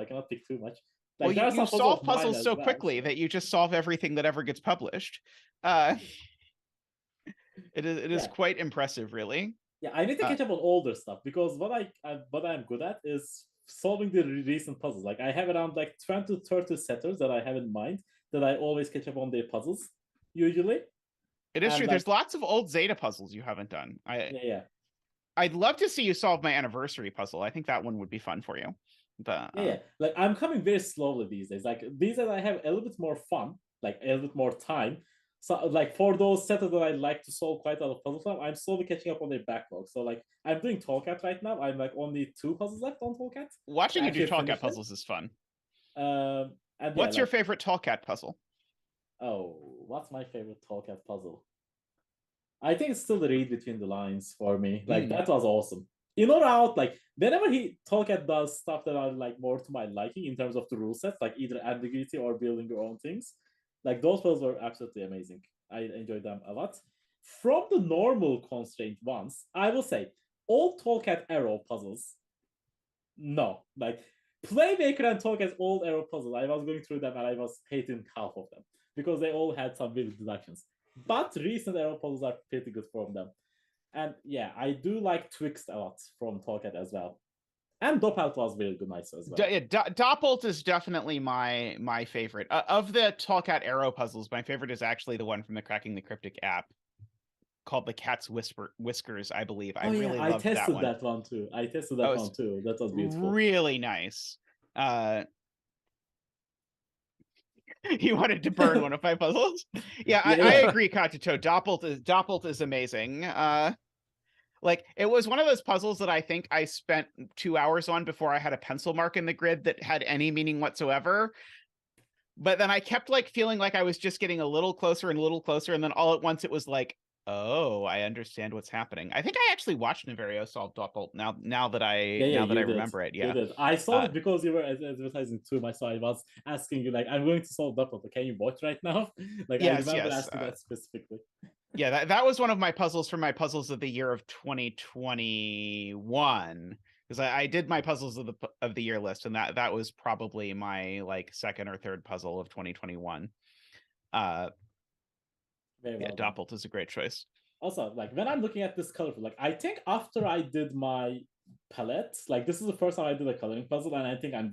cannot pick too much. Like, well, you solve puzzles so quickly that you just solve everything that ever gets published. It is quite impressive, really. Yeah, I need to catch up on older stuff because what I'm good at is solving the recent puzzles. Like I have around like 20 to 30 setters that I have in mind that I always catch up on their puzzles usually. It is true. There's lots of old Zeta puzzles you haven't done. Yeah. I'd love to see you solve my anniversary puzzle. I think that one would be fun for you. But yeah, like I'm coming very slowly these days. Like these days I have a little bit more fun, like a little bit more time. So like for those setters that I like to solve quite a lot of puzzles from, I'm slowly catching up on their backlog. So like I'm doing Tolkat right now. I'm like only 2 puzzles left on Tolkat. Watching you do Tolkat puzzles is fun. And what's your favorite Tolkat puzzle? Oh, what's my favorite Tolkat puzzle? I think it's still the read between the lines for me. Like that was awesome. In or out, like whenever Tolkat does stuff that are like more to my liking in terms of the rule sets, like either ambiguity or building your own things. Like those puzzles were absolutely amazing. I enjoyed them a lot. From the normal constraint ones, I will say all Tolkat arrow puzzles. No, like Playmaker and Tolkat's old arrow puzzles. I was going through them and I was hating half of them because they all had some weird deductions. But recent arrow puzzles are pretty good from them. And yeah, I do like Twixt a lot from Tolkat as well. And Doppelt was very good, nice as well. Doppelt is definitely my favorite. Of the Tolkat arrow puzzles, my favorite is actually the one from the Cracking the Cryptic app called the Cat's Whiskers, I believe. I really loved that one. I tested that one too. That was beautiful. Really nice. You wanted to burn one of my puzzles? Yeah, I agree, Katito. Doppelt is amazing. Like, it was one of those puzzles that I think I spent 2 hours on before I had a pencil mark in the grid that had any meaning whatsoever. But then I kept like feeling like I was just getting a little closer and a little closer, and then all at once it was like Oh, I understand what's happening. I think I actually watched Niverio solve Doppelt now that I Yeah, you did. remember it. You Yeah. did. I saw it because you were advertising too much, so I was asking you like, I'm going to solve Doppelt. Can you watch right now? Like, I Yes, remember yes. asking that specifically. Yeah, that was one of my puzzles for my puzzles of the year of 2021, because I did my puzzles of the year list, and that was probably my like second or third puzzle of 2021. Very well Yeah, done. Doppelt is a great choice. Also, like when I'm looking at this colorful, like I think after I did my palette, like this is the first time I did a coloring puzzle, and I think I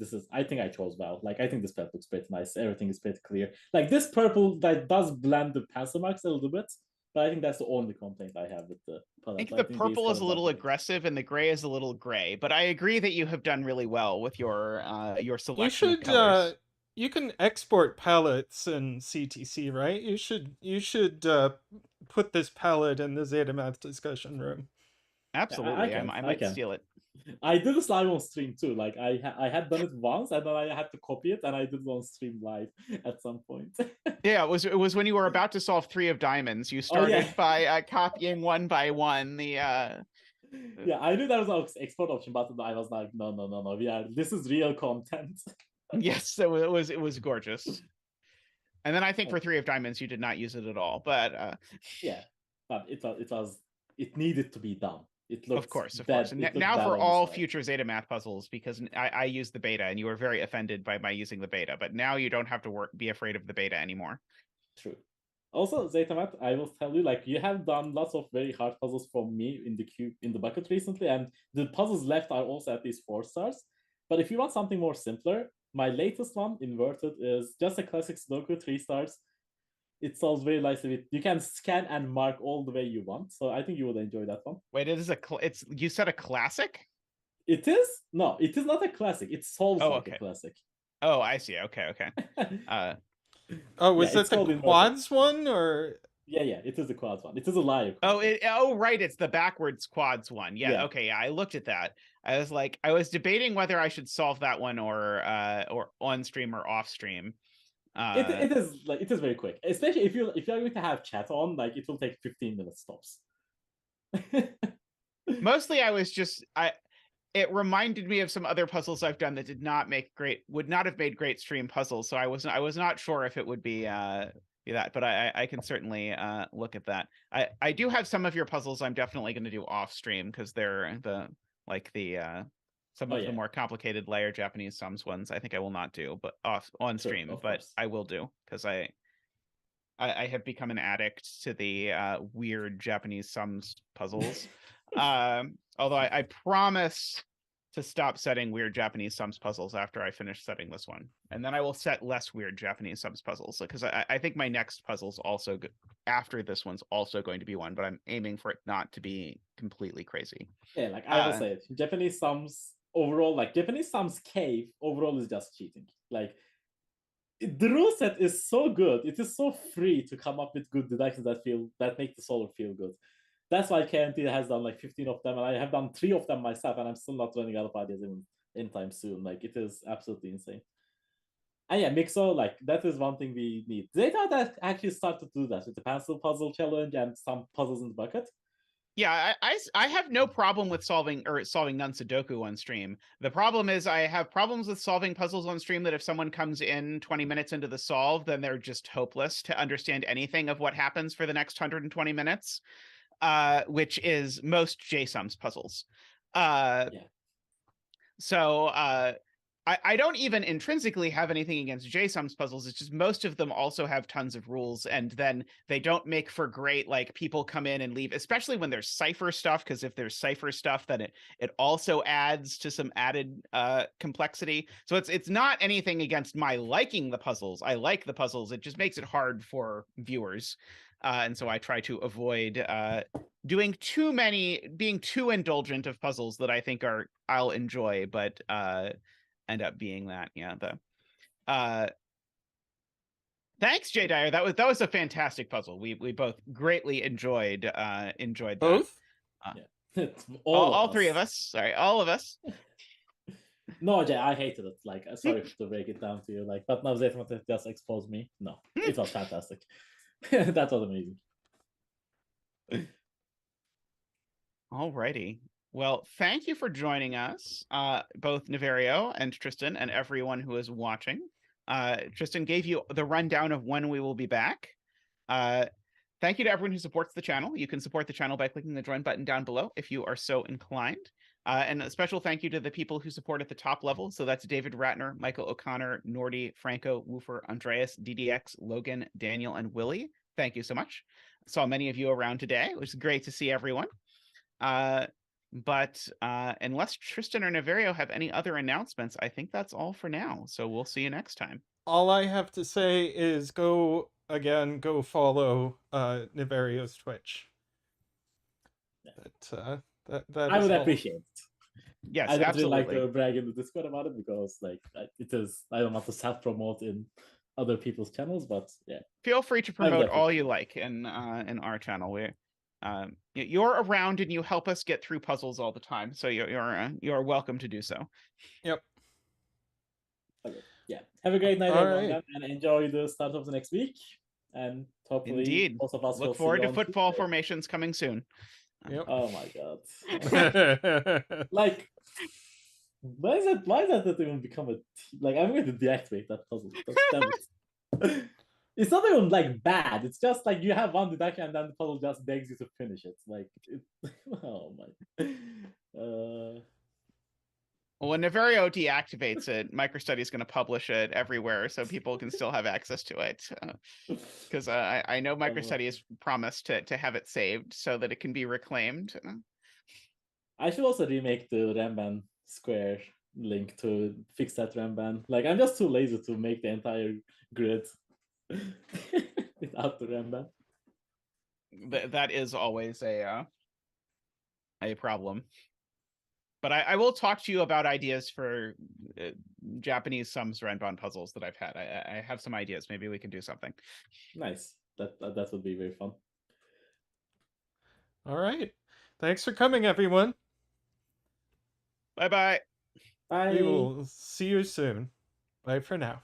think I chose well. Like I think this palette looks pretty nice. Everything is pretty clear. Like this purple that does blend the pencil marks a little bit, but I think that's the only complaint I have with the I palette. think the these purple is colors a are little great. aggressive and the gray is a little gray, but I agree that you have done really well with your selection of colors. You can export palettes in CTC, right? You should put this palette in the zetamath discussion room. Absolutely, I I might can. steal it. I did this live on stream too. Like I had done it once, and then I had to copy it, and I did it on stream live at some point. Yeah, it was when you were about to solve 3 of diamonds. You Oh, yeah. started by copying one by one the Yeah, I knew there was an export option, but I was like, no. This is real content. Yes, it was gorgeous. And then I think for 3 of diamonds you did not use it at all, but yeah, but it needed to be done. It looked of course. bad Now for on all the future zetamath puzzles, because I used the beta and you were very offended by my using the beta, but now you don't have to be afraid of the beta anymore. True. Also, zetamath, I will tell you, like you have done lots of very hard puzzles for me in the bucket recently, and the puzzles left are also at least 4 stars. But if you want something more simpler, my latest one, Inverted, is just a classic Sudoku, 3 stars. It solves very nicely. You can scan and mark all the way you want, so I think you would enjoy that one. Wait, it's you said a classic? It is? No, it is not a classic. It solves like a classic. Oh, I see. Okay. Oh, was yeah, that the quads one or? Yeah, it is the quads one. It is a live. Right, it's the backwards quads one. Yeah, okay, yeah, I looked at that. I was debating whether I should solve that one or on stream or off stream. It is very quick, especially if you're going to have chat on. Like it will take 15 minutes tops. Mostly, it reminded me of some other puzzles I've done that would not have made great stream puzzles. So I was not sure if it would be that, but I can certainly look at that. I do have some of your puzzles I'm definitely going to do off stream because they're some of the more complicated layer Japanese sums ones I think I will not do, but on stream, but I will do because I have become an addict to the weird Japanese sums puzzles. Although I promise to stop setting weird Japanese sums puzzles after I finish setting this one. And then I will set less weird Japanese sums puzzles because I think my next puzzle's also good. After this one's also going to be one, but I'm aiming for it not to be completely crazy. Yeah, like I will say it. Japanese sums overall, like Japanese sums cave overall is just cheating. Like the rule set is so good. It is so free to come up with good deductions that make the solver feel good. That's why KMT has done like 15 of them, and I have done 3 of them myself, and I'm still not running out of ideas anytime soon. Like it is absolutely insane. And yeah, Mixo, like that is one thing we need. Zeta that actually started to do that with the pencil puzzle challenge and some puzzles in the bucket. Yeah, I have no problem with solving none Sudoku on stream. The problem is I have problems with solving puzzles on stream that if someone comes in 20 minutes into the solve, then they're just hopeless to understand anything of what happens for the next 120 minutes, which is most JSUMs puzzles. So I don't even intrinsically have anything against JSUMs puzzles. It's just most of them also have tons of rules, and then they don't make for great, like, people come in and leave, especially when there's cipher stuff, because if there's cipher stuff, then it also adds to some added complexity. So it's not anything against my liking the puzzles. I like the puzzles. It just makes it hard for viewers. And so I try to avoid being too indulgent of puzzles that I think I'll enjoy, but end up being that. Thanks, J Dyer. That was a fantastic puzzle. We both greatly enjoyed that. Both? All 3 of us. Sorry, all of us. No, Jay, I hated it. Like, sorry to break it down to you. Like, but now Zetamath just exposed me. No, it was fantastic. That was amazing. Alrighty. Well, thank you for joining us, both Niverio and Tristan, and everyone who is watching. Tristan gave you the rundown of when we will be back. Thank you to everyone who supports the channel. You can support the channel by clicking the join button down below if you are so inclined. And a special thank you to the people who support at the top level. So that's David Ratner, Michael O'Connor, Nordy, Franco, Woofer, Andreas, DDX, Logan, Daniel, and Willie. Thank you so much. Saw many of you around today. It was great to see everyone. But unless Tristan or Niverio have any other announcements, I think that's all for now. So we'll see you next time. All I have to say is go follow Niverio's Twitch. That I is would all. appreciate it. Yes, I don't absolutely. really like to brag in the Discord about it because it is, I don't want to self-promote in other people's channels, but yeah. Feel free to promote all you like in our channel. You're around and you help us get through puzzles all the time, so you're welcome to do so. Yep. Okay. Yeah. Have a great night, All everyone, right. and enjoy the start of the next week. And hopefully, Indeed. most of us will Look see forward you to on football Tuesday. formations coming soon. Yep. Oh my god. Like, why is that even become a like? I'm going to deactivate that puzzle. Damn it. It's not even like bad. It's just like you have one deduction and then the puzzle just begs you to finish it. Like, oh my. Well, when Niverio deactivates it, MicroStudy is going to publish it everywhere so people can still have access to it. Because I know MicroStudy has promised to have it saved so that it can be reclaimed. I should also remake the Renban square link to fix that Renban. Like, I'm just too lazy to make the entire grid without the Renban. That is always a problem. But I will talk to you about ideas for Japanese sums Renban puzzles that I've had. I have some ideas. Maybe we can do something. Nice. That would be very fun. All right. Thanks for coming, everyone. Bye-bye. Bye. We will see you soon. Bye for now.